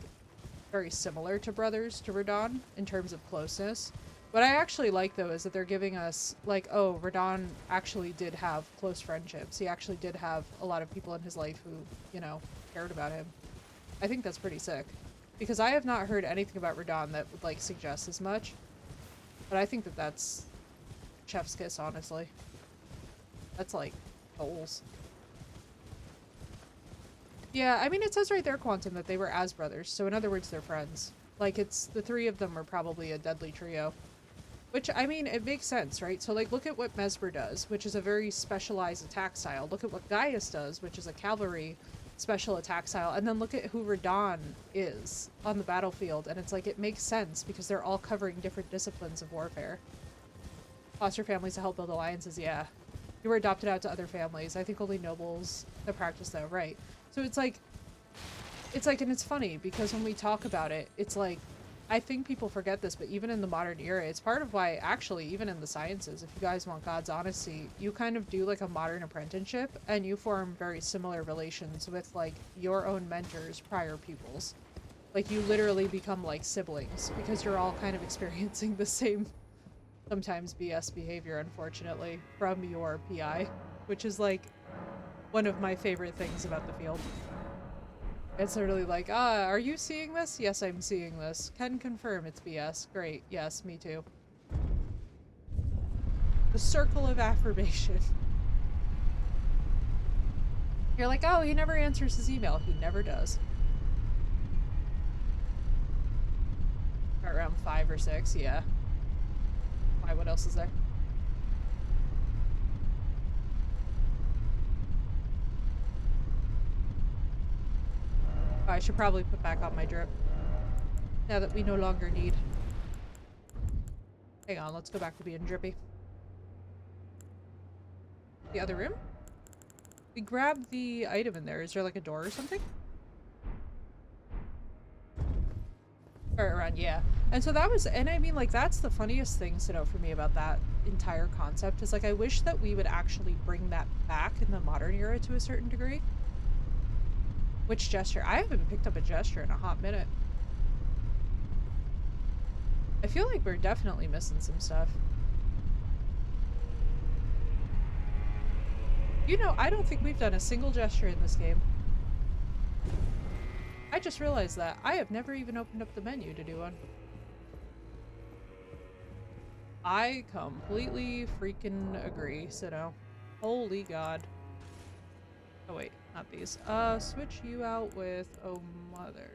Speaker 1: very similar to brothers to Radon in terms of closeness, what I actually like, though, is that they're giving us, like, oh, Radon actually did have close friendships. He actually did have a lot of people in his life who, you know, cared about him. I think that's pretty sick. Because I have not heard anything about Radon that would, like, suggest as much. But I think that that's chef's kiss, honestly. That's, like, goals. Yeah, I mean, it says right there, Quantum, that they were as brothers. So in other words, they're friends. Like, it's the three of them are probably a deadly trio. Which, I mean, it makes sense, right? So, like, look at what Mesmer does, which is a very specialized attack style. Look at what Gaius does, which is a cavalry special attack style. And then look at who Radon is on the battlefield. And it's like, it makes sense because they're all covering different disciplines of warfare. Foster families to help build alliances, yeah. You were adopted out to other families. I think only nobles that practice though, right? So it's like, and it's funny because when we talk about it, it's like, I think people forget this, but even in the modern era, it's part of why, actually, even in the sciences, if you guys want God's honesty, you kind of do, like, a modern apprenticeship, and you form very similar relations with, like, your own mentors, prior pupils. Like, you literally become, like, siblings, because you're all kind of experiencing the same, sometimes BS behavior, unfortunately, from your PI, which is, like, one of my favorite things about the field. It's literally like, are you seeing this? Yes, I'm seeing this. Can confirm it's BS. Great. Yes, me too. The circle of affirmation. You're like, oh, he never answers his email. He never does. Around 5 or 6, yeah. Why, what else is there? Oh, I should probably put back on my drip. Now that we no longer need. Hang on, let's go back to being drippy. The other room? We grabbed the item in there. Is there like a door or something? Or around, yeah. And so that was, and I mean, like, that's the funniest thing to know for me about that entire concept is, like, I wish that we would actually bring that back in the modern era to a certain degree. Which gesture? I haven't picked up a gesture in a hot minute. I feel like we're definitely missing some stuff. You know, I don't think we've done a single gesture in this game. I just realized that. I have never even opened up the menu to do one. I completely freaking agree, Sido. Holy God. Oh wait, Not these. Switch you out with Oh Mother.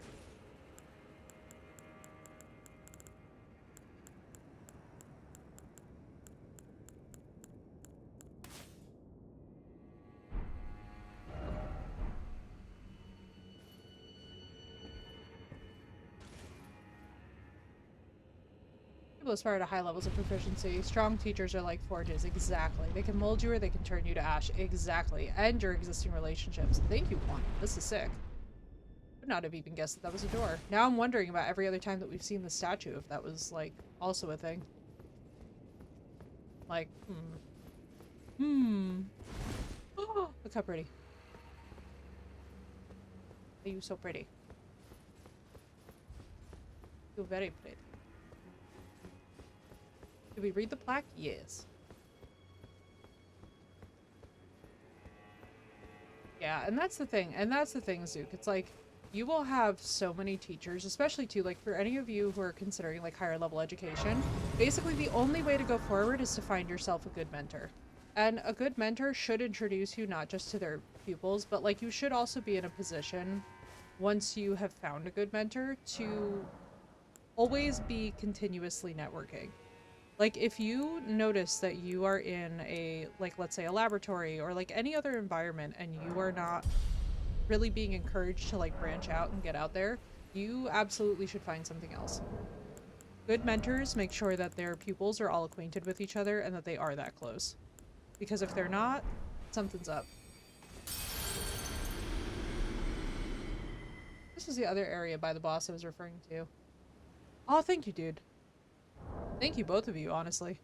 Speaker 1: People aspire to high levels of proficiency. Strong teachers are like forges. Exactly. They can mold you or they can turn you to ash. Exactly. And your existing relationships. Thank you, Quan. This is sick. Would not have even guessed that that was a door. Now I'm wondering about every other time that we've seen the statue, if that was, like, also a thing. Like, Oh, look how pretty. Are you so pretty? You're very pretty. Did we read the plaque? Yes. Yeah, and that's the thing. And that's the thing, Zook. It's like, you will have so many teachers, especially too, like, for any of you who are considering, like, higher level education, basically the only way to go forward is to find yourself a good mentor. And a good mentor should introduce you not just to their pupils, but, like, you should also be in a position, once you have found a good mentor, to always be continuously networking. Like, if you notice that you are in a, like, let's say a laboratory or, like, any other environment and you are not really being encouraged to, like, branch out and get out there, you absolutely should find something else. Good mentors make sure that their pupils are all acquainted with each other and that they are that close. Because if they're not, something's up. This is the other area by the boss I was referring to. Oh, thank you, dude. Thank you, both of you, honestly.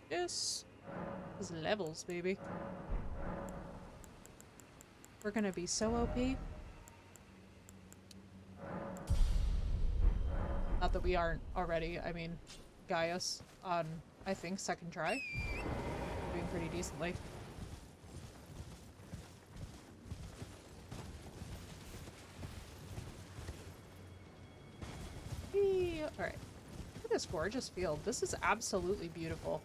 Speaker 1: Yes. These levels, baby. We're gonna be so OP. Not that we aren't already. I mean, Gaius on, I think, second try. Doing pretty decently. Alright. Look at this gorgeous field. This is absolutely beautiful.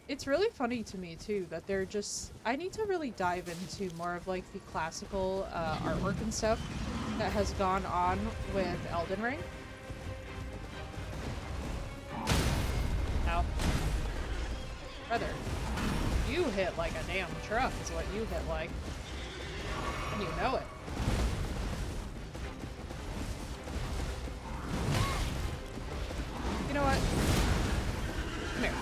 Speaker 1: It's really funny to me, too, that they're just... I need to really dive into more of, like, the classical artwork and stuff that has gone on with Elden Ring. Ow. Brother, you hit like a damn truck is what you hit like. And you know it. You know what? Come here.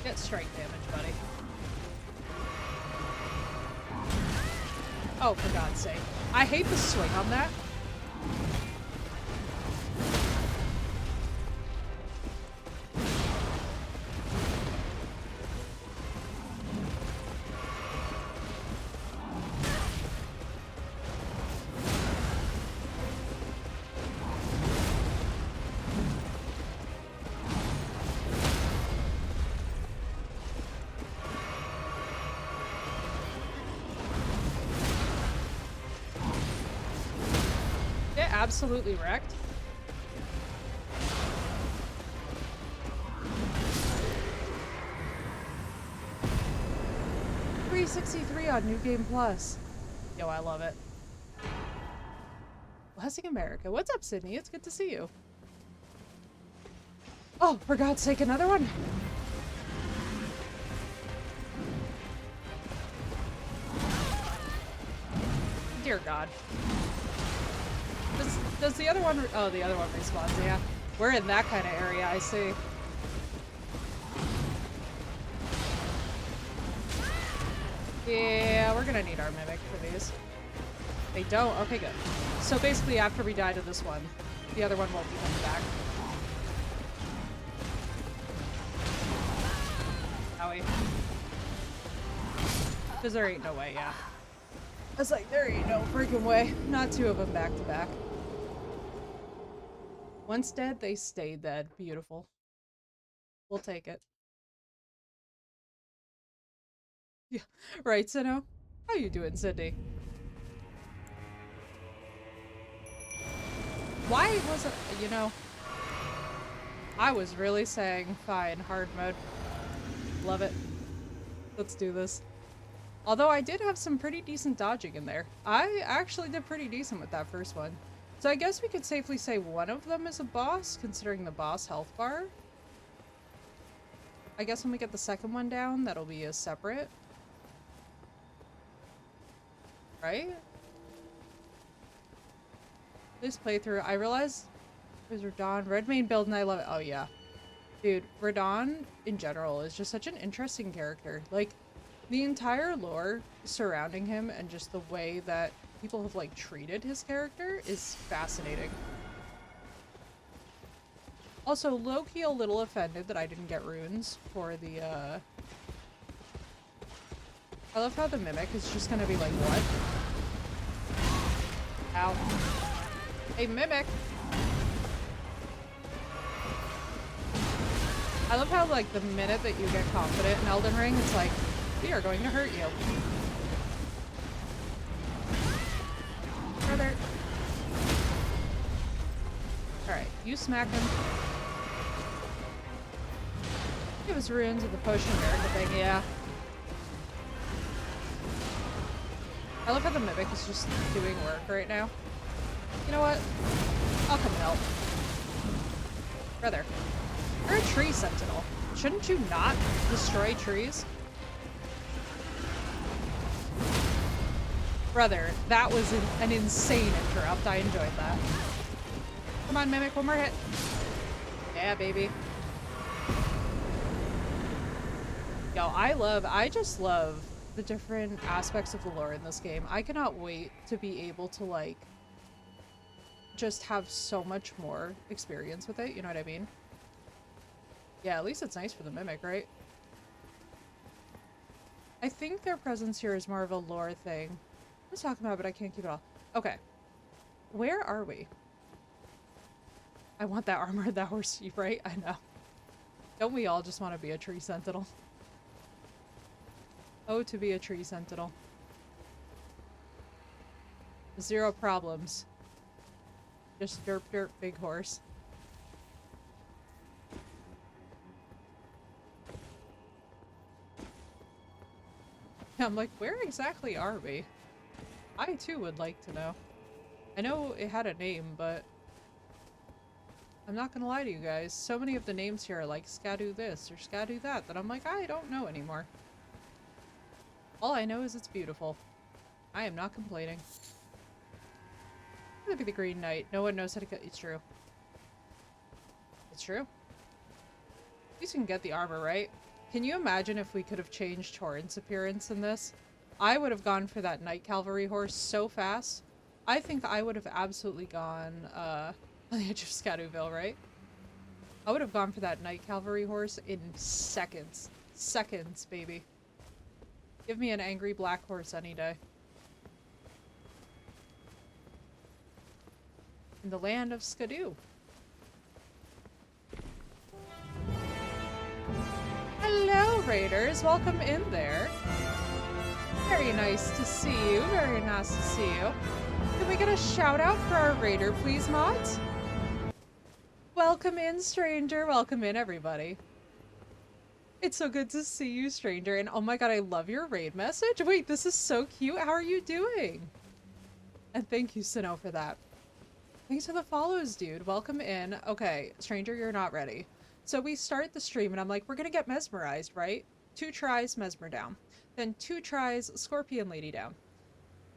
Speaker 1: Get strike damage, buddy. Oh, for God's sake. I hate the swing on that. Absolutely wrecked. $3.63 on New Game Plus. Yo, I love it. Blessing America. What's up, Sydney? It's good to see you. Oh, for God's sake, another one? Dear God. Does the other one... Oh, the other one respawns, yeah. We're in that kind of area, I see. Yeah, we're gonna need our Mimic for these. They don't? Okay, good. So basically, after we die to this one, the other one won't be coming back. Howie. Because there ain't no way, yeah. I was like, there ain't no freaking way. Not two of them back to back. Once dead, they stay dead. Beautiful. We'll take it. Yeah, right, Sino? How you doing, Sydney? Why wasn't, you know, I was really saying fine, hard mode. Love it. Let's do this. Although I did have some pretty decent dodging in there. I actually did pretty decent with that first one. So I guess we could safely say one of them is a boss, considering the boss health bar. I guess when we get the second one down, that'll be a separate. Right? This playthrough, I realized there's Radon, red main build, and I love it. Oh yeah. Dude, Radon in general is just such an interesting character. Like, the entire lore surrounding him and just the way that people have, like, treated his character is fascinating. Also, low-key a little offended that I didn't get runes for the, I love how the Mimic is just gonna be like, what? Ow. Hey, Mimic! I love how, like, the minute that you get confident in Elden Ring, it's like, we are going to hurt you. Brother. Alright, you smack him. Give us runes with the potion America thing, yeah. I love how the Mimic is just doing work right now. You know what? I'll come help. Brother. You're a tree sentinel. Shouldn't you not destroy trees? Brother, that was an insane interrupt. I enjoyed that. Come on, Mimic, one more hit. Yeah, baby. Yo, I just love the different aspects of the lore in this game. I cannot wait to be able to, like, just have so much more experience with it, you know what I mean? Yeah, at least it's nice for the Mimic, right? I think their presence here is more of a lore thing. I was talking about, but I can't keep it all. Okay. Where are we? I want that armor, that horse, right? I know. Don't we all just want to be a tree sentinel? Oh, to be a tree sentinel. Zero problems. Just derp derp big horse. I'm like, where exactly are we? I too would like to know. I know it had a name, but I'm not gonna lie to you guys. So many of the names here are like Skadoo this or Skadoo that I'm like, I don't know anymore. All I know is it's beautiful. I am not complaining. That'd be the Green Knight. No one knows how to get. It's true. It's true. At least you can get the armor, right? Can you imagine if we could have changed Torrent's appearance in this? I would have gone for that Knight Cavalry horse so fast. I think I would have absolutely gone on the edge of Scadouville, right? I would have gone for that Knight Cavalry horse in seconds. Seconds, baby. Give me an angry black horse any day. In the land of Skadoo. Hello, Raiders. Welcome in there. Very nice to see you. Very nice to see you. Can we get a shout out for our Raider, please, mods? Welcome in, stranger. Welcome in, everybody. It's so good to see you, stranger. And oh my god, I love your raid message. Wait, this is so cute. How are you doing? And thank you, Sino, for that. Thanks for the follows, dude. Welcome in. Okay, stranger, you're not ready. So we start the stream and I'm like, we're gonna get mesmerized, right? 2 tries, Mesmer down. Then 2 tries, Scorpion Lady down.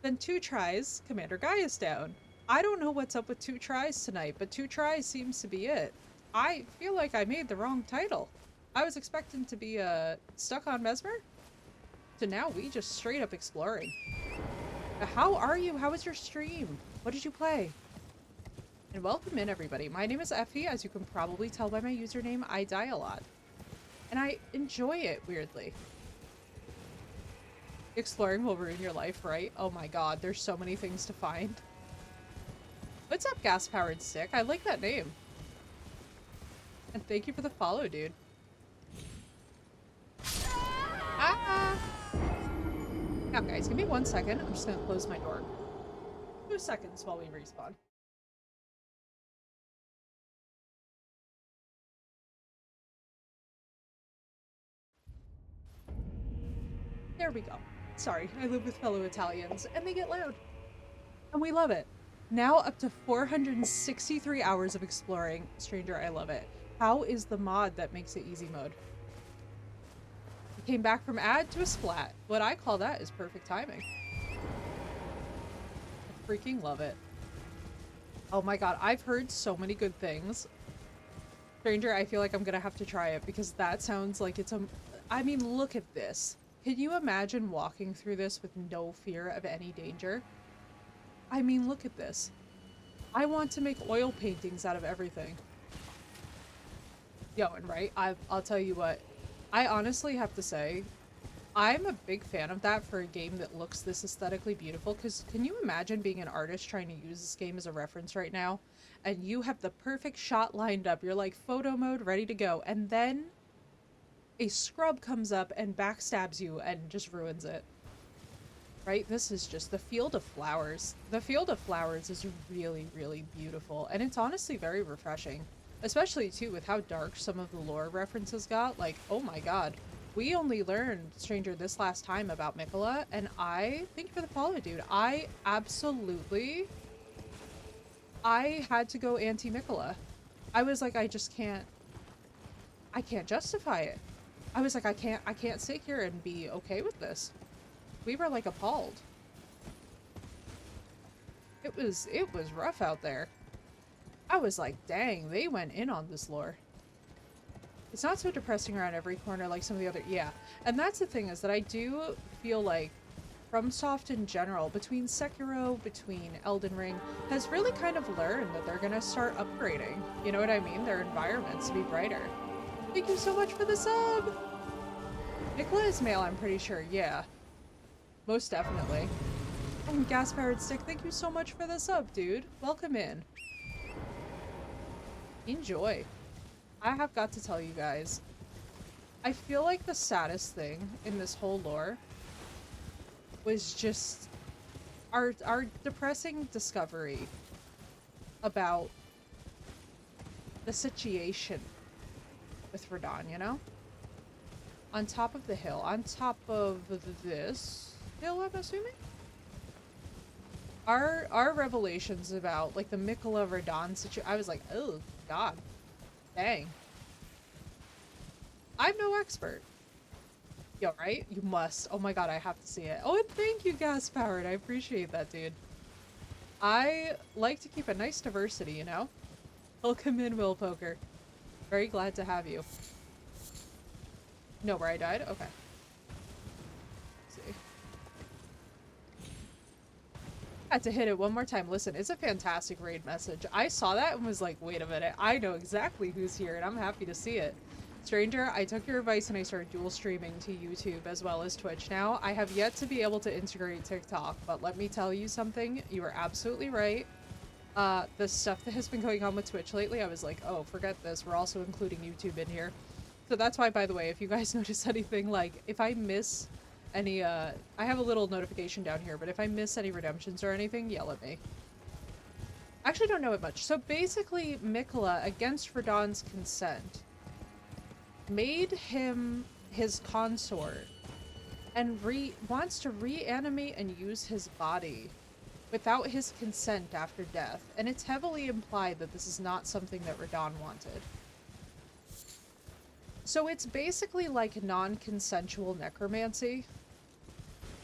Speaker 1: Then 2 tries, Commander Gaius down. I don't know what's up with 2 tries tonight, but 2 tries seems to be it. I feel like I made the wrong title. I was expecting to be stuck on Mesmer. So now we just straight up exploring. How are you? How was your stream? What did you play? And welcome in, everybody. My name is Effie. As you can probably tell by my username, I die a lot. And I enjoy it, weirdly. Exploring will ruin your life, right? Oh my god, there's so many things to find. What's up, Gas-Powered Stick? I like that name. And thank you for the follow, dude. Ah! Now, guys, give me 1 second. I'm just gonna close my door. 2 seconds while we respawn. There we go. Sorry, I live with fellow Italians, and they get loud. And we love it. Now up to 463 hours of exploring. Stranger, I love it. How is the mod that makes it easy mode? We came back from ad to a splat. What I call that is perfect timing. I freaking love it. Oh my god, I've heard so many good things. Stranger, I feel like I'm gonna have to try it because that sounds like it's a... I mean, look at this. Can you imagine walking through this with no fear of any danger? I mean, look at this. I want to make oil paintings out of everything. Yo, and right, I'll tell you what. I honestly have to say, I'm a big fan of that for a game that looks this aesthetically beautiful, because can you imagine being an artist trying to use this game as a reference right now? And you have the perfect shot lined up. You're like photo mode, ready to go. And then a scrub comes up and backstabs you and just ruins it. Right? This is just the Field of Flowers. The Field of Flowers is really, really beautiful. And it's honestly very refreshing. Especially, too, with how dark some of the lore references got. Like, oh my god. We only learned, Stranger, this last time about Mikola. And thank you for the follow, dude. I had to go anti-Mikola. I was like, I can't justify it. I was like, I can't sit here and be okay with this. We were like appalled. It was rough out there. I was like, dang, they went in on this lore. It's not so depressing around every corner like some of the other, yeah. And that's the thing, is that I do feel like FromSoft in general, between Sekiro, between Elden Ring, has really kind of learned that they're gonna start upgrading. You know what I mean? Their environments to be brighter. Thank you so much for the sub! Nicola is male, I'm pretty sure, yeah. Most definitely. And Gas Powered Stick, thank you so much for the sub, dude. Welcome in. Enjoy. I have got to tell you guys, I feel like the saddest thing in this whole lore was just our depressing discovery about the situation with Radahn, you know? On top of the hill, on top of this hill, I'm assuming? Our revelations about, like, the Mikola Radahn situation, I was like, oh, god. Dang. I'm no expert. Yo, right? You must. Oh my god, I have to see it. Oh, and thank you, Gas Powered. I appreciate that, dude. I like to keep a nice diversity, you know? Welcome in, Will Poker. Very glad to have you. No, where I died? Okay. Let's see. Had to hit it one more time. Listen, it's a fantastic raid message. I saw that and was like, wait a minute. I know exactly who's here, and I'm happy to see it. Stranger, I took your advice and I started dual streaming to YouTube as well as Twitch now. I have yet to be able to integrate TikTok, but let me tell you something. You are absolutely right. The stuff that has been going on with Twitch lately, I was like, oh, forget this. We're also including YouTube in here. So that's why, by the way, if you guys notice anything, like, if I miss any, I have a little notification down here, but if I miss any redemptions or anything, yell at me. I actually don't know it much. So basically, Mikola, against Radahn's consent, made him his consort and wants to reanimate and use his body without his consent after death. And it's heavily implied that this is not something that Radahn wanted. So it's basically like non-consensual necromancy.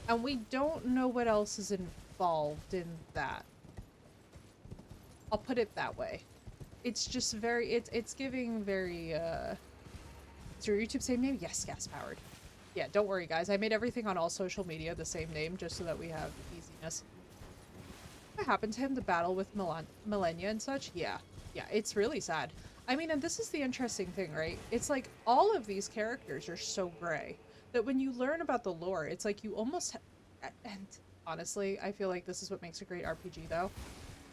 Speaker 1: And we don't know what else is involved in that. I'll put it that way. It's just very, it's giving very, is your YouTube same name? Yes, Gas Powered. Yeah, don't worry guys. I made everything on all social media the same name just so that we have easiness. What happened to him? The battle with Millennia and such? Yeah. Yeah, it's really sad. I mean, and this is the interesting thing, right? It's like all of these characters are so gray that when you learn about the lore, it's like you almost... And honestly, I feel like this is what makes a great RPG, though.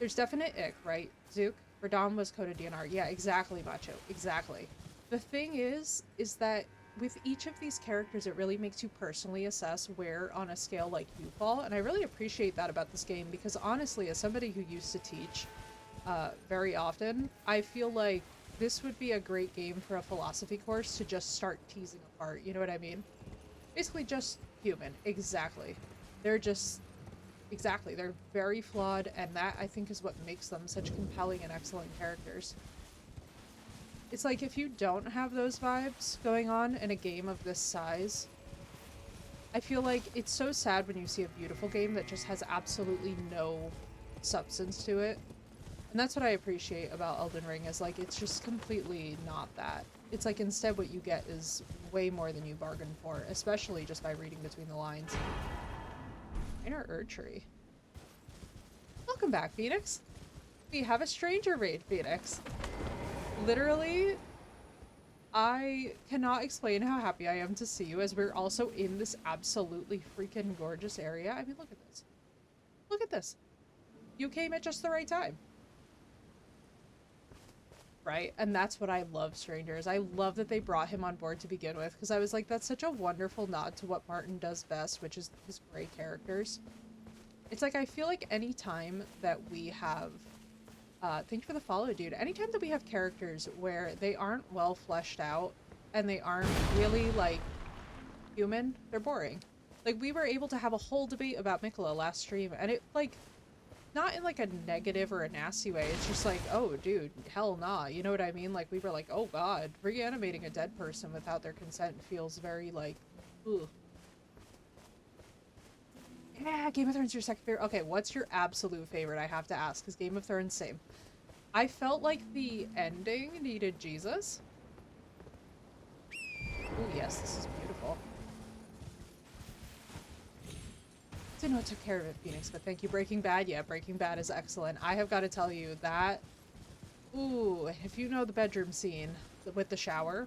Speaker 1: There's definite ick, right? Zook, Radahn was coded DNR. Yeah, exactly, Macho. Exactly. The thing is that with each of these characters, it really makes you personally assess where on a scale like you fall, and I really appreciate that about this game, because honestly, as somebody who used to teach very often, I feel like this would be a great game for a philosophy course to just start teasing apart, you know what I mean? Basically just human. Exactly. They're just exactly. They're very flawed, and that I think is what makes them such compelling and excellent characters. It's like if you don't have those vibes going on in a game of this size, I feel like it's so sad when you see a beautiful game that just has absolutely no substance to it. And that's what I appreciate about Elden Ring is like it's just completely not that. It's like instead what you get is way more than you bargained for, especially just by reading between the lines. Inner Erdtree. Welcome back, Phoenix. We have a stranger raid, Phoenix. Literally, I cannot explain how happy I am to see you as we're also in this absolutely freaking gorgeous area. I mean, look at this. Look at this. You came at just the right time. Right? And that's what I love, Strangers. I love that they brought him on board to begin with, because I was like, that's such a wonderful nod to what Martin does best, which is his great characters. It's like, I feel like any time that we have thank you for the follow, dude. Anytime that we have characters where they aren't well fleshed out and they aren't really, like, human, they're boring. Like, we were able to have a whole debate about Mikola last stream, and it, like, not in, like, a negative or a nasty way. It's just like, oh, dude, hell nah. You know what I mean? Like, we were like, oh, God, reanimating a dead person without their consent feels very, like, ugh. Yeah, Game of Thrones your second favorite. Okay, what's your absolute favorite? I have to ask, because Game of Thrones, same. I felt like the ending needed Jesus. Oh yes, this is beautiful. Didn't know it took care of it, Phoenix, but thank you. Breaking Bad, yeah, Breaking Bad is excellent. I have got to tell you that, ooh, if you know the bedroom scene with the shower,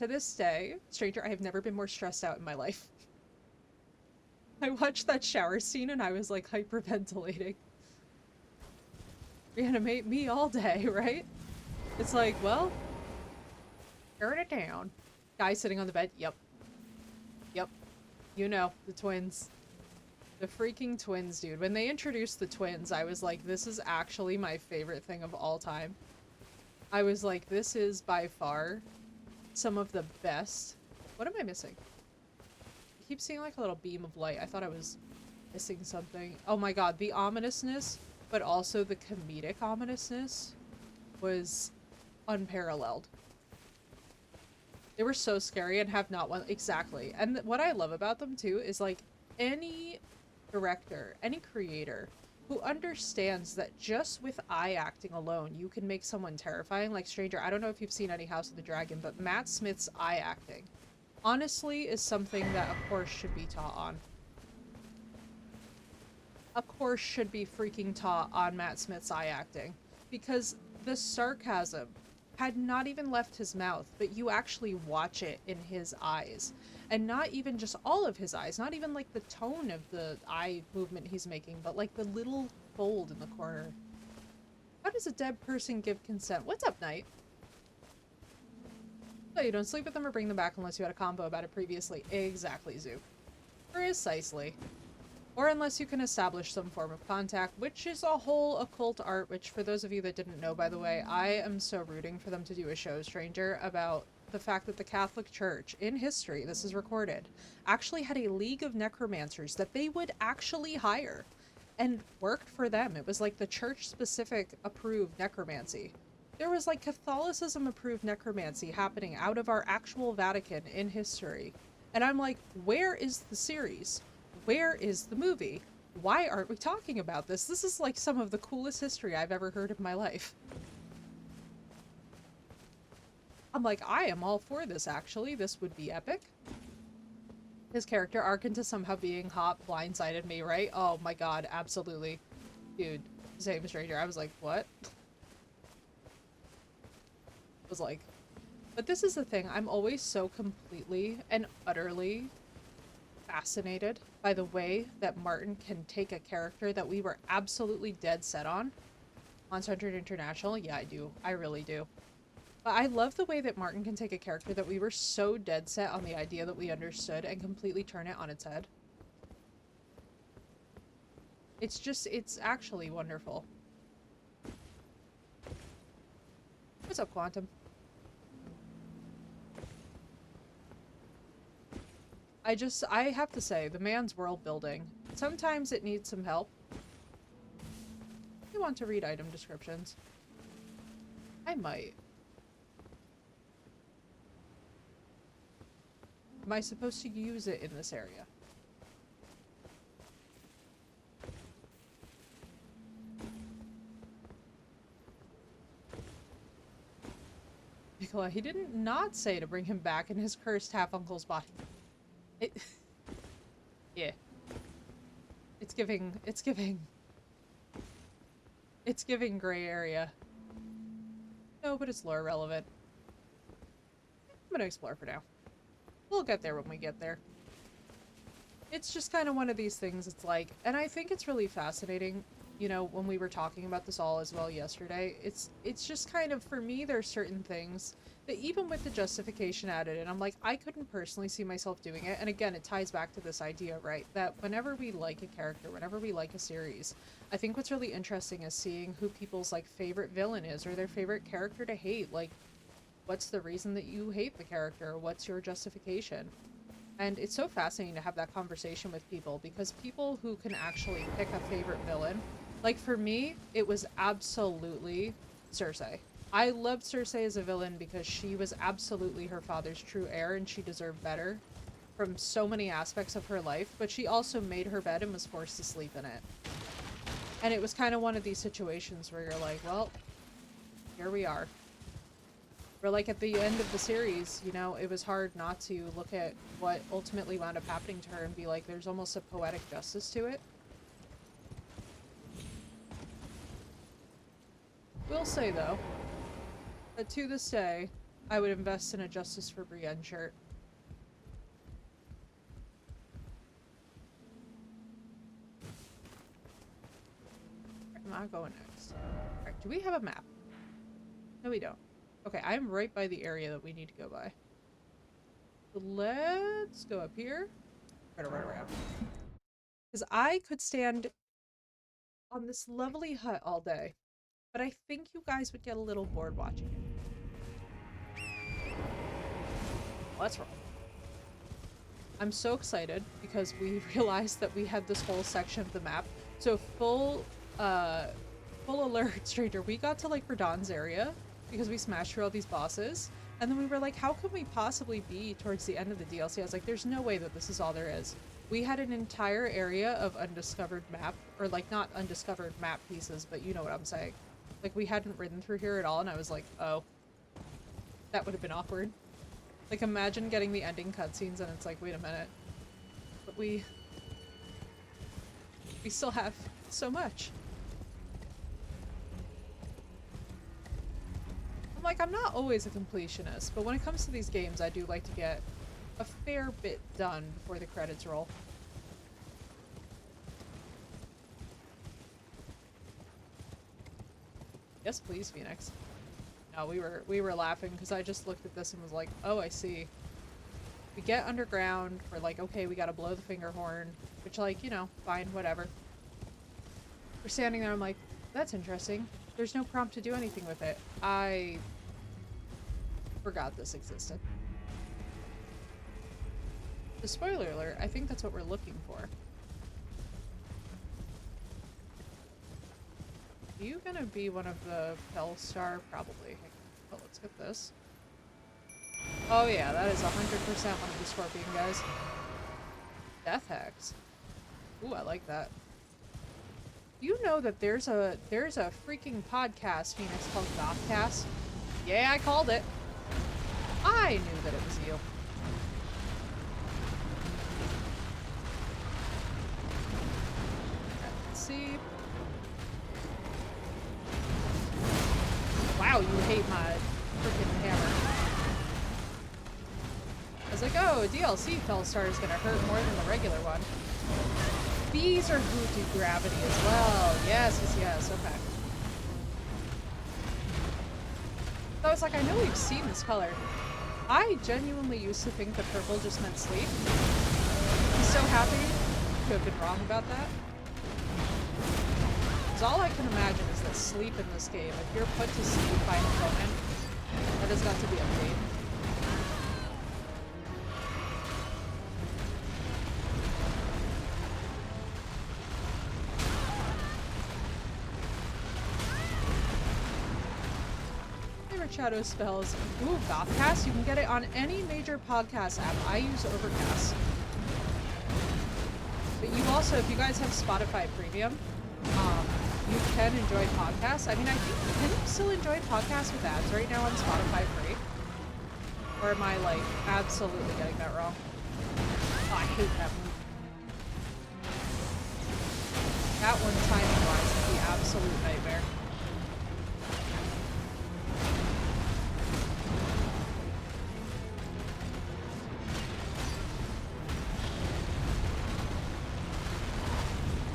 Speaker 1: to this day, stranger, I have never been more stressed out in my life. I watched that shower scene and I was like hyperventilating. Reanimate me all day, right? It's like, well, turn it down. Guy sitting on the bed, yep. Yep. You know, the twins. The freaking twins, dude. When they introduced the twins, I was like, this is actually my favorite thing of all time. I was like, this is by far some of the best. What am I missing? I keep seeing like a little beam of light. I thought I was missing something. Oh my god, the ominousness, but also the comedic ominousness was unparalleled. They were so scary and have not one exactly. And what I love about them too is like any director, any creator who understands that just with eye acting alone, you can make someone terrifying. Like Stranger, I don't know if you've seen any House of the Dragon, but Matt Smith's eye acting honestly is something that a course should be taught on. A course should be freaking taught on Matt Smith's eye acting, because the sarcasm had not even left his mouth, but you actually watch it in his eyes. And not even just all of his eyes, not even like the tone of the eye movement he's making, but like the little fold in the corner. How does a dead person give consent? What's up, Knight? No, you don't sleep with them or bring them back unless you had a combo about it previously. Exactly, Zoo. Precisely. Or unless you can establish some form of contact, which is a whole occult art, which for those of you that didn't know, by the way, I am so rooting for them to do a show, Stranger, about the fact that the Catholic Church, in history, this is recorded, actually had a league of necromancers that they would actually hire and worked for them. It was like the church-specific approved necromancy. There was like Catholicism-approved necromancy happening out of our actual Vatican in history. And I'm like, where is the series? Where is the movie? Why aren't we talking about this? This is like some of the coolest history I've ever heard in my life. I'm like, I am all for this, actually. This would be epic. His character arc into somehow being hot blindsided me, right? Oh my god, absolutely. Dude, same stranger. I was like, what? Was like, but this is the thing. I'm always so completely and utterly fascinated by the way that Martin can take a character that we were absolutely dead set on. Monster Hunter International? Yeah, I do. I really do. But I love the way that Martin can take a character that we were so dead set on the idea that we understood and completely turn it on its head. It's just, it's actually wonderful. What's up, Quantum? I have to say, the man's world building, sometimes it needs some help. You want to read item descriptions? I might. Am I supposed to use it in this area? Nikolai, he didn't not say to bring him back in his cursed half-uncle's body. It... yeah. It's giving gray area. No, but it's lore relevant. I'm gonna explore for now. We'll get there when we get there. It's just kind of one of these things, it's like, and I think it's really fascinating, you know, when we were talking about this all as well yesterday, it's just kind of, for me, there's certain things that even with the justification added, and I'm like, I couldn't personally see myself doing it, and again, it ties back to this idea, right, that whenever we like a character, whenever we like a series, I think what's really interesting is seeing who people's, like, favorite villain is, or their favorite character to hate, like, what's the reason that you hate the character? What's your justification? And it's so fascinating to have that conversation with people, because people who can actually pick a favorite villain, like for me, it was absolutely Cersei. I loved Cersei as a villain because she was absolutely her father's true heir and she deserved better from so many aspects of her life, but she also made her bed and was forced to sleep in it. And it was kind of one of these situations where you're like, well, here we are. Or like at the end of the series, you know, it was hard not to look at what ultimately wound up happening to her and be like, there's almost a poetic justice to it. Will say, though, that to this day, I would invest in a Justice for Brienne shirt. Where am I going next? Alright, do we have a map? No, we don't. Okay, I'm right by the area that we need to go by. So let's go up here. Right around. Because I could stand on this lovely hut all day, but I think you guys would get a little bored watching it. Let's roll. I'm so excited because we realized that we had this whole section of the map. So full alert, stranger. We got to like Verdan's area because we smashed through all these bosses. And then we were like, how could we possibly be towards the end of the DLC? I was like, there's no way that this is all there is. We had an entire area of undiscovered map, or like not undiscovered map pieces, but you know what I'm saying. Like we hadn't ridden through here at all, and I was like, oh, that would have been awkward. Like imagine getting the ending cutscenes and it's like, wait a minute. But we still have so much. I'm like, I'm not always a completionist, but when it comes to these games, I do like to get a fair bit done before the credits roll. Yes, please, Phoenix. No, we were laughing because I just looked at this and was like, oh, I see. We get underground, we're like, okay, we gotta blow the finger horn, which like, you know, fine, whatever. We're standing there, I'm like, that's interesting. There's no prompt to do anything with it. I forgot this existed. The spoiler alert, I think that's what we're looking for. Are you gonna be one of the Fellstar? Probably. Oh, let's get this. Oh yeah, that is 100% one of the Scorpion guys. Death Hex. Ooh, I like that. You know that there's a freaking podcast, Phoenix, called Gothcast? Yeah, I called it. I knew that it was you. Let's see. Wow, you hate my freaking hammer. I was like, oh, a DLC Fellstar is gonna hurt more than the regular one. These are Voodoo Gravity as well. Yes, okay. So I was like, I know we've seen this color. I genuinely used to think that purple just meant sleep. I'm so happy to have been wrong about that. Because all I can imagine is that sleep in this game, if you're put to sleep by an opponent, that has got to be a pain. Sword Shadow spells. Ooh, Gothcast. You can get it on any major podcast app. I use Overcast. But you also, if you guys have Spotify Premium, you can enjoy podcasts. I mean, I think, can you still enjoy podcasts with ads right now on Spotify free? Or am I, like, absolutely getting that wrong? Oh, I hate that movie. That one, timing-wise, is the absolute nightmare.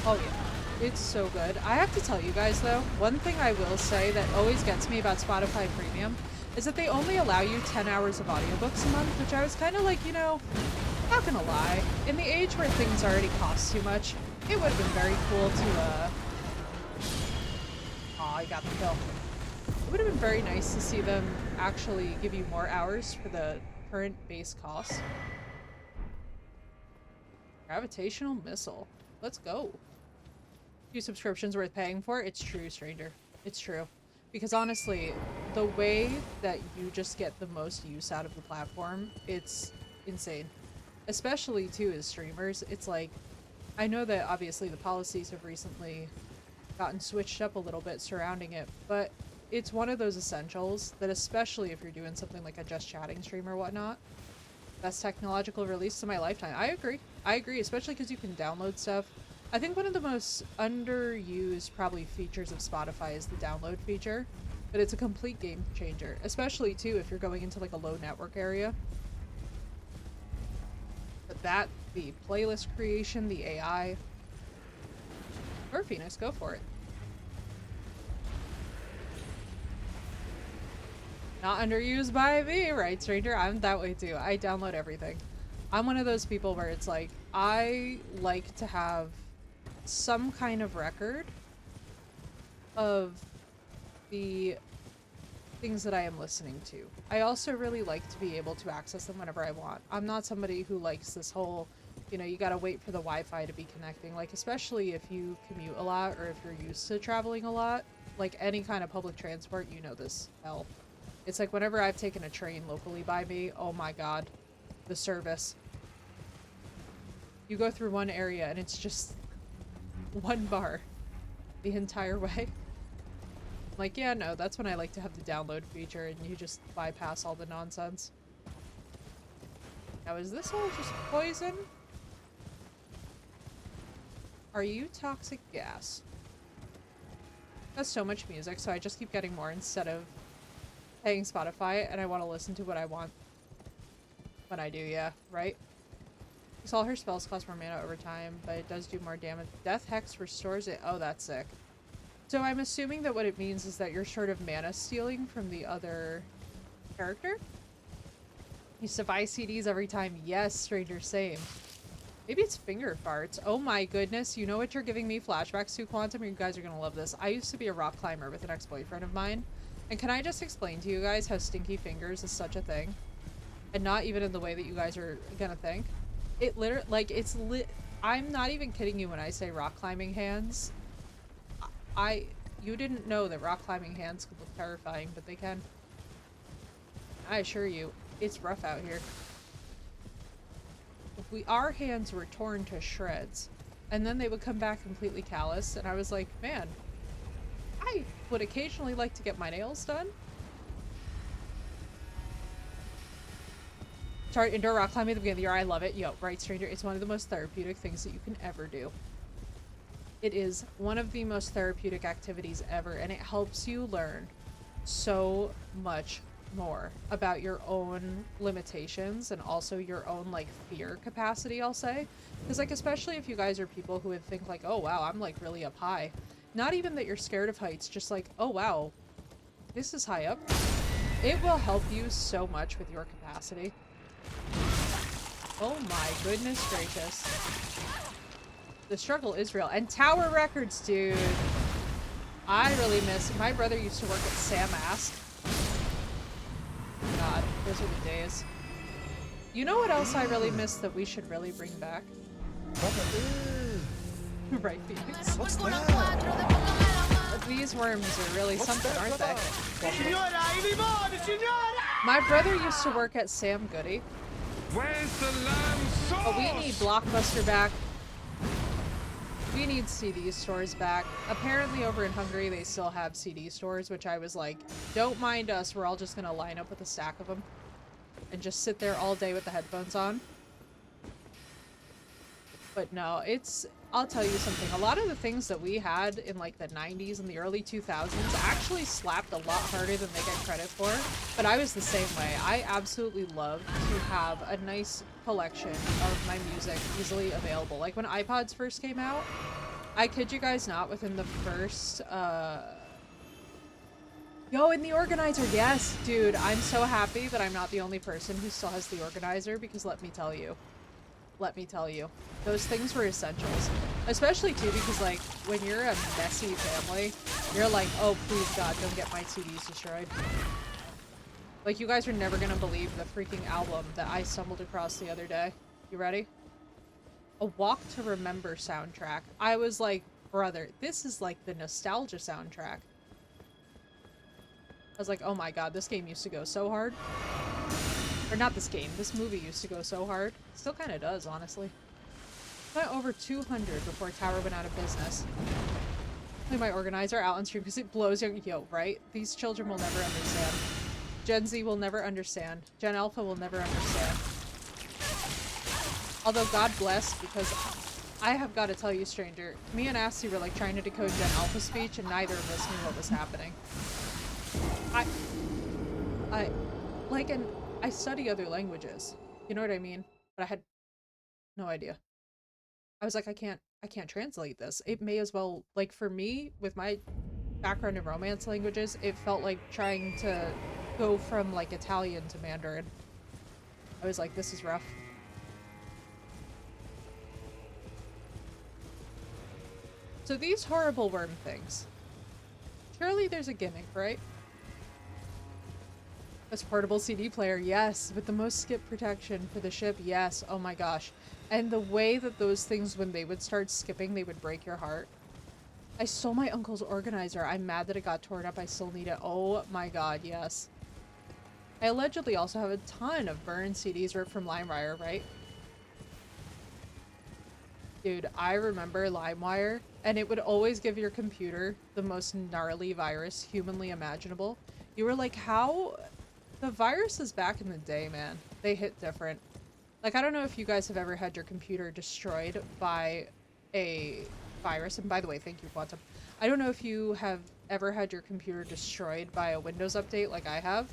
Speaker 1: Oh yeah, it's so good. I have to tell you guys though, one thing I will say that always gets me about Spotify Premium is that they only allow you 10 hours of audiobooks a month, which I was kind of like, you know, not gonna lie, in the age where things already cost too much, it would have been very cool to, oh, I got the kill. It would have been very nice to see them actually give you more hours for the current base cost. Gravitational missile. Let's go. Few subscriptions worth paying for. It's true, stranger. It's true. Because honestly, the way that you just get the most use out of the platform, it's insane. Especially too as streamers. It's like, I know that obviously the policies have recently gotten switched up a little bit surrounding it, but it's one of those essentials that, especially if you're doing something like a just chatting stream or whatnot, best technological release of my lifetime. I agree, especially because you can download stuff. I think one of the most underused probably features of Spotify is the download feature, but it's a complete game changer, especially too if you're going into like a low network area. But that, the playlist creation, the AI, or Phoenix, go for it. Not underused by me, right, stranger? I'm that way too. I download everything. I'm one of those people where it's like, I like to have some kind of record of the things that I am listening to. I also really like to be able to access them whenever I want. I'm not somebody who likes this whole, you know, you gotta wait for the Wi-Fi to be connecting. Like, especially if you commute a lot or if you're used to traveling a lot, like any kind of public transport, you know this, hell. It's like whenever I've taken a train locally by me, oh my god, the service. You go through one area and it's just one bar the entire way. Like, yeah, no, that's when I like to have the download feature and you just bypass all the nonsense. Now, is this all just poison? Are you toxic gas? That's so much music, so I just keep getting more instead of paying Spotify, and I want to listen to what I want when I do, yeah, right? Because all her spells cost more mana over time, but it does do more damage. Death Hex restores it. Oh, that's sick. So I'm assuming that what it means is that you're sort of mana stealing from the other character? You survive CDs every time. Yes, stranger, same. Maybe it's finger farts. Oh my goodness, you know what you're giving me flashbacks to, Quantum? You guys are gonna love this. I used to be a rock climber with an ex-boyfriend of mine. And can I just explain to you guys how stinky fingers is such a thing? And not even in the way that you guys are gonna think. It literally, like, it's I'm not even kidding you when I say rock climbing hands. You didn't know that rock climbing hands could look terrifying, but they can. I assure you, it's rough out here. Our hands were torn to shreds, and then they would come back completely callous, and I was like, man, I would occasionally like to get my nails done. Start indoor rock climbing at the beginning of the year. I love it. Yo, right, stranger? It's one of the most therapeutic things that you can ever do. It is one of the most therapeutic activities ever, and it helps you learn so much more about your own limitations and also your own, like, fear capacity, I'll say. Because, like, especially if you guys are people who would think, like, oh, wow, I'm, like, really up high. Not even that you're scared of heights, just like, oh, wow, this is high up. It will help you so much with your capacity. Oh my goodness gracious. The struggle is real. And Tower Records, dude. I really miss... My brother used to work at Sam Ask. God, those are the days. You know what else I really miss that we should really bring back? Right, Phoenix.
Speaker 4: What's that?
Speaker 1: These worms are really something, aren't they?
Speaker 5: Signora, I limone, signora!
Speaker 1: My brother used to work at Sam Goody.
Speaker 3: Where's the lamb sauce?
Speaker 1: But we need Blockbuster back. We need CD stores back. Apparently over in Hungary they still have CD stores, which I was like, don't mind us, we're all just gonna line up with a stack of them and just sit there all day with the headphones on. But no, I'll tell you something, a lot of the things that we had in like the 90s and the early 2000s actually slapped a lot harder than they get credit for, but I was the same way. I absolutely loved to have a nice collection of my music easily available. Like when iPods first came out, I kid you guys not, within the first, Yo, in the organizer, yes! Dude, I'm so happy that I'm not the only person who still has the organizer, because let me tell you, those things were essentials. Especially too because like when you're a messy family, you're like, oh please God, don't get my CDs destroyed. Like you guys are never gonna believe the freaking album that I stumbled across the other day. You ready? A Walk to Remember soundtrack. I was like, brother, this is like the nostalgia soundtrack. I was like, oh my God, this game used to go so hard. Or not this game, this movie used to go so hard. Still kind of does, honestly. Went over 200 before Tower went out of business. Play my organizer out on stream because it blows your yo, right? These children will never understand. Gen Z will never understand. Gen Alpha will never understand. Although God bless, because I have got to tell you, stranger, me and Asty were like trying to decode Gen Alpha speech and neither of us knew what was happening. I study other languages. You know what I mean? But I had no idea. I was like, I can't translate this. It may as well, like for me, with my background in Romance languages, it felt like trying to go from like Italian to Mandarin. I was like, this is rough. So these horrible worm things. Surely there's a gimmick, right? This portable CD player, yes. With the most skip protection for the ship, yes. Oh my gosh. And the way that those things, when they would start skipping, they would break your heart. I stole my uncle's organizer. I'm mad that it got torn up. I still need it. Oh my God, yes. I allegedly also have a ton of burned CDs ripped from LimeWire, right? Dude, I remember LimeWire, and it would always give your computer the most gnarly virus humanly imaginable. You were like, how? The viruses back in the day, man, they hit different. Like, I don't know if you guys have ever had your computer destroyed by a virus. And by the way, thank you, Quantum. I don't know if you have ever had your computer destroyed by a Windows update like I have.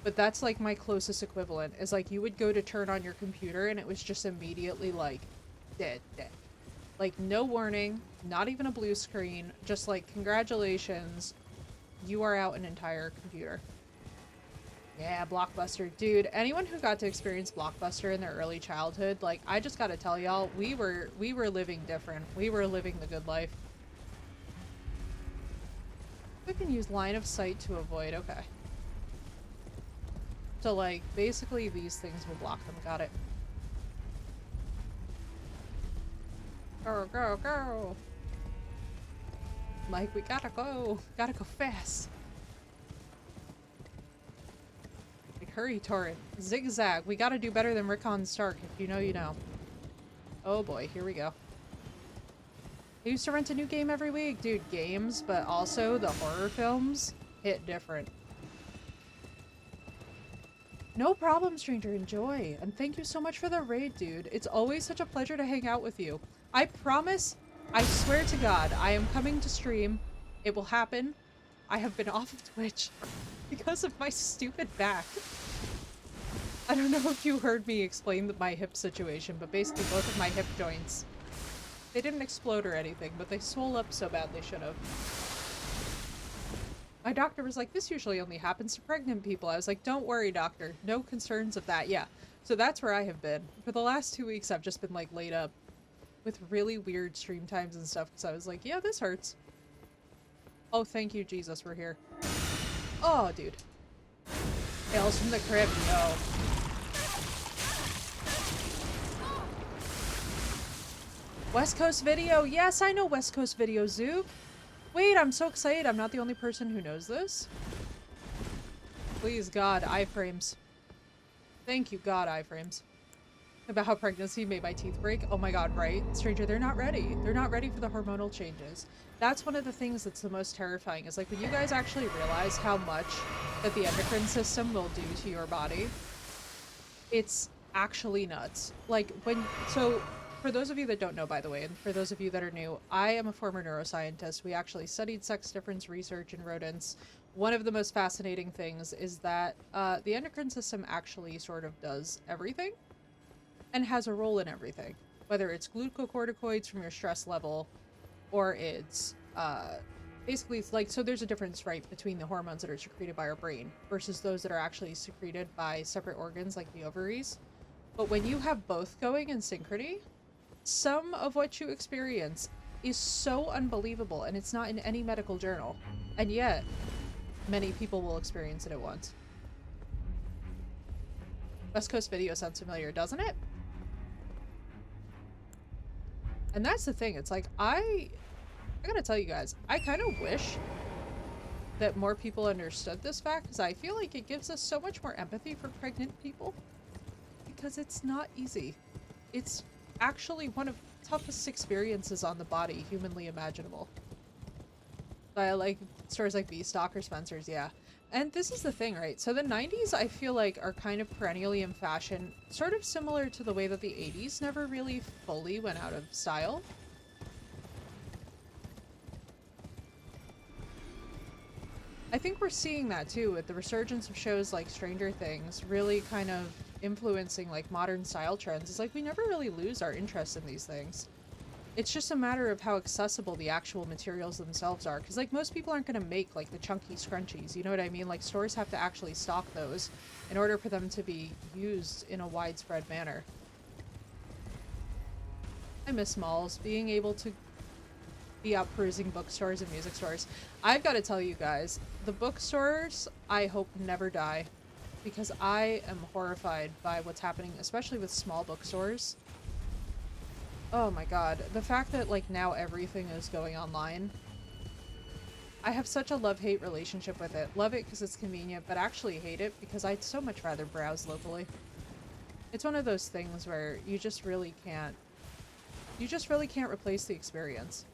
Speaker 1: But that's like my closest equivalent. Is like you would go to turn on your computer and it was just immediately like dead. Like no warning, not even a blue screen. Just like, congratulations, you are out an entire computer. Yeah, Blockbuster. Dude, anyone who got to experience Blockbuster in their early childhood, like, I just gotta tell y'all, we were living different. We were living the good life. We can use line of sight to avoid, okay. So, like, basically these things will block them, got it. Go, go, go! Mike, we gotta go fast. Hurry, Torrent. Zigzag. We gotta do better than Rickon Stark. If you know, you know. Oh boy, here we go. I used to rent a new game every week. Dude, games, but also the horror films hit different. No problem, stranger. Enjoy. And thank you so much for the raid, dude. It's always such a pleasure to hang out with you. I promise, I swear to God, I am coming to stream. It will happen. I have been off of Twitch because of my stupid back. I don't know if you heard me explain my hip situation, but basically both of my hip joints, they didn't explode or anything, but they swole up so bad they should have. My doctor was like, this usually only happens to pregnant people. I was like, don't worry, doctor. No concerns of that. Yeah. So that's where I have been. For the last 2 weeks, I've just been like laid up with really weird stream times and stuff because I was like, yeah, this hurts. Oh, thank you, Jesus, we're here. Oh, dude. Tales from the Crypt, no. West Coast Video. Yes, I know West Coast Video, Zoop. Wait, I'm so excited. I'm not the only person who knows this. Please, God, iframes. Thank you, God, iframes. About how pregnancy made my teeth break. Oh my God, right? Stranger, they're not ready. They're not ready for the hormonal changes. That's one of the things that's the most terrifying, is like when you guys actually realize how much that the endocrine system will do to your body. It's actually nuts. Like so for those of you that don't know, by the way, and for those of you that are new, I am a former neuroscientist. We actually studied sex difference research in rodents. One of the most fascinating things is that the endocrine system actually sort of does everything and has a role in everything, whether it's glucocorticoids from your stress level or it's basically it's like, so there's a difference, right, between the hormones that are secreted by our brain versus those that are actually secreted by separate organs like the ovaries. But when you have both going in synchrony, some of what you experience is so unbelievable, and it's not in any medical journal, and yet many people will experience it at once. West Coast Video sounds familiar, doesn't it? And that's the thing, it's like I gotta tell you guys, I kind of wish that more people understood this fact, because I feel like it gives us so much more empathy for pregnant people, because it's not easy. It's actually one of the toughest experiences on the body humanly imaginable. I like stores like Stock or Spencer's, yeah. And this is the thing, right? So the 90s, I feel like, are kind of perennially in fashion, sort of similar to the way that the 80s never really fully went out of style. I think we're seeing that too with the resurgence of shows like Stranger Things really kind of influencing like modern style trends. It's like we never really lose our interest in these things. It's just a matter of how accessible the actual materials themselves are, because like most people aren't going to make like the chunky scrunchies, you know what I mean? Like stores have to actually stock those in order for them to be used in a widespread manner. I miss malls, being able to be out perusing bookstores and music stores. I've got to tell you guys, the bookstores I hope never die, because I am horrified by what's happening, especially with small bookstores. Oh my God, the fact that like now everything is going online. I have such a love-hate relationship with it. Love it because it's convenient, but actually hate it because I'd so much rather browse locally. It's one of those things where you just really can't replace the experience.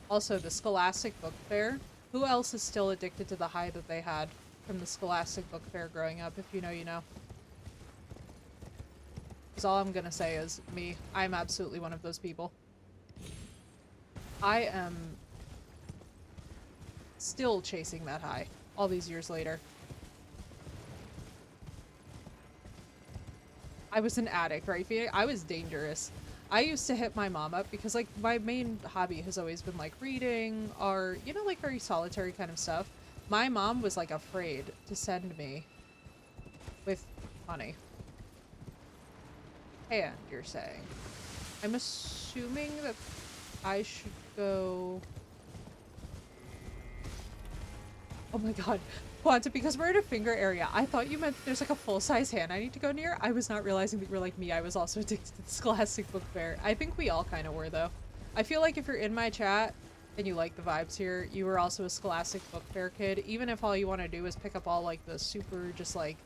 Speaker 1: Also, the Scholastic Book Fair. Who else is still addicted to the high that they had from the Scholastic Book Fair growing up? If you know, you know. Because all I'm gonna say is me. I'm absolutely one of those people. I am still chasing that high all these years later. I was an addict, right? I was dangerous. I used to hit my mom up because like my main hobby has always been like reading or, you know, like very solitary kind of stuff. My mom was like afraid to send me with money. And you're saying, I'm assuming that I should go. Oh my God, Quanta, because we're in a finger area. I thought you meant there's like a full-size hand I need to go near. I was not realizing that you were like me. I was also addicted to the Scholastic Book Fair. I think we all kind of were though. I feel like if you're in my chat and you like the vibes here, you were also a Scholastic Book Fair kid. Even if all you want to do is pick up all like the super just like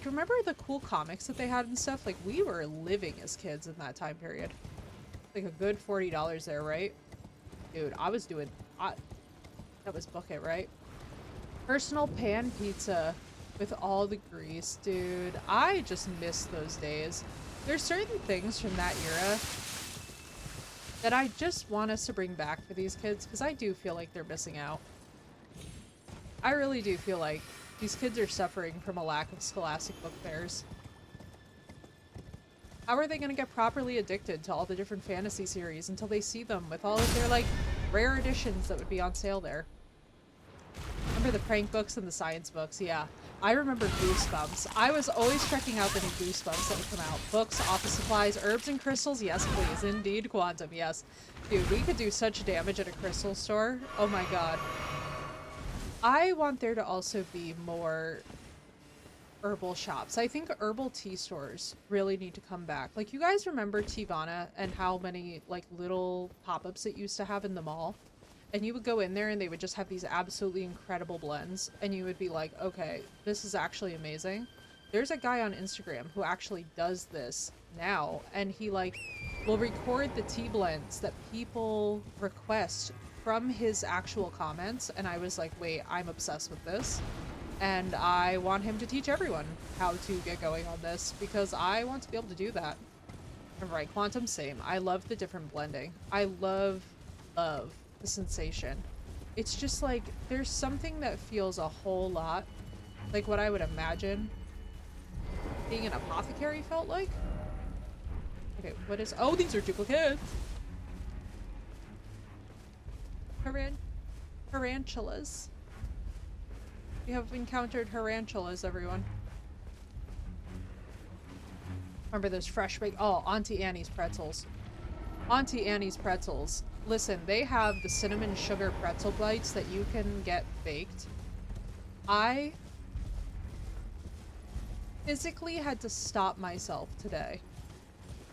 Speaker 1: remember the cool comics that they had and stuff? Like we were living as kids in that time period. Like a good $40 there, right? Dude, I was doing, that was book it, right? Personal pan pizza with all the grease, dude. I just miss those days. There's certain things from that era that I just want us to bring back for these kids, because I do feel like they're missing out. I really do feel like these kids are suffering from a lack of Scholastic Book Fairs. How are they going to get properly addicted to all the different fantasy series until they see them with all of their, like, rare editions that would be on sale there? Remember the prank books and the science books? Yeah. I remember Goosebumps. I was always checking out the new Goosebumps that would come out. Books, office supplies, herbs and crystals? Yes, please. Indeed, Quantum. Yes. Dude, we could do such damage at a crystal store. Oh my God. I want there to also be more herbal shops. I think herbal tea stores really need to come back. Like, you guys remember Tivana and how many, like, little pop-ups it used to have in the mall? And you would go in there and they would just have these absolutely incredible blends. And you would be like, okay, this is actually amazing. There's a guy on Instagram who actually does this now. And he, like, will record the tea blends that people request from his actual comments. And I was like, wait, I'm obsessed with this. And I want him to teach everyone how to get going on this because I want to be able to do that. And right, Quantum, same. I love the different blending. I love the sensation. It's just like, there's something that feels a whole lot like what I would imagine being an apothecary felt like. Okay, what is... Oh, these are duplicates! Tarantulas. We have encountered tarantulas, everyone. Remember those fresh baked... Oh, Auntie Annie's pretzels. Auntie Annie's pretzels. Listen, they have the cinnamon sugar pretzel bites that you can get baked. I physically had to stop myself today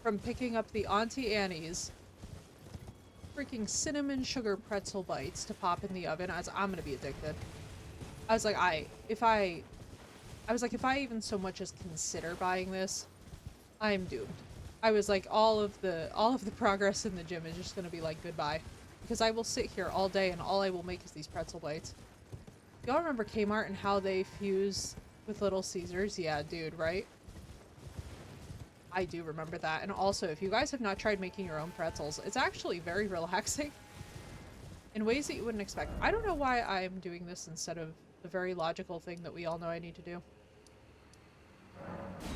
Speaker 1: from picking up the Auntie Annie's freaking cinnamon sugar pretzel bites to pop in the oven. I'm gonna be addicted. I was like, if I even so much as consider buying this, I'm doomed. I was like, all of the progress in the gym is just gonna be like goodbye, because I will sit here all day and all I will make is these pretzel bites. Y'all remember Kmart and how they fuse with Little Caesars? Yeah, dude, right? I do remember that. And also, if you guys have not tried making your own pretzels, it's actually very relaxing in ways that you wouldn't expect. I don't know why I'm doing this instead of the very logical thing that we all know I need to do.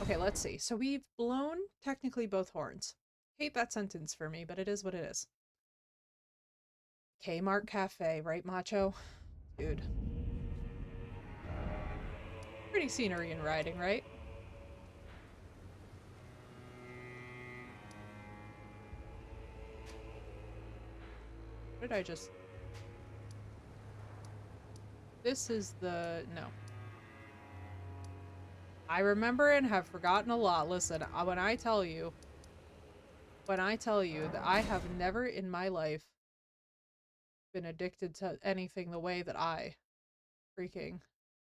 Speaker 1: Okay, let's see. So we've blown technically both horns. Hate that sentence for me, but it is what it is. Kmart Cafe, right, Macho? Dude. Pretty scenery and riding, right? What did I just... This is the... No. I remember and have forgotten a lot. Listen, when I tell you that I have never in my life been addicted to anything the way that I freaking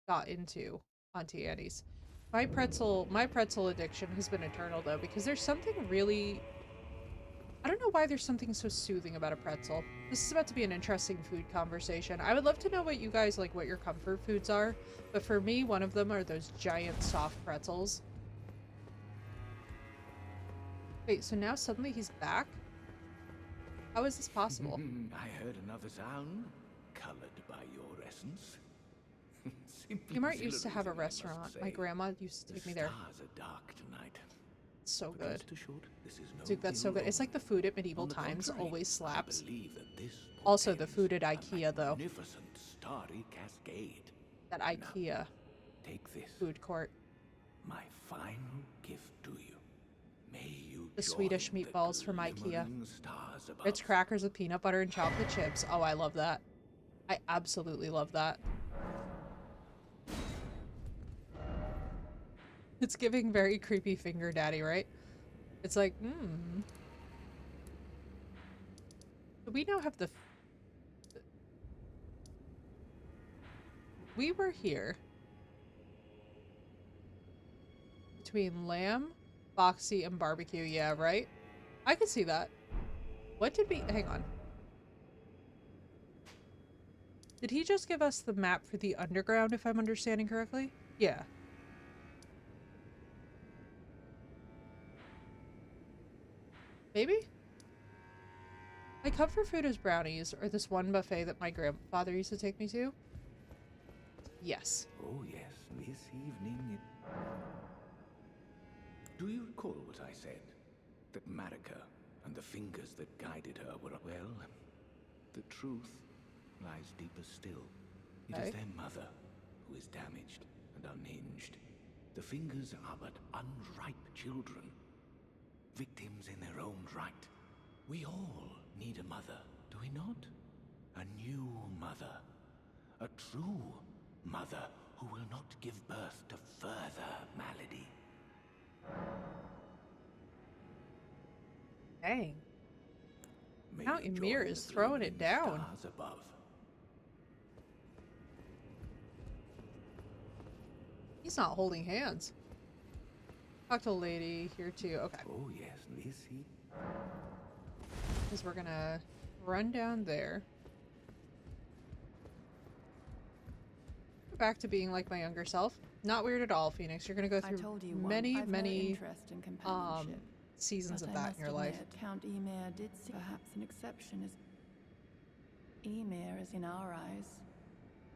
Speaker 1: got into Auntie Annie's. My pretzel addiction has been eternal though, because there's something really... I don't know why there's something so soothing about a pretzel. This is about to be an interesting food conversation. I would love to know what you guys like, what your comfort foods are. But for me, one of them are those giant soft pretzels. Wait, so now suddenly he's back? How is this possible?
Speaker 7: I heard another sound, colored by your essence.
Speaker 1: Kmart used to have a restaurant. My grandma used to take me there.
Speaker 7: Stars are dark tonight.
Speaker 1: It's so good.
Speaker 7: This is no
Speaker 1: Dude, that's so good. It's like the food at medieval
Speaker 7: On the
Speaker 1: times
Speaker 7: contrary,
Speaker 1: always slaps.
Speaker 7: I believe that this
Speaker 1: Also, the
Speaker 7: portends
Speaker 1: food at
Speaker 7: a
Speaker 1: IKEA, though.
Speaker 7: magnificent starry cascade.
Speaker 1: That IKEA
Speaker 7: Take this,
Speaker 1: food court.
Speaker 7: my final gift to you. May you
Speaker 1: The
Speaker 7: join
Speaker 1: Swedish
Speaker 7: the
Speaker 1: meatballs from IKEA.
Speaker 7: glimmering stars above.
Speaker 1: Ritz crackers with peanut butter and chocolate chips. Oh, I love that. I absolutely love that. It's giving very creepy finger daddy, right? It's like, We now have the... We were here. Between lamb, boxy, and barbecue. Yeah, right? I could see that. What did we... Hang on. Did he just give us the map for the underground, if I'm understanding correctly? Yeah. Maybe? My comfort food is brownies, or this one buffet that my grandfather used to take me to. Yes.
Speaker 7: Oh yes, this evening it... Do you recall what I said? That Marika and the fingers that guided her were... Well, the truth lies deeper still. It is their mother who is damaged and unhinged. The fingers are but unripe children. Victims in their own right. We all need a mother, do we not? A new mother. A true mother who will not give birth to further malady.
Speaker 1: Dang.
Speaker 7: May
Speaker 1: Count
Speaker 7: you
Speaker 1: Ymir
Speaker 7: join
Speaker 1: is
Speaker 7: the
Speaker 1: throwing it
Speaker 7: glimmering
Speaker 1: down.
Speaker 7: stars above.
Speaker 1: He's not holding hands. Talk to a lady here too. Okay.
Speaker 7: Oh yes, this he.
Speaker 1: Because we're gonna run down there. Go back to being like my younger self. Not weird at all, Phoenix. You're gonna go
Speaker 8: I
Speaker 1: through
Speaker 8: told you
Speaker 1: many,
Speaker 8: I've no
Speaker 1: many
Speaker 8: interest in companionship.
Speaker 1: seasons
Speaker 8: But
Speaker 1: of
Speaker 8: I
Speaker 1: that
Speaker 8: must
Speaker 1: in your life.
Speaker 8: admit, Count Ymir did see perhaps an exception is Ymir is in our eyes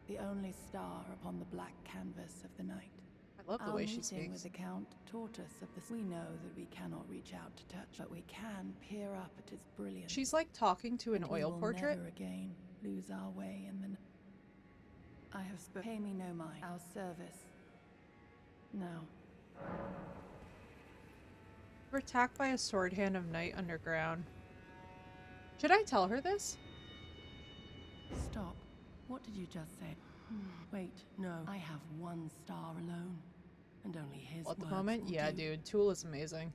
Speaker 8: the only star upon the black canvas of the night.
Speaker 1: I love the
Speaker 8: Our
Speaker 1: way she
Speaker 8: meeting with
Speaker 1: speaks.
Speaker 8: the Count taught us of this. We know that we cannot reach out to touch, but we can peer up at its brilliance.
Speaker 1: She's like talking to an
Speaker 8: And we
Speaker 1: oil
Speaker 8: will
Speaker 1: portrait.
Speaker 8: never again lose our way in the. I have spoken. Pay me no mind. Our service. Now.
Speaker 1: We're attacked by a sword hand of night underground. Should I tell her this?
Speaker 8: Stop. What did you just say? Wait, no. I have one star alone, and only his
Speaker 1: Well, at the
Speaker 8: words
Speaker 1: moment,
Speaker 8: will
Speaker 1: yeah,
Speaker 8: do.
Speaker 1: dude. Tool is amazing.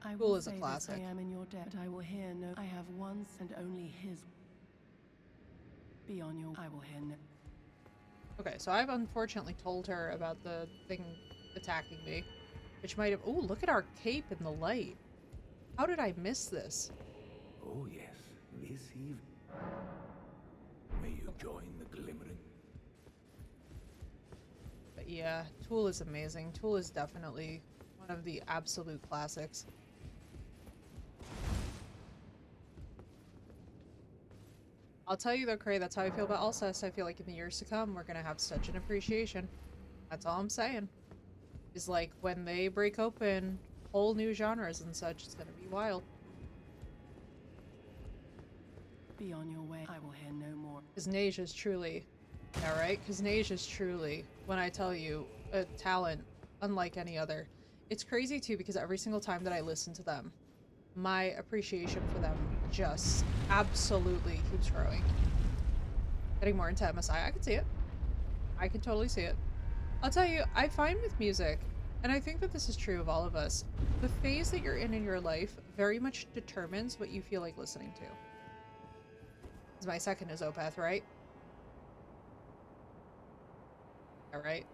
Speaker 8: I
Speaker 1: Tool
Speaker 8: will
Speaker 1: is a
Speaker 8: say this,
Speaker 1: classic.
Speaker 8: I am in your debt, but I will hear no. I have once and only his. Be on your. I will hear no.
Speaker 1: Okay, so I've unfortunately told her about the thing attacking me, which might have. Oh, look at our cape in the light. How did I miss this?
Speaker 7: Oh yes, this he. May you join the glimmering.
Speaker 1: But yeah, Tool is amazing. Tool is definitely one of the absolute classics. I'll tell you though, Cray, that's how I feel about Alcest. I feel like in the years to come, we're gonna have such an appreciation. That's all I'm saying. Is like when they break open whole new genres and such, it's gonna be wild.
Speaker 8: Be on your way. I will hear no more.
Speaker 1: Because Nage is truly, yeah, right? Because Nage is truly, when I tell you, a talent unlike any other. It's crazy too, because every single time that I listen to them, my appreciation for them just absolutely keeps growing. Getting more into MSI, I can see it. I can totally see it. I'll tell you, I find with music, and I think that this is true of all of us, the phase that you're in your life very much determines what you feel like listening to. This is my second is Opeth, right? All right.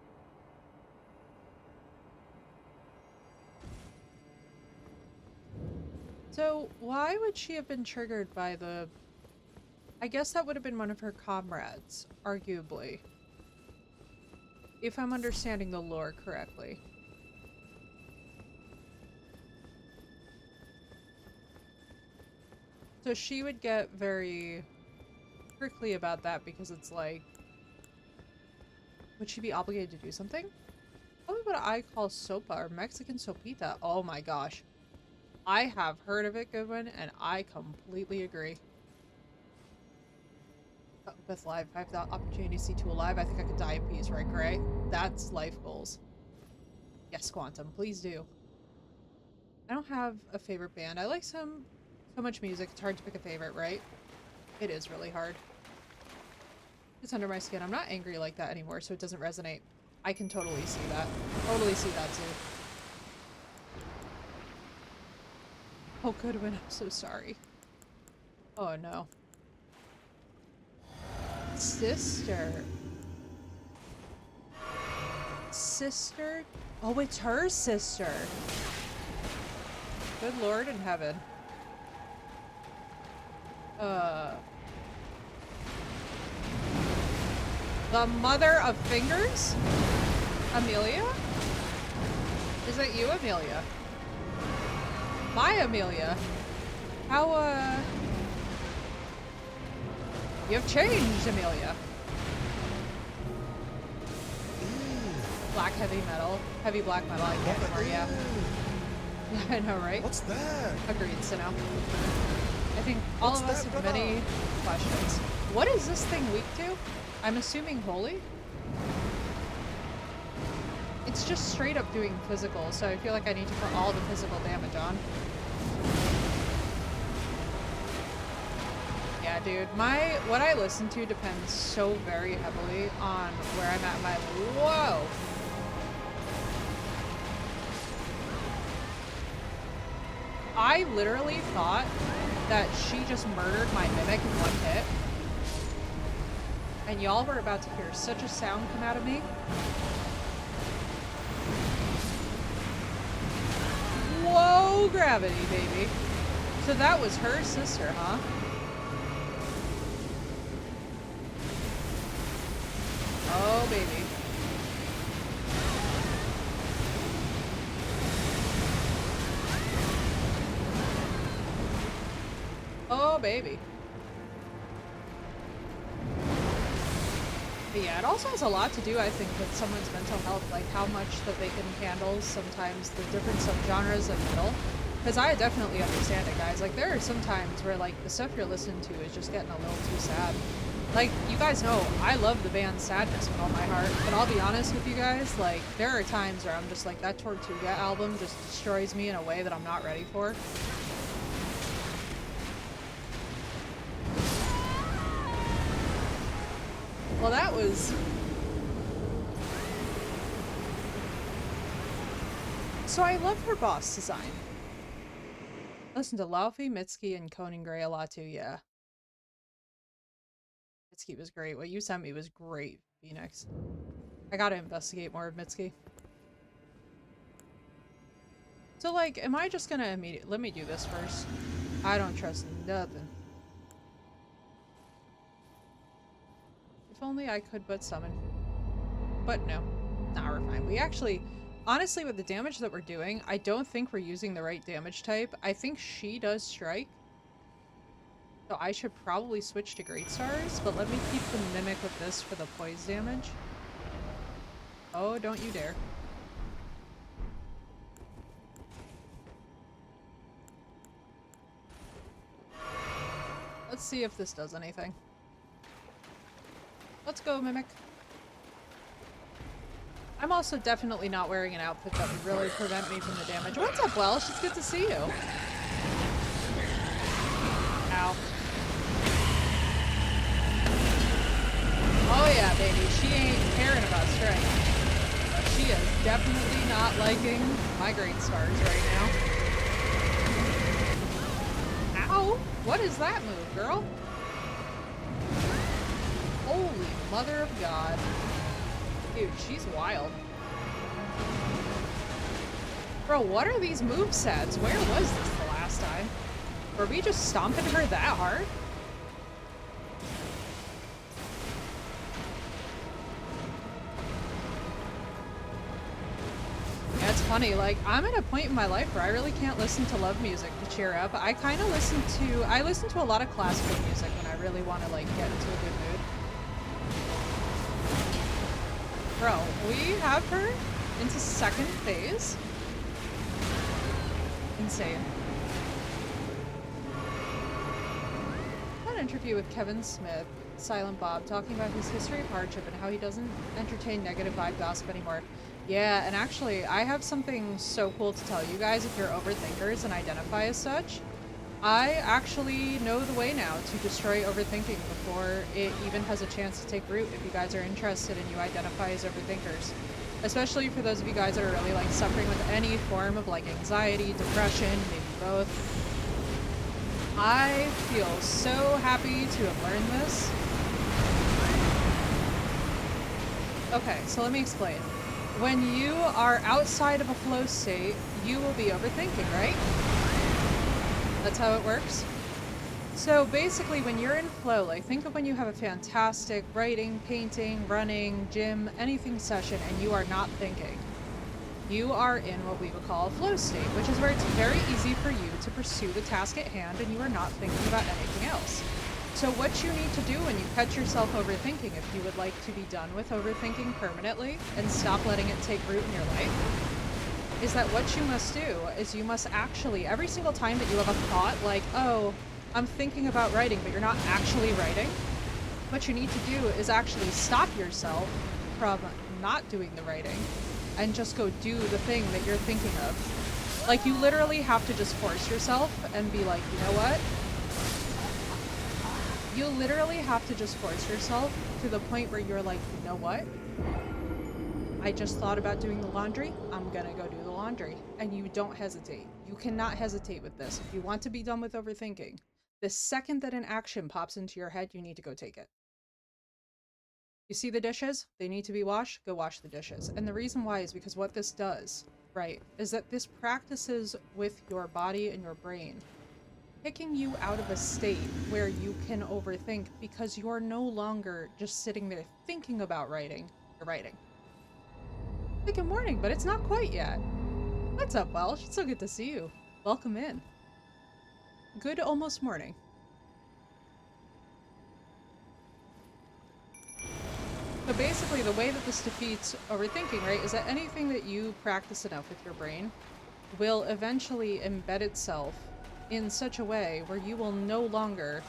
Speaker 1: So why would she have been triggered by the... I guess that would have been one of her comrades, arguably. If I'm understanding the lore correctly. So she would get very prickly about that because it's like... Would she be obligated to do something? Probably what I call sopa or Mexican sopita. Oh my gosh. I have heard of it, Goodwin, and I completely agree. With live, if I have the opportunity to see Tool live, I think I could die in peace, right, Gray? That's life goals. Yes, Quantum, please do. I don't have a favorite band. I like so much music, it's hard to pick a favorite, right? It is really hard. It's under my skin. I'm not angry like that anymore, so it doesn't resonate. I can totally see that. Totally see that, too. Oh, Goodwin, I'm so sorry. Oh, no. Sister. Sister? Oh, it's her sister. Good Lord in heaven. The mother of fingers? Amelia? Is that you, Amelia? My Amelia? How, you have changed, Amelia. Black heavy metal. Heavy black metal, I can't remember, yeah. I know, right?
Speaker 9: What's that?
Speaker 1: Agreed, Sino. I think all
Speaker 9: What's
Speaker 1: of us
Speaker 9: that,
Speaker 1: have
Speaker 9: brother?
Speaker 1: many questions. What is this thing weak to? I'm assuming holy? It's just straight up doing physical, so I feel like I need to put all the physical damage on. Yeah, Yeah, dude. What I listen to depends so very heavily on where I'm at in my whoa. I literally thought that she just murdered my mimic in one hit. And y'all were about to hear such a sound come out of me. Whoa, gravity, baby. So that was her sister, huh? Oh, baby. Oh, baby. But yeah, it also has a lot to do, I think, with someone's mental health, like how much that they can handle sometimes the different subgenres of metal. Because I definitely understand it, guys. Like, there are some times where, like, the stuff you're listening to is just getting a little too sad. Like, you guys know, I love the band Sadness with all my heart, but I'll be honest with you guys, like, there are times where I'm just like, that Tortuga album just destroys me in a way that I'm not ready for. Well, that was... So I love her boss design. Listen to Laufey, Mitski, and Conan Gray a lot too, yeah. Mitski was great. What you sent me was great, Phoenix. I gotta investigate more of Mitski. So, like, am I just gonna immediately... Let me do this first. I don't trust nothing. If only I could but summon. But no. Nah, we're fine. We actually... Honestly, with the damage that we're doing, I don't think we're using the right damage type. I think she does strike. So I should probably switch to Great Stars, but let me keep the Mimic with this for the poise damage. Oh, don't you dare. Let's see if this does anything. Let's go, Mimic. I'm also definitely not wearing an outfit that would really prevent me from the damage. What's up, Welsh? It's good to see you. Ow. Oh yeah, baby. She ain't caring about strength. She is definitely not liking my Great Stars right now. Ow! What is that move, girl? Holy mother of God. Dude, she's wild. Bro, what are these movesets? Where was this the last time? Were we just stomping her that hard? Yeah, it's funny. Like, I'm at a point in my life where I really can't listen to love music to cheer up. I kind of listen to a lot of classical music when I really want to, like, get into a good mood. Bro, we have her into second phase. Insane. An interview with Kevin Smith, Silent Bob, talking about his history of hardship and how he doesn't entertain negative vibe gossip anymore. Yeah, and actually, I have something so cool to tell you guys if you're overthinkers and identify as such. I actually know the way now to destroy overthinking before it even has a chance to take root if you guys are interested and you identify as overthinkers. Especially for those of you guys that are really like suffering with any form of like anxiety, depression, maybe both. I feel so happy to have learned this. Okay, so let me explain. When you are outside of a flow state, you will be overthinking, right? That's how it works. So basically when you're in flow, like think of when you have a fantastic writing, painting, running, gym, anything session and you are not thinking. You are in what we would call a flow state, which is where it's very easy for you to pursue the task at hand and you are not thinking about anything else. So what you need to do when you catch yourself overthinking, if you would like to be done with overthinking permanently and stop letting it take root in your life, is that what you must do is you must actually, every single time that you have a thought like, oh, I'm thinking about writing, but you're not actually writing, what you need to do is actually stop yourself from not doing the writing and just go do the thing that you're thinking of. Like, you literally have to just force yourself and be like, you know what? You literally have to just force yourself to the point where you're like, you know what? I just thought about doing the laundry. I'm gonna go do the laundry. And you don't hesitate. You cannot hesitate with this. If you want to be done with overthinking, the second that an action pops into your head, you need to go take it. You see the dishes? They need to be washed? Go wash the dishes. And the reason why is because what this does, right, is that this practices with your body and your brain, picking you out of a state where you can overthink because you're no longer just sitting there thinking about writing, you're writing. Good morning, but it's not quite yet. What's up, Welsh? It's so good to see you. Welcome in. Good almost morning. So basically, the way that this defeats overthinking, right, is that anything that you practice enough with your brain will eventually embed itself in such a way where you will no longer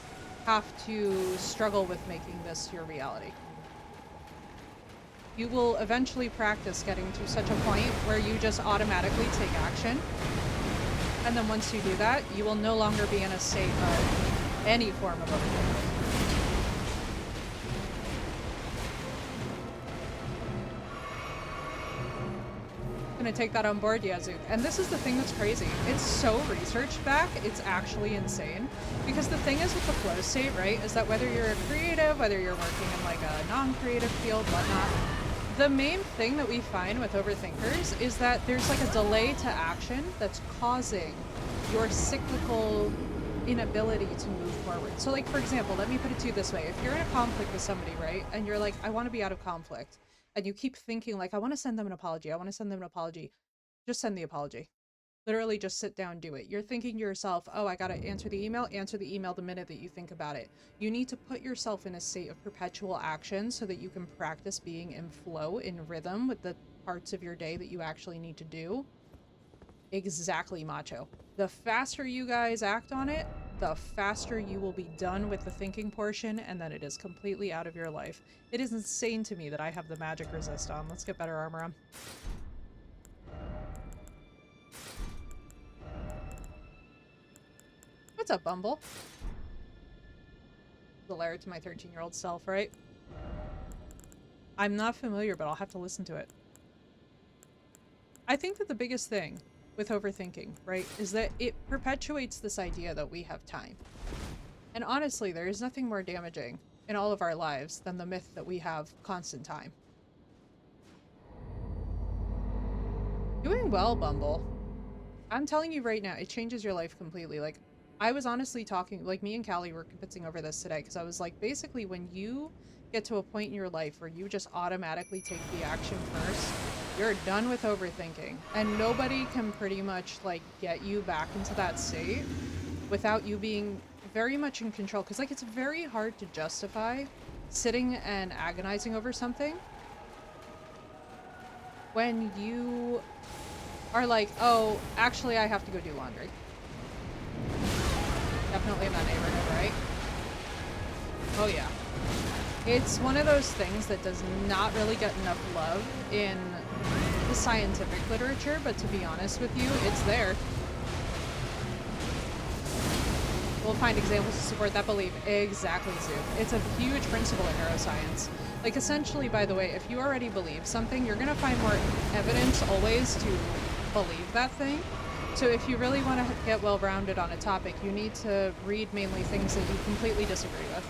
Speaker 1: have to struggle with making this your reality. You will eventually practice getting to such a point where you just automatically take action. And then once you do that, you will no longer be in a state of any form of overthinking. Gonna take that on board, Yazoo. And this is the thing that's crazy. It's so researched back, it's actually insane. Because the thing is with the flow state, right, is that whether you're a creative, whether you're working in like a non-creative field, whatnot, the main thing that we find with overthinkers is that there's like a delay to action that's causing your cyclical inability to move forward. So like, for example, let me put it to you this way. If you're in a conflict with somebody, right, and you're like, I want to be out of conflict, and you keep thinking like, I want to send them an apology, I want to send them an apology, just send the apology. Literally just sit down, do it. You're thinking to yourself, oh, I gotta answer the email the minute that you think about it. You need to put yourself in a state of perpetual action so that you can practice being in flow, in rhythm with the parts of your day that you actually need to do. Exactly, Macho. The faster you guys act on it, the faster you will be done with the thinking portion, and then it is completely out of your life. It is insane to me that I have the magic resist on. Let's get better armor on. What's up, Bumble? The letter to my 13-year-old self, right? I'm not familiar, but I'll have to listen to it. I think that the biggest thing with overthinking, right, is that it perpetuates this idea that we have time. And honestly, there is nothing more damaging in all of our lives than the myth that we have constant time. Doing well, Bumble. I'm telling you right now, it changes your life completely. Like, I was honestly talking, like, me and Callie were convincing over this today, because I was like, basically, when you get to a point in your life where you just automatically take the action first, you're done with overthinking. And nobody can pretty much, like, get you back into that state without you being very much in control. Because, like, it's very hard to justify sitting and agonizing over something when you are like, oh, actually, I have to go do laundry. Definitely in that neighborhood, right? Oh, yeah. It's one of those things that does not really get enough love in the scientific literature, but to be honest with you, it's there. We'll find examples to support that belief. Exactly, Zoo. It's a huge principle in neuroscience. Like, essentially, by the way, if you already believe something, you're gonna find more evidence always to believe that thing. So if you really want to get well-rounded on a topic, you need to read mainly things that you completely disagree with.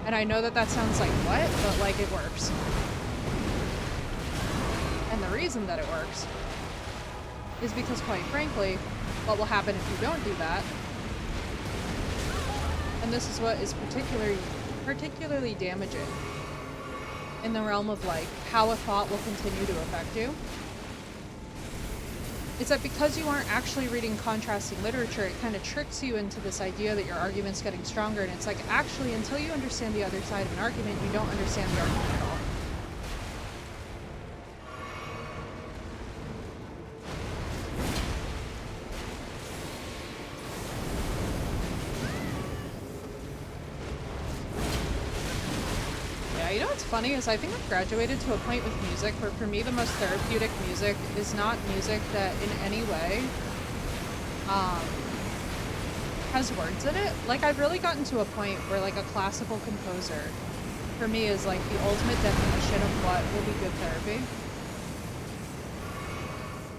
Speaker 1: And I know that that sounds like what, but like it works. And the reason that it works is because, quite frankly, what will happen if you don't do that, and this is what is particularly damaging in the realm of like how a thought will continue to affect you, is that because you aren't actually reading contrasting literature, it kind of tricks you into this idea that your argument's getting stronger, and it's like, actually, until you understand the other side of an argument, you don't understand the argument at all. You know what's funny is I think I've graduated to a point with music where for me the most therapeutic music is not music that in any way has words in it. Like, I've really gotten to a point where, like, a classical composer, for me, is, like, the ultimate definition of what will be good therapy.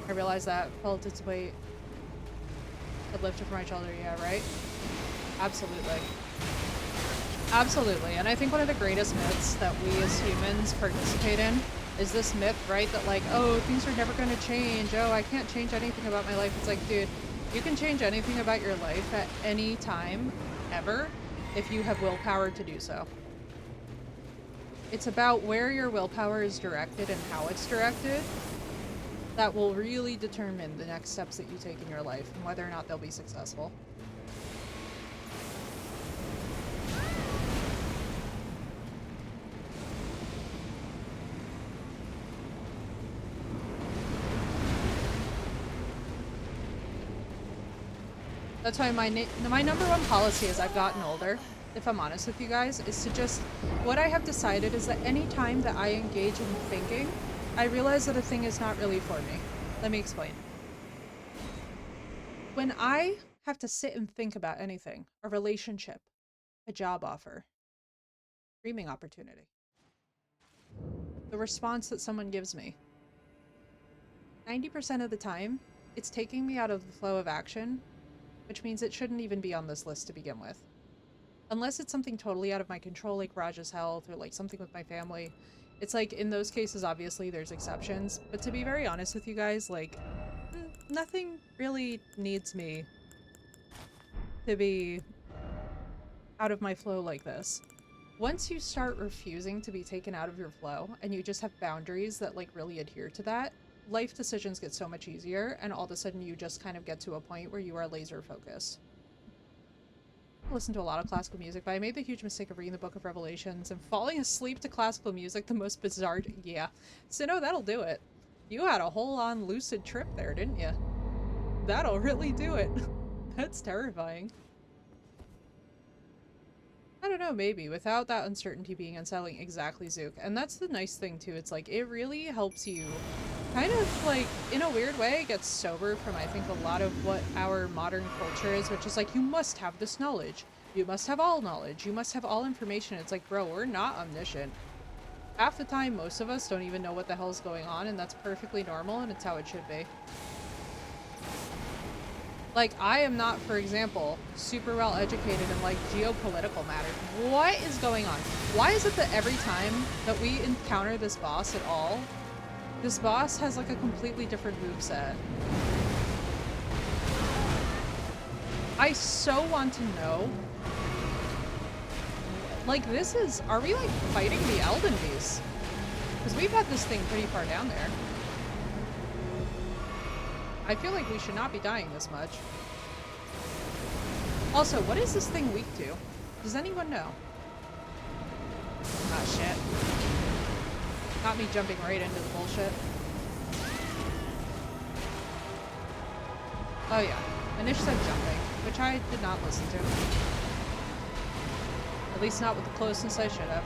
Speaker 1: I realized that, felt its weight. It lifted from my shoulder, yeah, right? Absolutely. Absolutely, and I think one of the greatest myths that we as humans participate in is this myth, right, that like, oh, things are never gonna change, oh, I can't change anything about my life. It's like, dude, you can change anything about your life at any time, ever, if you have willpower to do so. It's about where your willpower is directed and how it's directed that will really determine the next steps that you take in your life and whether or not they'll be successful. That's why my number one policy as I've gotten older, if I'm honest with you guys, is to just, what I have decided is that any time that I engage in thinking, I realize that a thing is not really for me. Let me explain. When I have to sit and think about anything, a relationship, a job offer, dreaming opportunity, the response that someone gives me, 90% of the time, it's taking me out of the flow of action, which means it shouldn't even be on this list to begin with. Unless it's something totally out of my control, like Raj's health, or like something with my family. It's like, in those cases, obviously, there's exceptions. But to be very honest with you guys, like, nothing really needs me to be out of my flow like this. Once you start refusing to be taken out of your flow, and you just have boundaries that, like, really adhere to that, life decisions get so much easier, and all of a sudden you just kind of get to a point where you are laser focused. I listen to a lot of classical music, but I made the huge mistake of reading the Book of Revelations and falling asleep to classical music, the most bizarre— yeah. So no, that'll do it. You had a whole-on lucid trip there, didn't you? That'll really do it. That's terrifying. I don't know, maybe. Without that uncertainty being unsettling, exactly, Zook. And that's the nice thing, too. It's like, it really helps you kind of, like, in a weird way, get sober from, I think, a lot of what our modern culture is, which is like, you must have this knowledge. You must have all knowledge. You must have all information. It's like, bro, we're not omniscient. Half the time, most of us don't even know what the hell's going on, and that's perfectly normal, and it's how it should be. Like, I am not, for example, super well educated in, like, geopolitical matters. What is going on? Why is it that every time that we encounter this boss at all, this boss has, like, a completely different moveset? I so want to know. Like, this is— are we, like, fighting the Elden Beast? Because we've had this thing pretty far down there. I feel like we should not be dying this much. Also, what is this thing weak to? Does anyone know? Ah, shit. Not me jumping right into the bullshit. Oh yeah. Anish said jumping, which I did not listen to. At least not with the closeness I should have.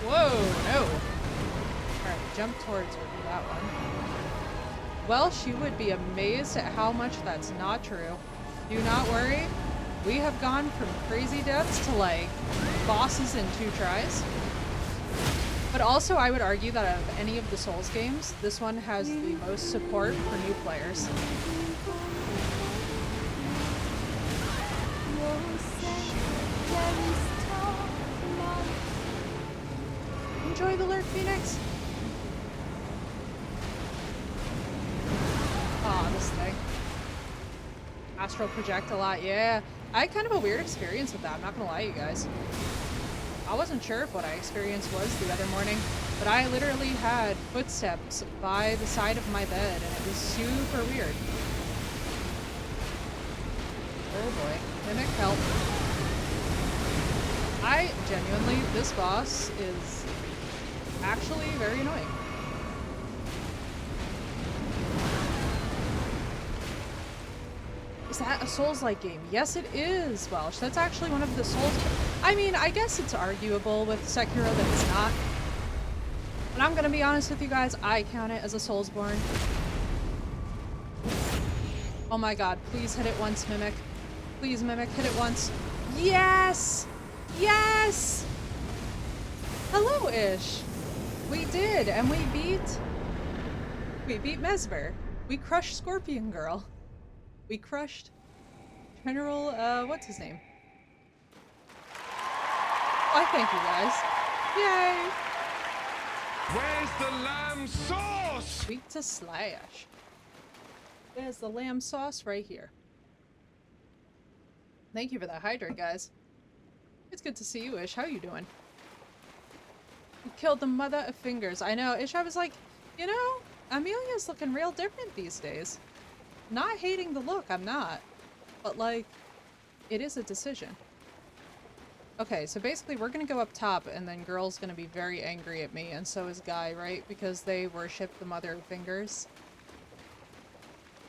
Speaker 1: Whoa, no! Alright, jump towards her for that one. Well, she would be amazed at how much that's not true. Do not worry. We have gone from crazy deaths to, like, bosses in 2 tries. But also, I would argue that out of any of the Souls games, this one has the most support for new players. Enjoy the lurk, Phoenix! Aw, this thing. Astral project a lot, yeah. I had kind of a weird experience with that, I'm not gonna lie to you guys. I wasn't sure if what I experienced was the other morning, but I literally had footsteps by the side of my bed, and it was super weird. Oh boy. Mimic, help. I genuinely— this boss is actually very annoying. Is that a Souls-like game? Yes, it is, Welsh. That's actually one of the Souls— I mean, I guess it's arguable with Sekiro that it's not. But I'm gonna be honest with you guys, I count it as a Soulsborne. Oh my god, please hit it once, Mimic. Please, Mimic, hit it once. Yes! Yes! Hello, Ish. We did, and we beat Mesmer. We crushed Scorpion Girl. We crushed General, what's his name? I thank you guys. Yay!
Speaker 3: Where's the lamb sauce?
Speaker 1: Sweet to slash. There's the lamb sauce right here. Thank you for that hydrate, guys. It's good to see you, Ish. How you doing? You killed the mother of fingers. I know, Ish, I was like, you know, Amelia's looking real different these days. Not hating the look, I'm not. But, like, it is a decision. Okay, so basically we're gonna go up top, and then Girl's gonna be very angry at me, and so is Guy, right? Because they worship the mother of fingers.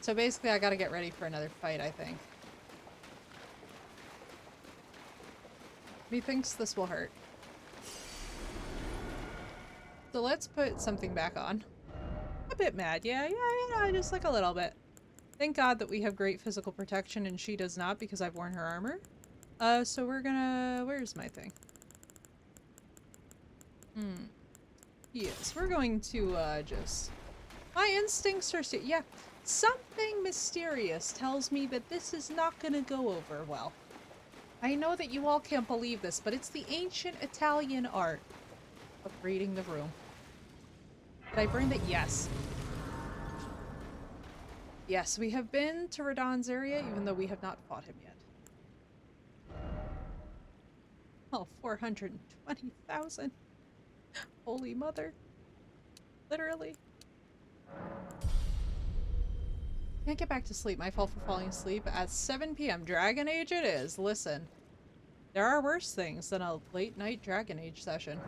Speaker 1: So basically I gotta get ready for another fight, I think. Methinks this will hurt. So let's put something back on. A bit mad, yeah, just like a little bit. Thank God that we have great physical protection and she does not because I've worn her armor. So we're gonna... Where's my thing? Yes, we're going to, just... My instincts are... Yeah, something mysterious tells me that this is not gonna go over well. I know that you all can't believe this, but it's the ancient Italian art of reading the room. Did I burn that? Yes. Yes, we have been to Radon's area, even though we have not fought him yet. Oh, 420,000. Holy mother. Literally. Can't get back to sleep. My fault for falling asleep at 7 p.m. Dragon Age it is. Listen, there are worse things than a late night Dragon Age session.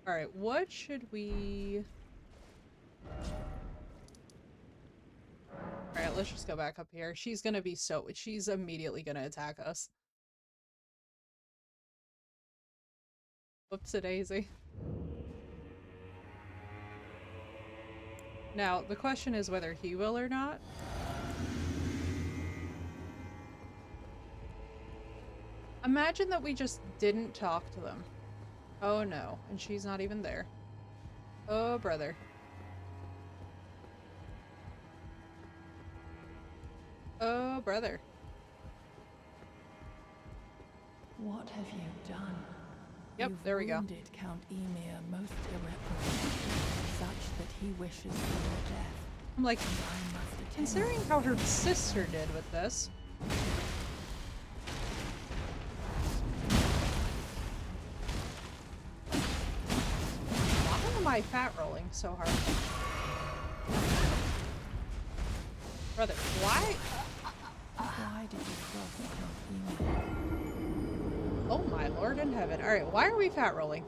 Speaker 1: Alright, what should we... Alright, let's just go back up here. She's gonna be so... She's immediately gonna attack us. Whoops-a-daisy. Now, the question is whether he will or not. Imagine that we just didn't talk to them. Oh no, and she's not even there. Oh, brother. Oh, brother.
Speaker 8: What have you done?
Speaker 1: Yep,
Speaker 8: You've
Speaker 1: there we go.
Speaker 8: wounded Count Emir most irreparably, such that he wishes for your death.
Speaker 1: I'm like,
Speaker 8: And I must attend
Speaker 1: considering how her sister did with this. Why am I fat rolling so hard? Brother, why?
Speaker 8: Why did you cross Count Emir?
Speaker 1: Oh my lord in heaven. Alright, why are we fat rolling?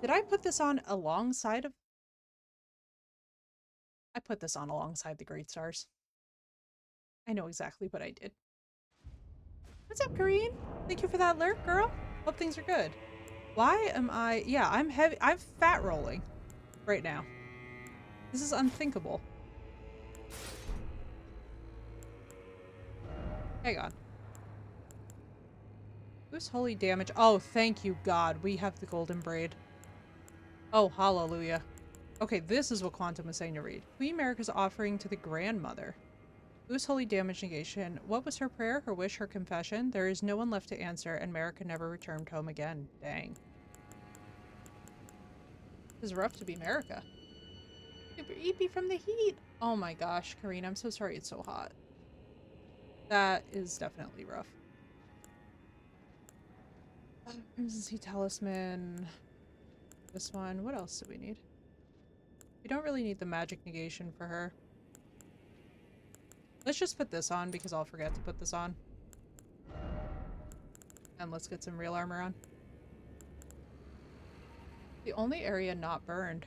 Speaker 1: Did I put this on alongside of... I put this on alongside the Great Stars. I know exactly what I did. What's up, Kareen? Thank you for that alert, girl. Hope things are good. Why am I... Yeah, I'm heavy... I'm fat rolling right now. This is unthinkable. Hang on. Who's holy damage? Oh, thank you, God. We have the golden braid. Oh, hallelujah. Okay, this is what Quantum was saying to read. Queen America's offering to the grandmother. Whose holy damage negation? What was her prayer, her wish, her confession? There is no one left to answer, and America never returned home again. Dang. This is rough to be America. Super eepy from the heat. Oh my gosh, Karina, I'm so sorry it's so hot. That is definitely rough. Emergency talisman. This one. What else do we need? We don't really need the magic negation for her. Let's just put this on because I'll forget to put this on. And let's get some real armor on. The only area not burned.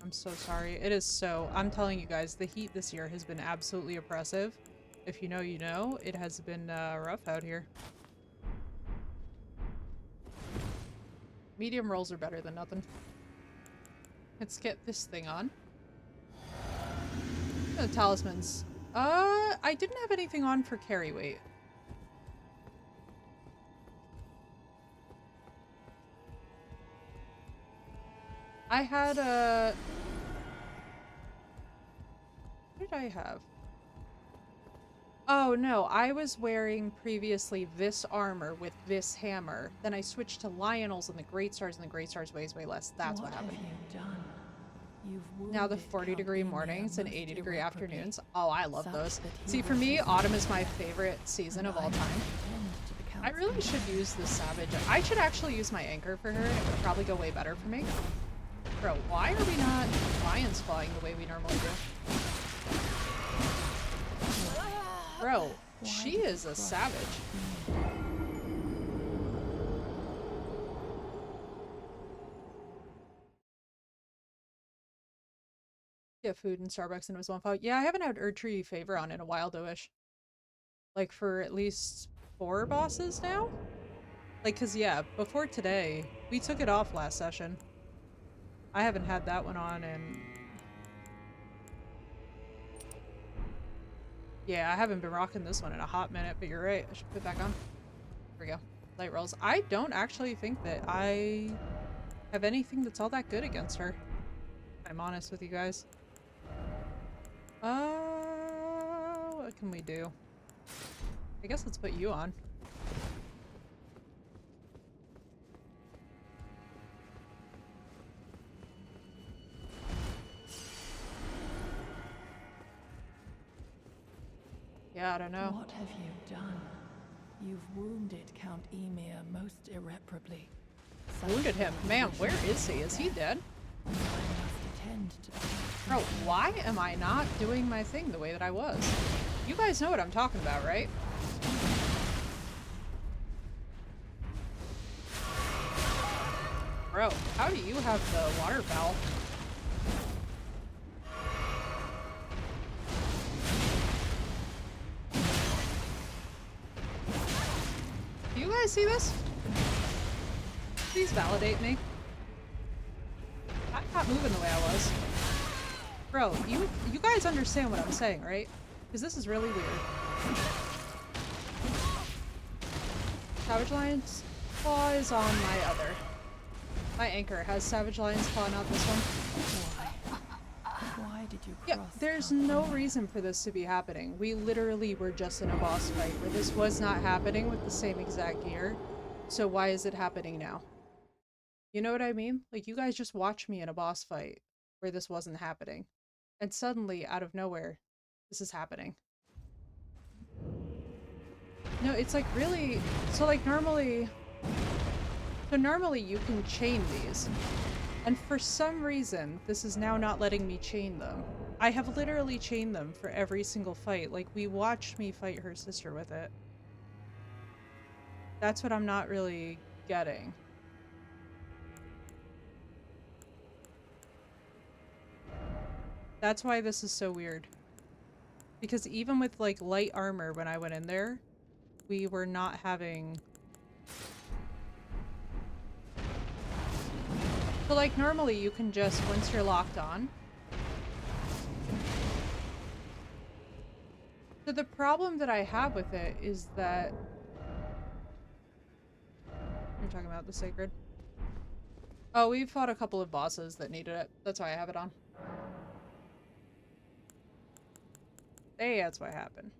Speaker 1: I'm so sorry. It is so... I'm telling you guys, the heat this year has been absolutely oppressive. If you know, you know. It has been rough out here. Medium rolls are better than nothing. Let's get this thing on. The talismans. I didn't have anything on for carry weight. I had a... What did I have? Oh no, I was wearing previously this armor with this hammer. Then I switched to Lionels and the Great Stars, and the Great Stars weighs way less. That's what happened.
Speaker 8: Have you done? You've
Speaker 1: Now the
Speaker 8: wounded
Speaker 1: 40-degree
Speaker 8: Count
Speaker 1: mornings
Speaker 8: Emir
Speaker 1: and
Speaker 8: most
Speaker 1: 80-degree
Speaker 8: irreparably,
Speaker 1: afternoons. Oh, I love
Speaker 8: such
Speaker 1: those.
Speaker 8: that he
Speaker 1: See, for me,
Speaker 8: wishes
Speaker 1: autumn
Speaker 8: to
Speaker 1: is my
Speaker 8: die.
Speaker 1: favorite season of
Speaker 8: And
Speaker 1: all
Speaker 8: I
Speaker 1: time.
Speaker 8: attend to the
Speaker 1: I really
Speaker 8: count's
Speaker 1: should use the Savage. I should actually use my anchor for her, and it would probably go way better for me. Bro, why are we not Lion's Clawing the way we normally do? Bro, she is a savage. Get food in Starbucks and it was 1 5. Yeah, I haven't had Erdtree Favor on in a while, though-ish. Like, for at least 4 bosses now? Like, cause yeah, before today, we took it off last session. I haven't had that one on in... Yeah, I haven't been rocking this one in a hot minute, but you're right. I should put it back on. There we go. Light rolls. I don't actually think that I have anything that's all that good against her. If I'm honest with you guys. What can we do? I guess let's put you on. Yeah, I don't know.
Speaker 8: What have you done? You've wounded Count Emir most irreparably.
Speaker 1: Wounded him. Ma'am, where is he? Is he dead?
Speaker 8: I must attend to the
Speaker 1: Bro, why am I not doing my thing the way that I was? You guys know what I'm talking about, right? Bro, how do you have the waterfowl? Do you guys see this? Please validate me. I'm not moving the way I was. Bro, you guys understand what I'm saying, right? Because this is really weird. Savage Lion's Claw is on my other. My anchor has Savage Lion's Claw, not this one.
Speaker 8: Why did you cross?
Speaker 1: Yeah, there's no reason for this to be happening. We literally were just in a boss fight where this was not happening with the same exact gear. So why is it happening now? You know what I mean? Like, you guys just watched me in a boss fight where this wasn't happening. And suddenly, out of nowhere, this is happening. No, it's like really... So like normally... So normally you can chain these. And for some reason, this is now not letting me chain them. I have literally chained them for every single fight. Like, we watched me fight her sister with it. That's what I'm not really getting. That's why this is so weird. Because even with, like, light armor when I went in there, we were not having... So, like, normally you can just, once you're locked on... So the problem that I have with it is that... You're talking about the Sacred? Oh, we fought a couple of bosses that needed it. That's why I have it on. Hey, that's what happened.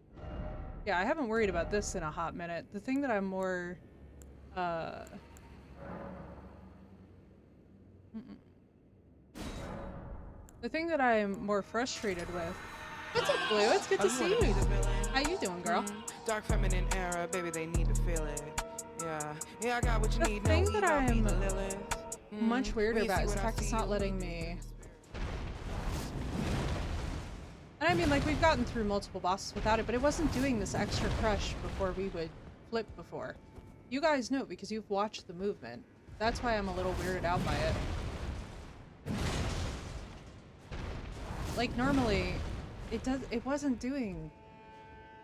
Speaker 1: Yeah, I haven't worried about this in a hot minute. The thing that I'm more... The thing that I'm more frustrated with... What's up, Blue? It's good to see you. How you doing, girl?
Speaker 9: Dark feminine era, baby, they need to feel it. Yeah, yeah, I got what you need.
Speaker 1: The thing that I'm much weirder about is the fact it's not letting me... And I mean, like, we've gotten through multiple bosses without it, but it wasn't doing this extra crush before we would flip before. You guys know because you've watched the movement. That's why I'm a little weirded out by it. Like, normally, it wasn't doing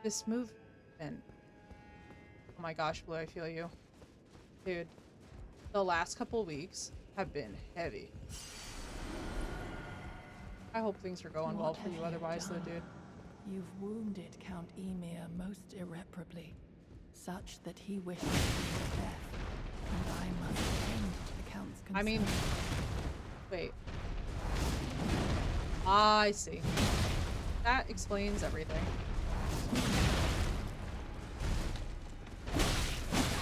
Speaker 1: this movement. Oh my gosh, Blue, I feel you. Dude. the last couple weeks have been heavy. I hope things are going well
Speaker 8: What
Speaker 1: for
Speaker 8: have
Speaker 1: you
Speaker 8: you
Speaker 1: otherwise, though,
Speaker 8: done?
Speaker 1: dude.
Speaker 8: You've wounded Count Emir most irreparably, such that he wishes your death, and I must end the Count's concern.
Speaker 1: I mean, wait. I see. That explains everything.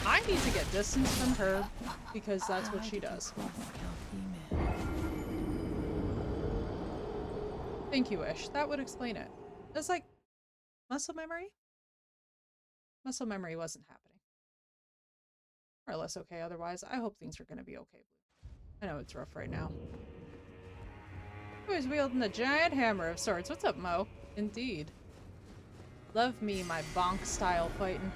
Speaker 1: I need to get distance from her because that's what
Speaker 8: Why
Speaker 1: she
Speaker 8: did you
Speaker 1: does.
Speaker 8: cross Count Emir?
Speaker 1: Thank you, Ish. That would explain it. It's like muscle memory? Muscle memory wasn't happening. More or less okay otherwise. I hope things are going to be okay. I know it's rough right now. Who is wielding the giant hammer of sorts? What's up, Mo? Indeed. Love me my bonk style fighting.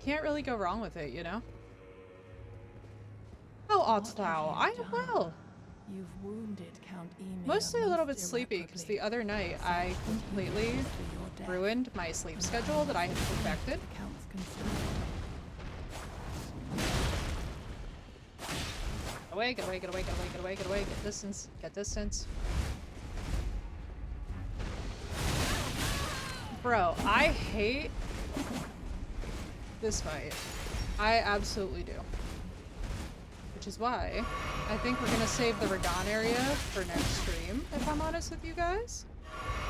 Speaker 1: Can't really go wrong with it, you know? Oh, Otlau, I am well.
Speaker 8: You've wounded Count Emir.
Speaker 1: Mostly a little bit sleepy because the other night I completely ruined my sleep schedule that I had perfected. Get away, get away, get away, get away, get away, get away, get distance, get distance. Bro, I hate this fight. I absolutely do. Which is why I think we're gonna save the Ragon area for next stream, if I'm honest with you guys.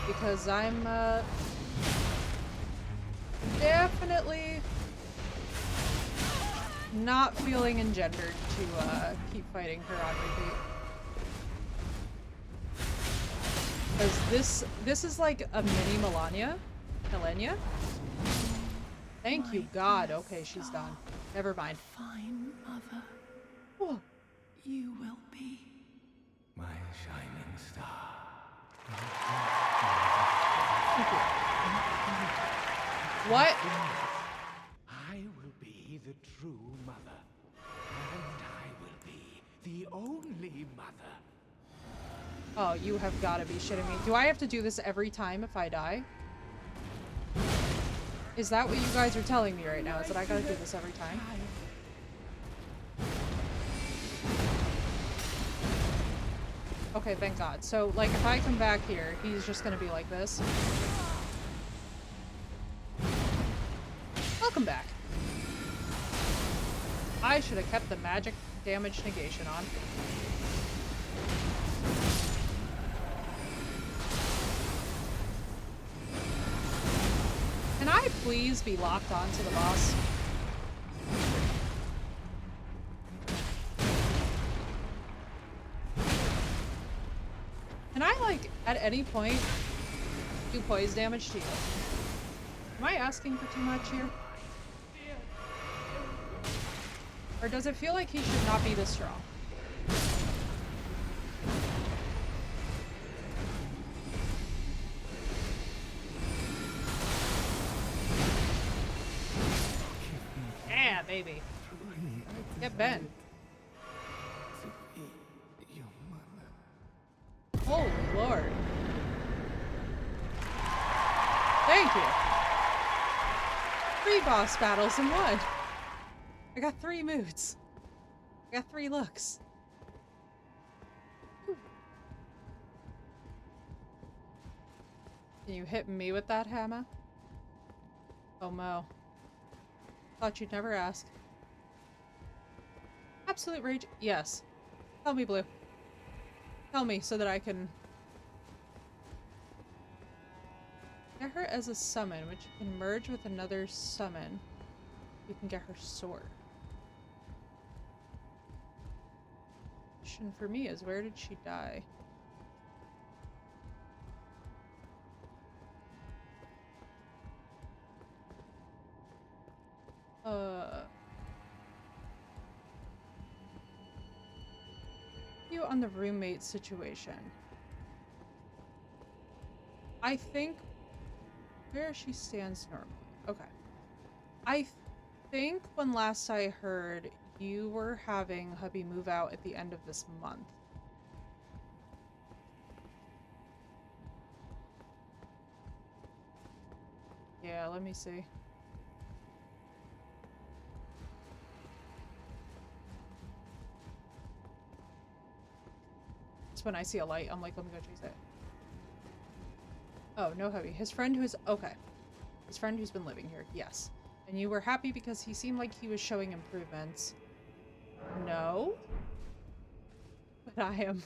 Speaker 1: Because I'm definitely not feeling engendered to keep fighting her on repeat. Because this is like a mini Melania. Thank you, God. Okay, she's done. Never mind.
Speaker 8: Fine mother.
Speaker 1: Whoa.
Speaker 8: You will be
Speaker 7: My shining star.
Speaker 1: Thank you. What?
Speaker 7: I will be the true mother. And I will be the only mother.
Speaker 1: Oh, you have got to be shitting me. Do I have to do this every time if I die? Is that what you guys are telling me right now? Is that I gotta do this every time? Okay, thank God. So, like, if I come back here, he's just gonna be like this. Welcome back. I should have kept the magic damage negation on. Can I please be locked onto the boss? Can I, like, at any point do poise damage to you? Am I asking for too much here? Or does it feel like he should not be this strong? Yeah, baby. Get bent. Holy Lord. Thank you. 3 boss battles in 1. I got 3 moods. I got 3 looks. Can you hit me with that hammer? Oh, Mo. Thought you'd never ask. Absolute rage. Yes. Tell me, Blue. Tell me so that I can get her as a summon, which you can merge with another summon. You can get her sword. Question for me is, where did she die? You on the roommate situation. I think where she stands normally. Okay. I think when last I heard, you were having hubby move out at the end of this month. Yeah, let me see. Just when I see a light, I'm like, let me go chase it. Oh, no hubby. His friend who's... Okay. His friend who's been living here. Yes. And you were happy because he seemed like he was showing improvements. No. But I am...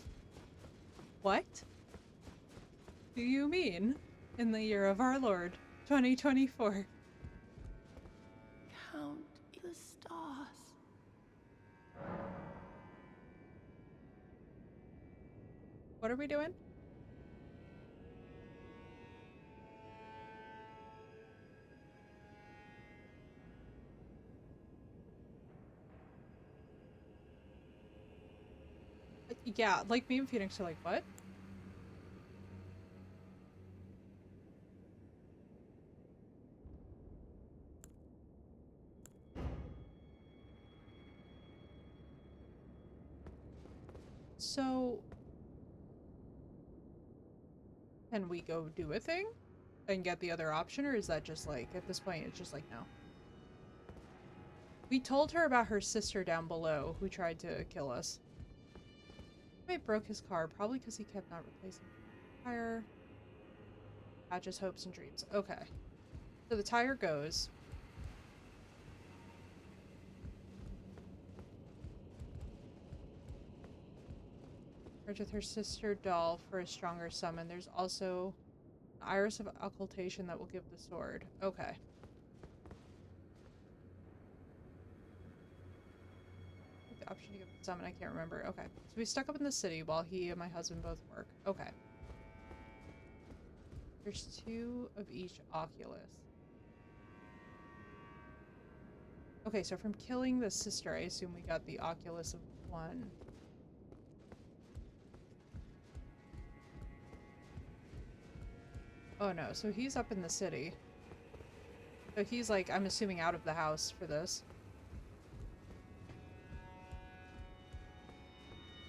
Speaker 1: What do you mean? In the year of our Lord, 2024.
Speaker 8: Count the stars.
Speaker 1: What are we doing? Yeah, like me and Phoenix are like, what? So, can we go do a thing and get the other option, or is that just like, at this point, it's just like, no? We told her about her sister down below who tried to kill us. He broke his car, probably because he kept not replacing the tire. Patches hopes and dreams. Okay. So the tire goes. Merge with her sister doll for a stronger summon. There's also an iris of occultation that will give the sword. Okay. The option to give the summon, I can't remember. Okay. So we stuck up in the city while he and my husband both work. Okay. There's 2 of each oculus. Okay, so from killing the sister, I assume we got the oculus of 1. Oh no, so he's up in the city. So he's like, I'm assuming out of the house for this.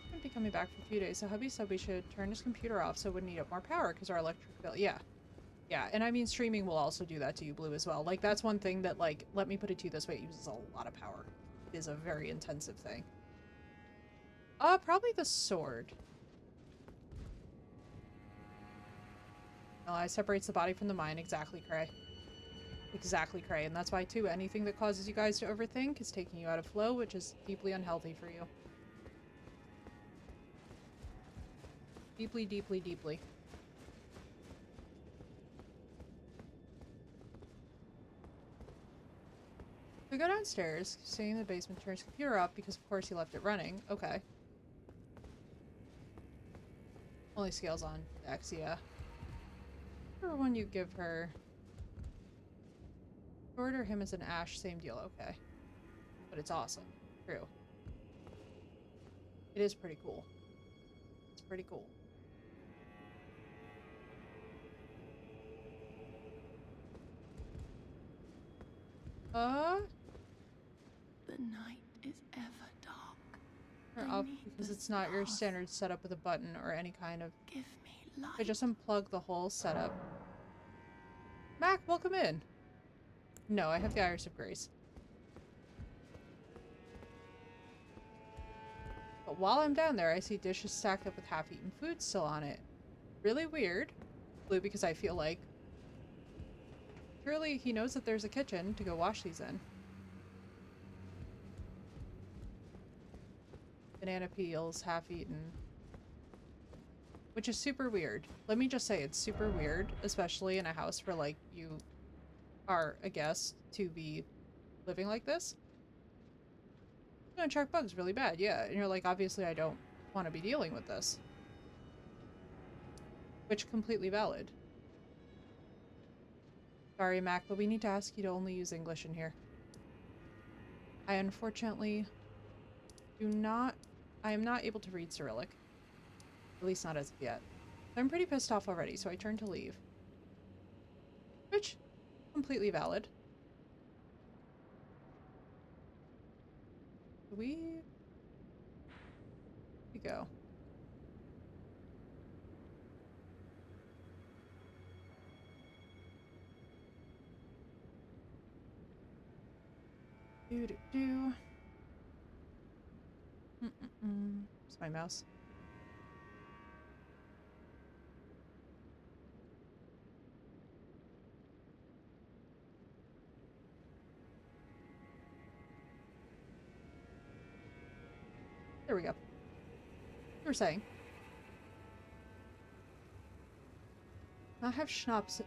Speaker 1: I'm gonna be coming back for a few days, so hubby said we should turn his computer off so it wouldn't eat up more power because our electric bill. Yeah. Yeah, and I mean streaming will also do that to you, Blue, as well. Like, that's one thing that, like, let me put it to you this way, it uses a lot of power. It is a very intensive thing. Probably the sword. It separates the body from the mind. Exactly, Cray. Exactly, Cray. And that's why, too, anything that causes you guys to overthink is taking you out of flow, which is deeply unhealthy for you. Deeply, deeply, deeply. We go downstairs, staying in the basement, turns computer up because of course he left it running. Okay. Only scales on Dex, yeah. Or one you give her. Order him as an Ash, same deal, okay. But it's awesome. True. It is pretty cool. It's pretty cool.
Speaker 8: The night is ever dark.
Speaker 1: Turn off because it's not your standard setup with a button or any kind of...
Speaker 8: Give me light.
Speaker 1: I just unplug the whole setup. Mac, welcome in. No, I have the Iris of Grace. But while I'm down there, I see dishes stacked up with half-eaten food still on it. Really weird. Blue, because I feel like... Surely he knows that there's a kitchen to go wash these in. Banana peels, half-eaten. Which is super weird. Let me just say, it's super weird, especially in a house where, like, you are a guest to be living like this. You're gonna track bugs really bad, yeah. And you're like, obviously I don't want to be dealing with this. Which, completely valid. Sorry, Mac, but we need to ask you to only use English in here. I unfortunately I am not able to read Cyrillic. At least not as of yet. I'm pretty pissed off already, so I turn to leave. Which, completely valid. We go. Where's my mouse? There we go. You were saying. I have schnapps.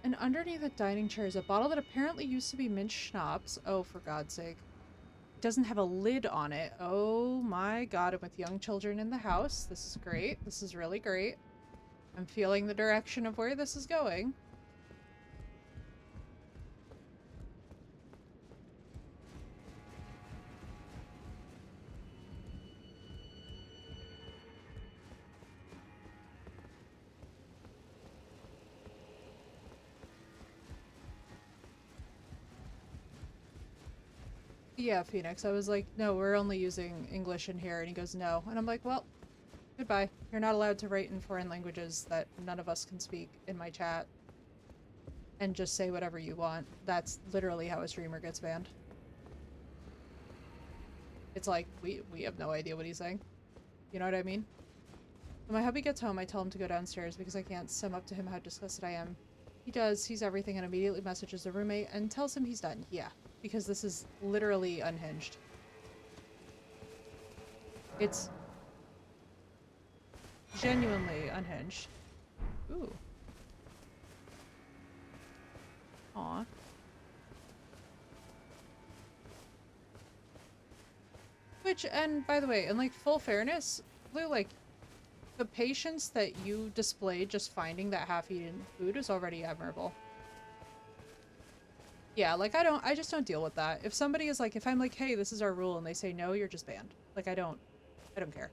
Speaker 1: And underneath the dining chair is a bottle that apparently used to be mint schnapps. Oh, for God's sake. It doesn't have a lid on it. Oh my God, and with young children in the house. This is great. This is really great. I'm feeling the direction of where this is going. Yeah, Phoenix. I was like, no, we're only using English in here. And he goes, no. And I'm like, well, goodbye. You're not allowed to write in foreign languages that none of us can speak in my chat. And just say whatever you want. That's literally how a streamer gets banned. It's like, we have no idea what he's saying. You know what I mean? When my hubby gets home, I tell him to go downstairs because I can't sum up to him how disgusted I am. He does, sees everything, and immediately messages the roommate and tells him he's done. Yeah, because this is literally unhinged. It's genuinely unhinged. Ooh. Aw. Which, and by the way, in like full fairness, Blue, like, the patience that you displayed just finding that half-eaten food is already admirable. Yeah, like I just don't deal with that. If somebody is like, if I'm like, hey, this is our rule, and they say no, you're just banned. Like, I don't care.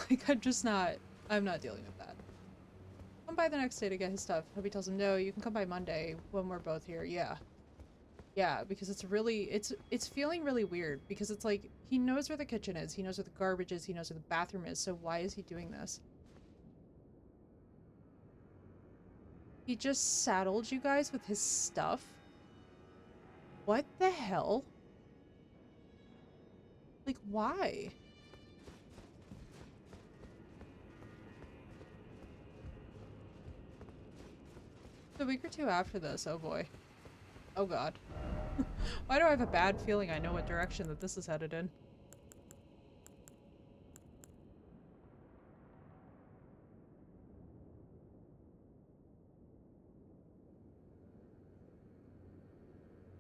Speaker 1: Like, I'm not dealing with that. Come by the next day to get his stuff. Hubby tells him, no, you can come by Monday when we're both here. Yeah. Yeah, because it's really, it's feeling really weird because it's like, he knows where the kitchen is, he knows where the garbage is, he knows where the bathroom is, so why is he doing this? He just saddled you guys with his stuff? What the hell? Like, why? A week or two after this, oh boy. Oh god. Why do I have a bad feeling I know what direction that this is headed in?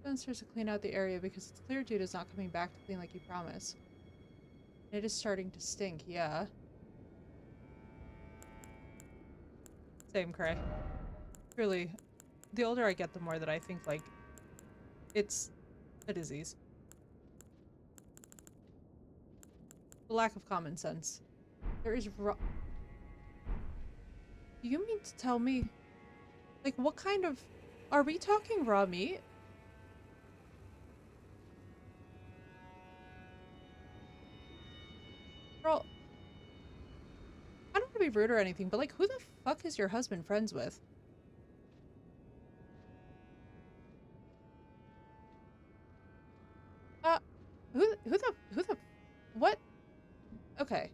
Speaker 1: Downstairs to clean out the area because it's clear dude is not coming back to clean like you promised. It is starting to stink, yeah. Same, Cray. Really, the older I get, the more that I think, like, it's a disease. The lack of common sense. There is raw... You mean to tell me... Like, what kind of... Are we talking raw meat? Girl... I don't want to be rude or anything, but, like, who the fuck is your husband friends with? Who the... What? Okay.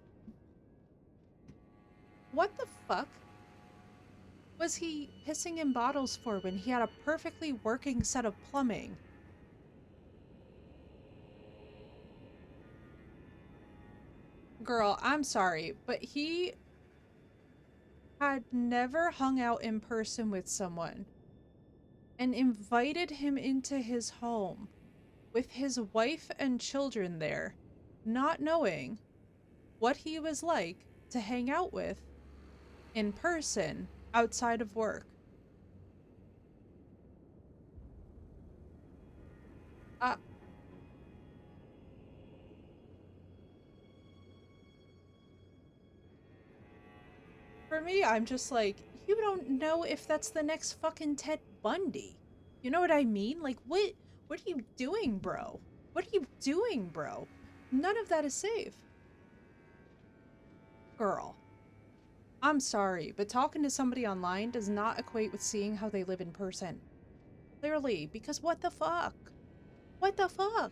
Speaker 1: What the fuck was he pissing in bottles for when he had a perfectly working set of plumbing? Girl, I'm sorry, but he had never hung out in person with someone and invited him into his home with his wife and children there, not knowing what he was like to hang out with in person outside of work. For me, I'm just like, you don't know if that's the next fucking Ted Bundy. You know what I mean? Like, what are you doing, bro? What are you doing, bro? None of that is safe. Girl, I'm sorry, but talking to somebody online does not equate with seeing how they live in person. Clearly, because what the fuck? What the fuck?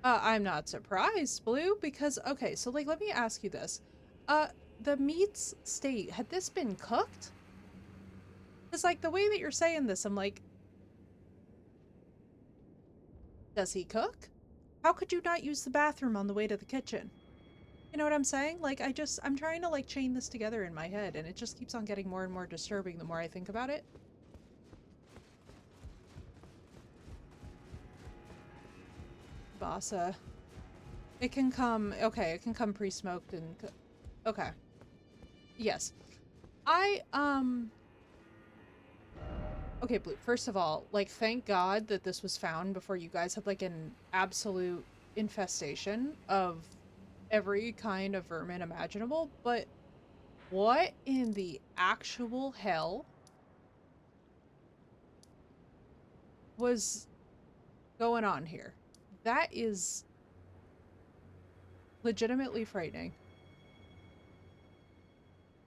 Speaker 1: I'm not surprised, Blue, because, okay, so, like, let me ask you this. The meat's state, had this been cooked? Because, like, the way that you're saying this, I'm like, Does he cook? How could you not use the bathroom on the way to the kitchen? You know what I'm saying? Like, I'm trying to, like, chain this together in my head, and it just keeps on getting more and more disturbing the more I think about it. Bassa. It can come, okay, it can come pre-smoked and, okay. Yes. Okay, Blue, first of all, like, thank God that this was found before you guys had, like, an absolute infestation of every kind of vermin imaginable, but what in the actual hell was going on here? That is legitimately frightening.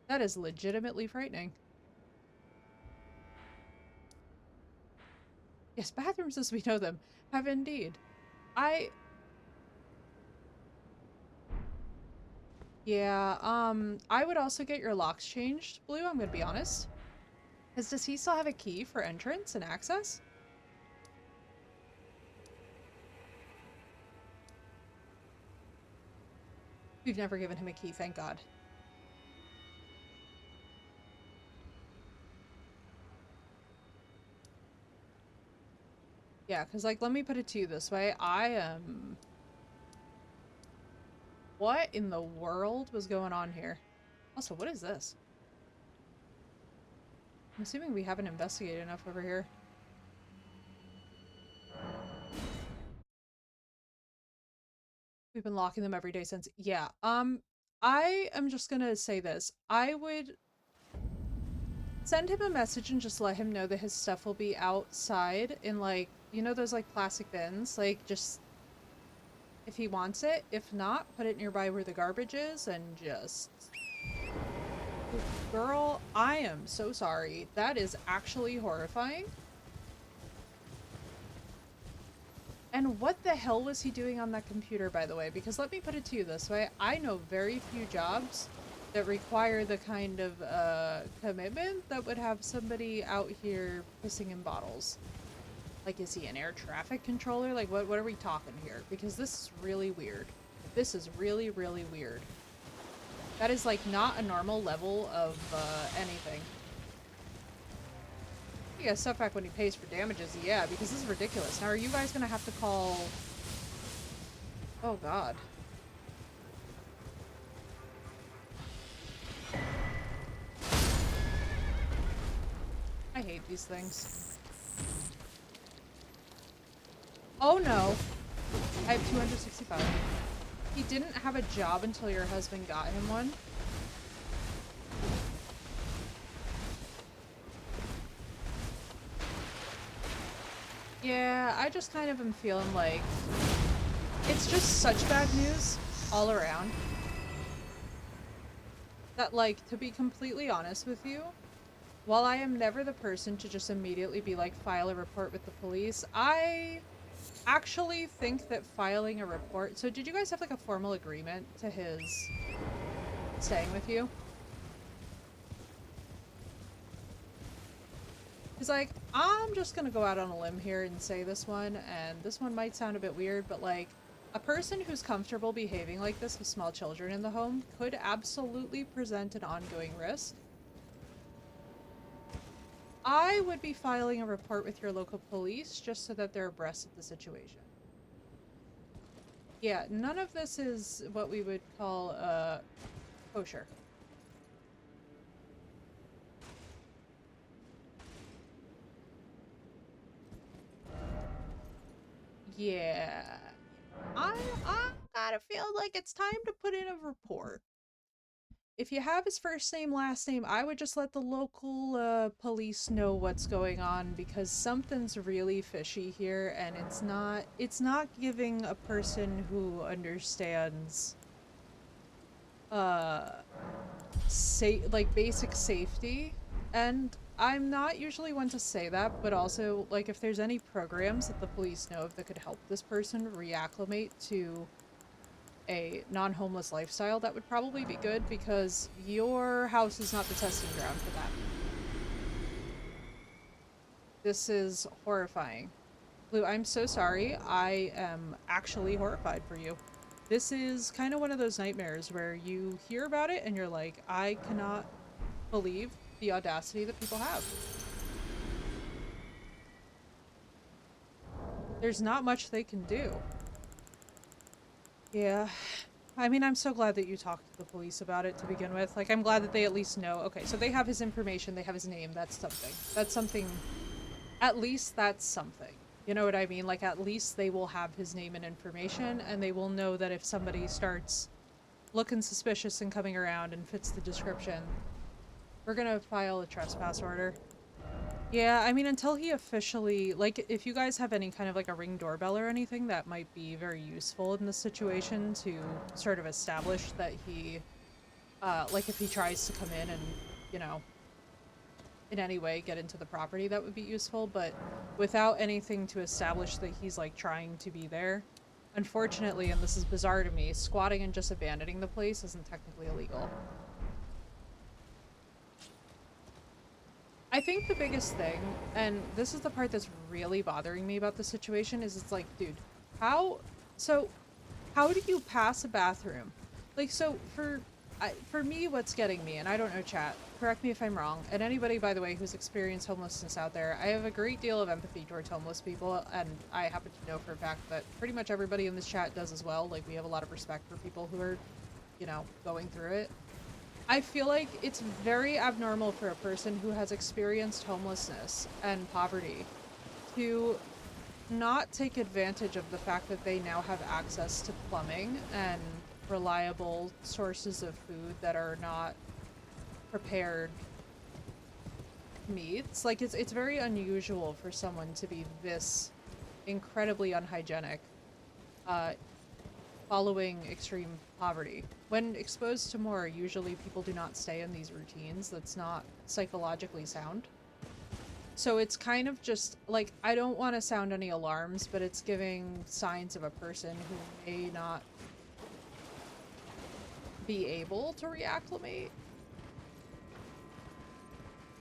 Speaker 1: That is legitimately frightening. Yes, bathrooms as we know them have indeed. Yeah, I would also get your locks changed, Blue, I'm gonna be honest. Because does he still have a key for entrance and access? We've never given him a key, thank God. Yeah, because, like, let me put it to you this way. What in the world was going on here? Also, what is this? I'm assuming we haven't investigated enough over here. We've been locking them every day since. Yeah, I am just gonna say this. I would send him a message and just let him know that his stuff will be outside in, like, you know those, like, plastic bins? Like, just if he wants it. If not, put it nearby where the garbage is and just... Girl, I am so sorry. That is actually horrifying. And what the hell was he doing on that computer, by the way? Because let me put it to you this way. I know very few jobs that require the kind of commitment that would have somebody out here pissing in bottles. Like, is he an air traffic controller? Like, what are we talking here? Because this is really weird. This is really, really weird. That is, like, not a normal level of anything. He gets stuff back when he pays for damages, yeah, because this is ridiculous. Now, are you guys gonna have to call... Oh, God. I hate these things. Oh, no. I have 265. He didn't have a job until your husband got him one. Yeah, I just kind of am feeling like it's just such bad news all around. That, like, to be completely honest with you, while I am never the person to just immediately be like, file a report with the police, I actually think that filing a report... So did you guys have, like, a formal agreement to his staying with you? He's like, I'm just gonna go out on a limb here and say this one, and this one might sound a bit weird, but, like, a person who's comfortable behaving like this with small children in the home could absolutely present an ongoing risk. I would be filing a report with your local police just so that they're abreast of the situation. Yeah, none of this is what we would call, kosher. Yeah. I gotta feel like it's time to put in a report. If you have his first name, last name, I would just let the local police know what's going on, because something's really fishy here, and it's not giving a person who understands like basic safety. And I'm not usually one to say that, but also, like, if there's any programs that the police know of that could help this person reacclimate to a non-homeless lifestyle, that would probably be good, because your house is not the testing ground for that. This is horrifying. Blue, I'm so sorry. I am actually horrified for you. This is kind of one of those nightmares where you hear about it and you're like, I cannot believe the audacity that people have. There's not much they can do. Yeah. I mean, I'm so glad that you talked to the police about it to begin with. Like, I'm glad that they at least know. Okay, so they have his information, they have his name. That's something. That's something. At least that's something. You know what I mean? Like, at least they will have his name and information, and they will know that if somebody starts looking suspicious and coming around and fits the description, we're gonna file a trespass order. Yeah, I mean, until he officially, like, if you guys have any kind of, like, a Ring doorbell or anything, that might be very useful in this situation to sort of establish that he, like, if he tries to come in and, you know, in any way get into the property, that would be useful, but without anything to establish that he's, like, trying to be there, unfortunately, and this is bizarre to me, squatting and just abandoning the place isn't technically illegal. I think the biggest thing, and this is the part that's really bothering me about the situation, is it's like, dude, how do you pass a bathroom? Like, so for me, what's getting me, and I don't know, chat, correct me if I'm wrong, and anybody, by the way, who's experienced homelessness out there, I have a great deal of empathy towards homeless people, and I happen to know for a fact that pretty much everybody in this chat does as well. Like, we have a lot of respect for people who are, you know, going through it. I feel like it's very abnormal for a person who has experienced homelessness and poverty to not take advantage of the fact that they now have access to plumbing and reliable sources of food that are not prepared meats. Like, it's very unusual for someone to be this incredibly unhygienic following extreme poverty. When exposed to more, usually people do not stay in these routines. That's not psychologically sound. So it's kind of just, like, I don't want to sound any alarms, but it's giving signs of a person who may not be able to reacclimate.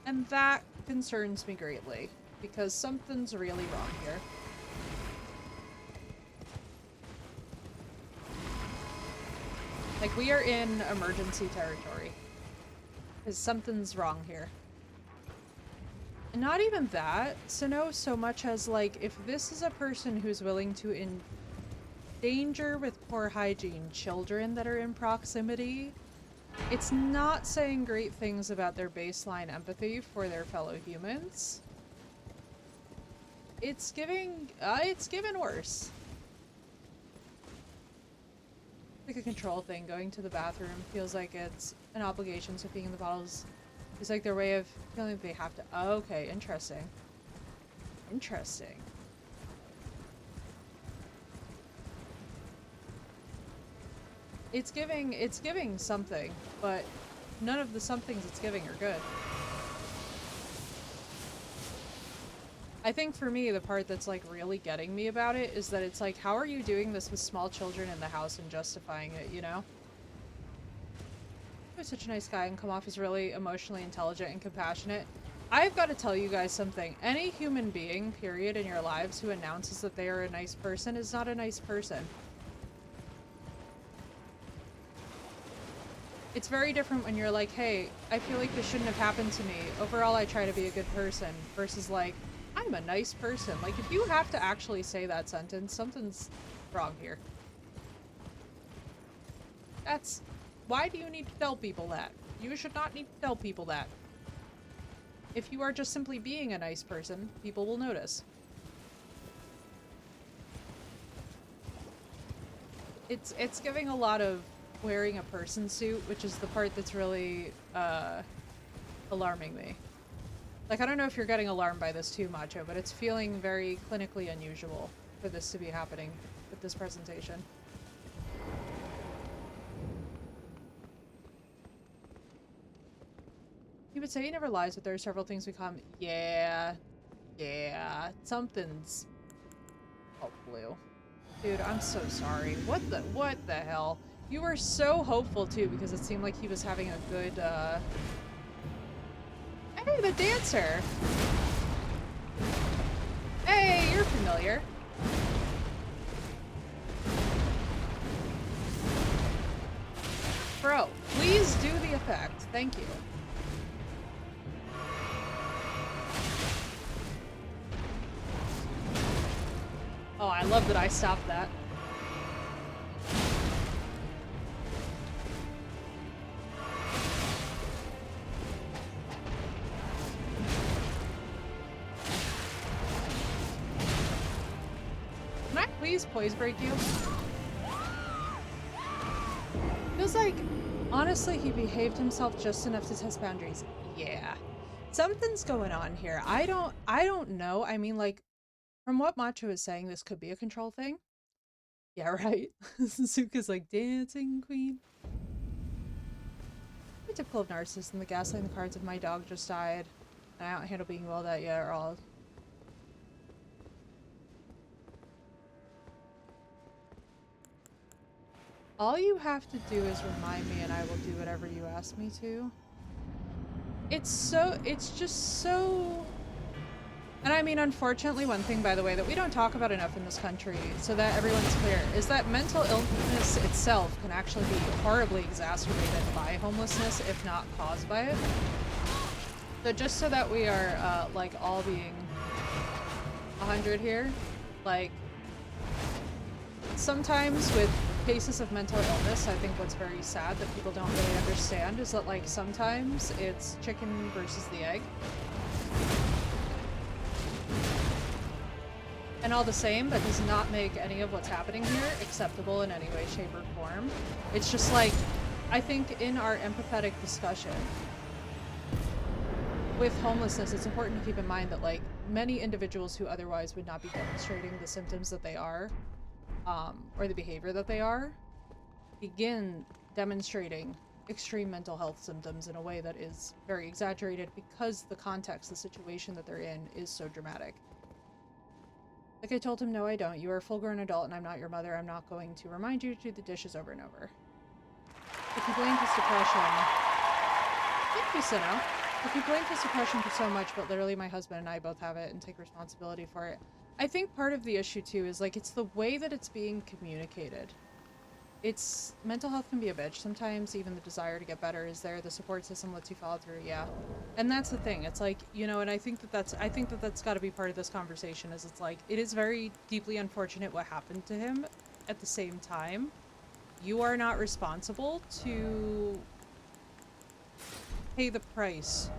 Speaker 1: And that concerns me greatly, because something's really wrong here. Like, we are in emergency territory. Because something's wrong here. And not even that, so much as, like, if this is a person who's willing to endanger with poor hygiene children that are in proximity, it's not saying great things about their baseline empathy for their fellow humans. It's giving worse. Like a control thing. Going to the bathroom feels like it's an obligation, so peeing in the bottles is like their way of feeling like they have to. Oh, okay, interesting. Interesting. It's giving something, but none of the somethings it's giving are good. I think for me, the part that's, like, really getting me about it is that it's like, how are you doing this with small children in the house and justifying it, you know? He was such a nice guy and come off as really emotionally intelligent and compassionate. I've got to tell you guys something. Any human being, period, in your lives who announces that they are a nice person is not a nice person. It's very different when you're like, hey, I feel like this shouldn't have happened to me. Overall, I try to be a good person, versus like, I'm a nice person. Like, if you have to actually say that sentence, something's wrong here. That's... Why do you need to tell people that? You should not need to tell people that. If you are just simply being a nice person, people will notice. It's giving a lot of wearing a person suit, which is the part that's really alarming me. Like, I don't know if you're getting alarmed by this too, Macho, but it's feeling very clinically unusual for this to be happening with this presentation. He would say he never lies, but there are several things we come. Yeah. Something's... Oh, Blue. Dude, I'm so sorry. What the hell? You were so hopeful, too, because it seemed like he was having a good, Hey, the dancer! Hey, you're familiar. Thank you. Oh, I love that I stopped that. Can I please poise break you? Feels like, honestly, he behaved himself just enough to test boundaries. Yeah. Something's going on here. I don't know. I mean, like, from what Macho is saying, this could be a control thing. Yeah, right? Suzuka's like, dancing queen. Be typical of narcissists and the gaslighting the cards of my dog just died. And I don't handle being well that yet or all. All you have to do is remind me and I will do whatever you ask me to. It's just so... And I mean, unfortunately, one thing, by the way, that we don't talk about enough in this country, so that everyone's clear, is that mental illness itself can actually be horribly exacerbated by homelessness, if not caused by it. So just so that we are, like, all being 100 here, like, sometimes with cases of mental illness, I think what's very sad that people don't really understand is that, like, sometimes it's chicken versus the egg. And all the same, that does not make any of what's happening here acceptable in any way, shape, or form. It's just like, I think in our empathetic discussion with homelessness, it's important to keep in mind that, like, many individuals who otherwise would not be demonstrating the symptoms that they are, or the behavior that they are, begin demonstrating extreme mental health symptoms in a way that is very exaggerated because the context, the situation that they're in is so dramatic. Like I told him, no, I don't. You are a full-grown adult and I'm not your mother. I'm not going to remind you to do the dishes over and over. If you blame his depression... Thank you, Sino. If you blame his depression for so much, but literally my husband and I both have it and take responsibility for it. I think part of the issue, too, is, like, it's the way that it's being communicated. It's... Mental health can be a bitch. Sometimes even the desire to get better is there. The support system lets you follow through, yeah. And that's the thing. It's like, you know, and I think that that's got to be part of this conversation, is it's like, it is very deeply unfortunate what happened to him. At the same time, you are not responsible to pay the price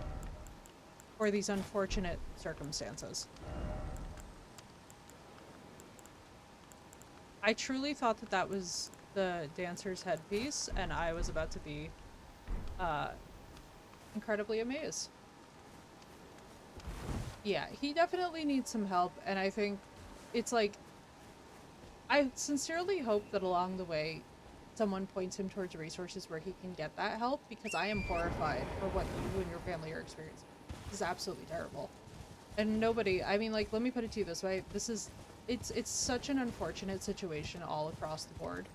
Speaker 1: for these unfortunate circumstances. I truly thought that that was the dancer's headpiece, and I was about to be incredibly amazed. Yeah, he definitely needs some help, and I think it's like, I sincerely hope that along the way someone points him towards resources where he can get that help, because I am horrified for what you and your family are experiencing. This is absolutely terrible. And nobody, I mean, like, let me put it to you this way, it's such an unfortunate situation all across the board.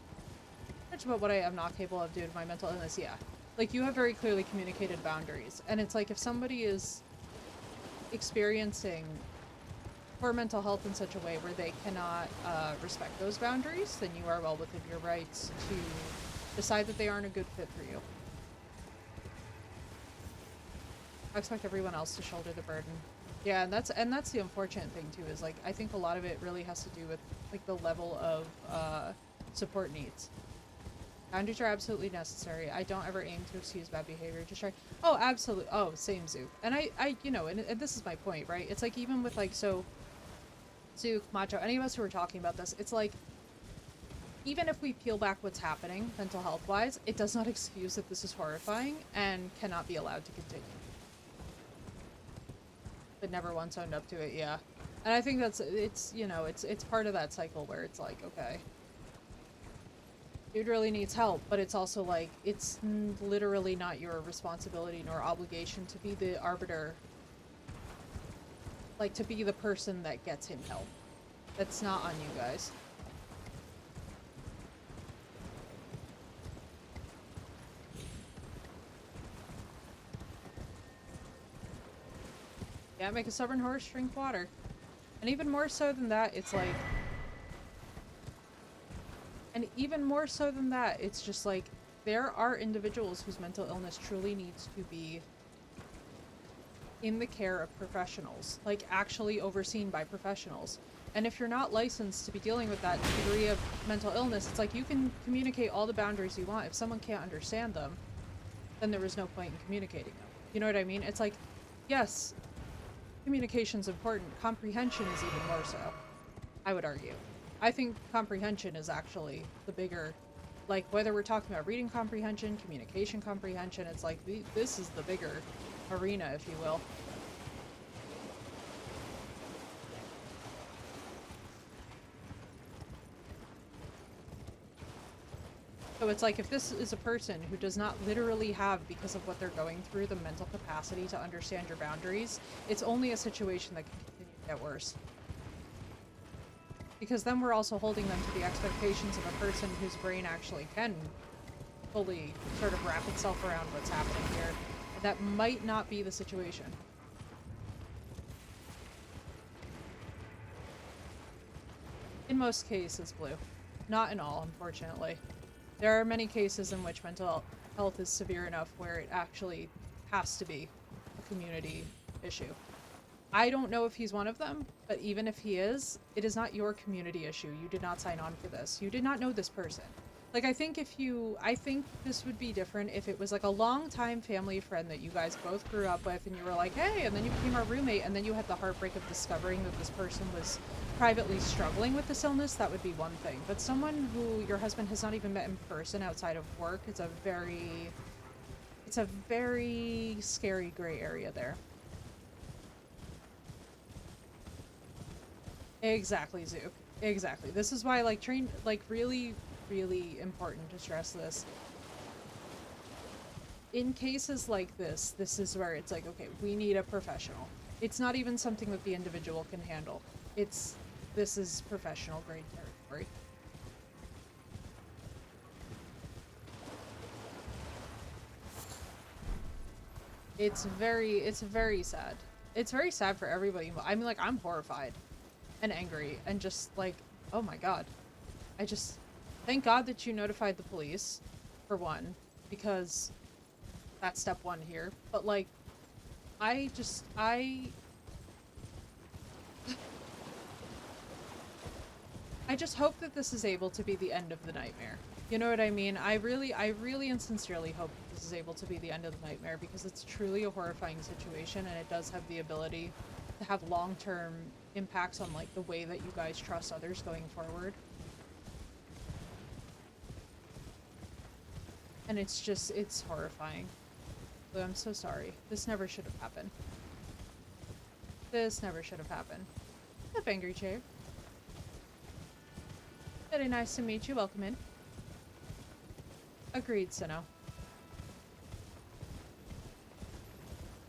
Speaker 1: Much about what I am not capable of due to my mental illness, yeah. Like, you have very clearly communicated boundaries, and it's like, if somebody is experiencing poor mental health in such a way where they cannot respect those boundaries, then you are well within your rights to decide that they aren't a good fit for you. I expect everyone else to shoulder the burden. Yeah, and that's the unfortunate thing too, is like, I think a lot of it really has to do with, like, the level of support needs. Boundaries are absolutely necessary. I don't ever aim to excuse bad behavior. Just try. Oh, absolutely. Oh, same, Zook. And I, you know, and this is my point, right? It's like, even with, like, so, Zook, Macho, any of us who are talking about this, it's like, even if we peel back what's happening, mental health-wise, it does not excuse that this is horrifying and cannot be allowed to continue. But never once owned up to it, yeah. And I think it's, you know, it's part of that cycle where it's like, okay, dude really needs help, but it's also like, it's literally not your responsibility nor obligation to be the arbiter, like, to be the person that gets him help. That's not on you guys. Yeah, make a stubborn horse drink water. And even more so than that, it's like... And even more so than that, it's just like, there are individuals whose mental illness truly needs to be in the care of professionals, like actually overseen by professionals. And if you're not licensed to be dealing with that degree of mental illness, it's like you can communicate all the boundaries you want. If someone can't understand them, then there is no point in communicating them. You know what I mean? It's like, yes, communication's important. Comprehension is even more so, I would argue. I think comprehension is actually the bigger, like whether we're talking about reading comprehension, communication comprehension, it's like this is the bigger arena, if you will. So it's like if this is a person who does not literally have, because of what they're going through, the mental capacity to understand your boundaries, it's only a situation that can continue to get worse. Because then we're also holding them to the expectations of a person whose brain actually can fully sort of wrap itself around what's happening here. And that might not be the situation. In most cases, Blue. Not in all, unfortunately. There are many cases in which mental health is severe enough where it actually has to be a community issue. I don't know if he's one of them, but even if he is, it is not your community issue. You did not sign on for this. You did not know this person. Like, I think this would be different if it was like a longtime family friend that you guys both grew up with and you were like, hey, and then you became our roommate, and then you had the heartbreak of discovering that this person was privately struggling with this illness. That would be one thing. But someone who your husband has not even met in person outside of work, it's a very scary gray area there. Exactly, Zook. Exactly. This is why, like, really, really important to stress this. In cases like this is where it's like, okay, we need a professional. It's not even something that the individual can handle. This is professional grade territory. It's very sad. It's very sad for everybody. I mean, like, I'm horrified and angry and just like, oh my god. Thank God that you notified the police, for one, because that's step one here. But like, I just hope that this is able to be the end of the nightmare. You know what I mean? I really and sincerely hope that this is able to be the end of the nightmare, because it's truly a horrifying situation, and it does have the ability to have long-term impacts on like the way that you guys trust others going forward. And it's horrifying. But I'm so sorry. This never should have happened. This never should have happened. What's up, Angry Chair? Very nice to meet you. Welcome in. Agreed, Sinnoh.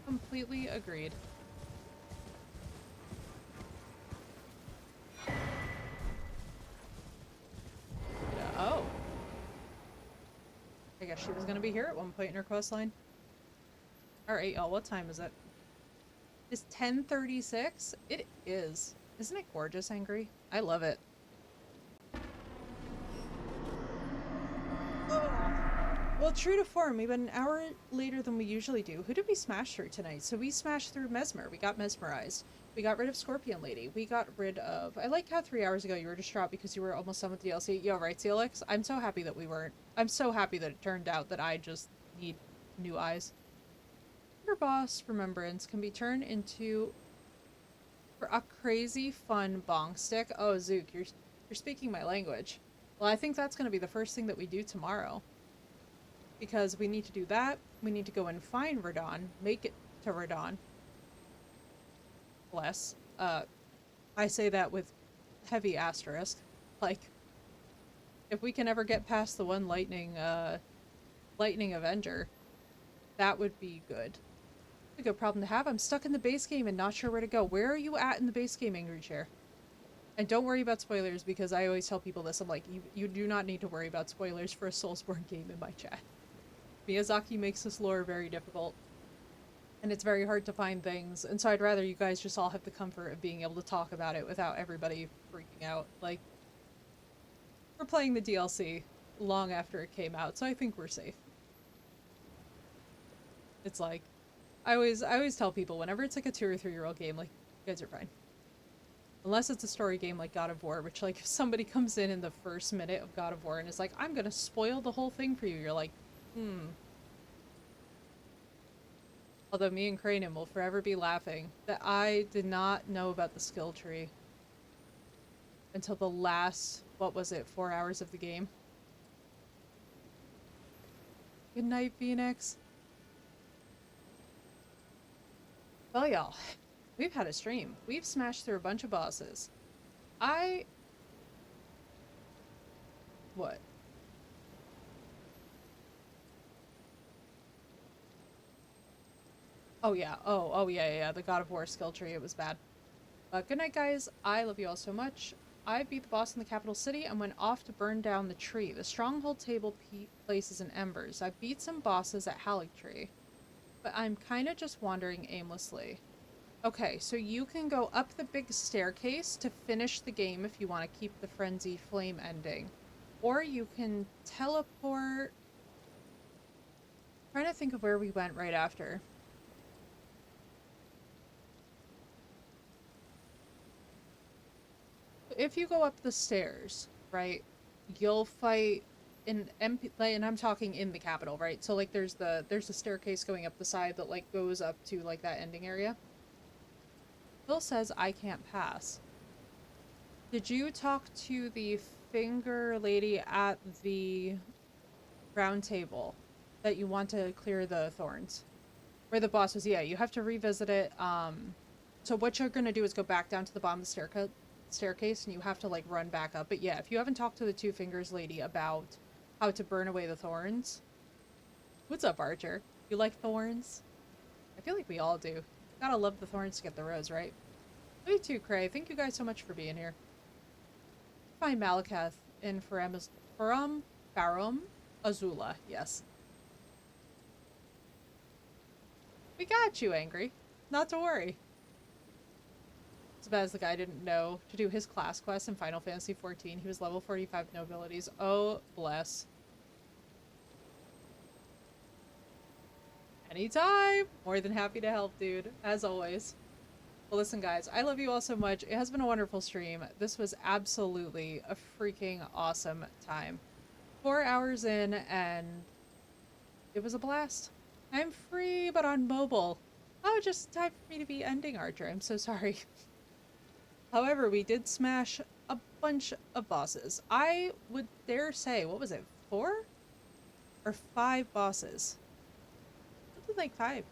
Speaker 1: Completely agreed. Oh. I guess she was gonna be here at one point in her quest line. Alright, y'all, what time is it? It's 10:36? It is. Isn't it gorgeous, Angry? I love it. Well, true to form, we went an hour later than we usually do. Who did we smash through tonight? So we smashed through Mesmer. We got Mesmerized. We got rid of Scorpion Lady. We got rid of... I like how 3 hours ago you were distraught because you were almost done with DLC. Yo, right, CLX? I'm so happy that we weren't. I'm so happy that it turned out that I just need new eyes. Your boss, Remembrance, can be turned into... for a crazy fun bong stick. Oh, Zook, you're speaking my language. Well, I think that's going to be the first thing that we do tomorrow. Because we need to do that. We need to go and find Radon. Make it to Radon. Bless. I say that with heavy asterisk. Like, if we can ever get past the one Lightning Avenger, that would be good. A good problem to have. I'm stuck in the base game and not sure where to go. Where are you at in the base game, Angry Chair? And don't worry about spoilers, because I always tell people this. I'm like, you do not need to worry about spoilers for a Soulsborne game in my chat. Miyazaki makes this lore very difficult, and it's very hard to find things, and so I'd rather you guys just all have the comfort of being able to talk about it without everybody freaking out. Like, we're playing the DLC. long after it came out, so I think we're safe. It's like, I always tell people whenever it's like a 2 or 3-year-old game, like, you guys are fine. Unless it's a story game like God of War, which, like, if somebody comes in the first minute of God of War and is like, I'm gonna spoil the whole thing for you, you're like, Although me and Cranium will forever be laughing that I did not know about the skill tree until the last, what was it, 4 hours of the game. Good night, Phoenix. Well, y'all, we've had a stream. We've smashed through a bunch of bosses. What? Oh, yeah. Oh, yeah. The God of War skill tree. It was bad. But good night, guys. I love you all so much. I beat the boss in the capital city and went off to burn down the tree. The stronghold table places in embers. I beat some bosses at Haligtree, but I'm kind of just wandering aimlessly. Okay, so you can go up the big staircase to finish the game if you want to keep the frenzied flame ending. Or you can teleport... I'm trying to think of where we went right after. If you go up the stairs, right, you'll fight an MP, and I'm talking in the capital, right? So like there's a staircase going up the side that like goes up to like that ending area. Phil says I can't pass. Did you talk to the finger lady at the round table that you want to clear the thorns? Where the boss was, yeah, you have to revisit it. So what you're gonna do is go back down to the bottom of the staircase and you have to like run back up. But yeah, if you haven't talked to the Two Fingers lady about how to burn away the thorns. What's up, Archer? You like thorns? I feel like we all do. Gotta love the thorns to get the rose, right? You too, Cray. Thank you guys so much for being here. Find Malakath in Farum Azula, yes. We got you, Angry. Not to worry. As bad as the guy didn't know to do his class quest in Final Fantasy XIV. He was level 45 no abilities. Oh, bless. Anytime! More than happy to help, dude. As always. Well, listen, guys. I love you all so much. It has been a wonderful stream. This was absolutely a freaking awesome time. 4 hours in, and it was a blast. I'm free, but on mobile. Oh, just time for me to be ending Archer. I'm so sorry. However, we did smash a bunch of bosses. I would dare say, what was it, 4 or 5 bosses? Something like 5.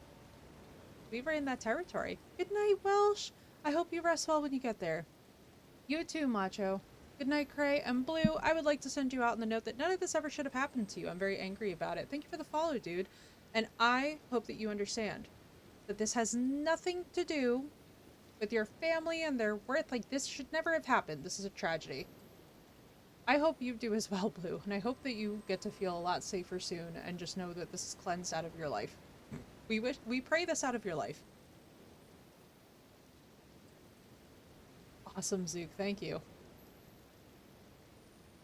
Speaker 1: We were in that territory. Good night, Welsh. I hope you rest well when you get there. You too, Macho. Good night, Cray. And Blue, I would like to send you out in the note that none of this ever should have happened to you. I'm very angry about it. Thank you for the follow, dude. And I hope that you understand that this has nothing to do with your family and their worth. Like, this should never have happened. This is a tragedy. I hope you do as well, Blue, and I hope that you get to feel a lot safer soon and just know that this is cleansed out of your life. We pray this out of your life. Awesome, Zook. Thank you.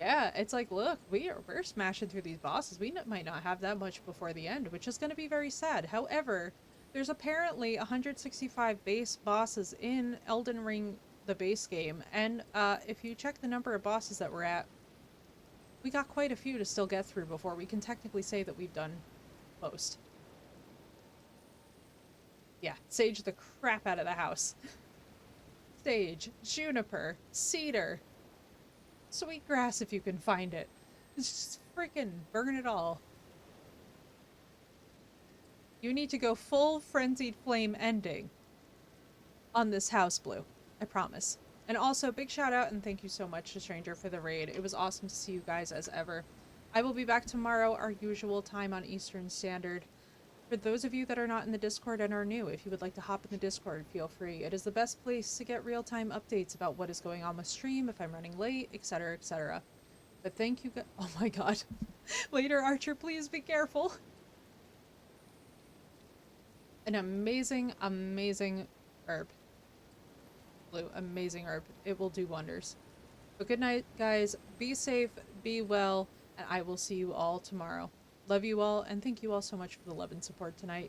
Speaker 1: Yeah, it's like, look, we're smashing through these bosses. We might not have that much before the end, which is going to be very sad. However, there's apparently 165 base bosses in Elden Ring, the base game, and if you check the number of bosses that we're at, we got quite a few to still get through before we can technically say that we've done most. Yeah, sage the crap out of the house. Sage, juniper, cedar, sweet grass if you can find it. Just freaking burn it all. You need to go full frenzied flame ending on this house, Blue. I promise. And also, big shout out and thank you so much to Stranger for the raid. It was awesome to see you guys as ever. I will be back tomorrow, our usual time on Eastern Standard. For those of you that are not in the Discord and are new, if you would like to hop in the Discord, feel free. It is the best place to get real-time updates about what is going on with stream, if I'm running late, etc., etc. But thank you guys. Oh my god. Later, Archer, please be careful. An amazing, amazing herb. Blue, amazing herb. It will do wonders. But good night, guys. Be safe, be well, and I will see you all tomorrow. Love you all, and thank you all so much for the love and support tonight.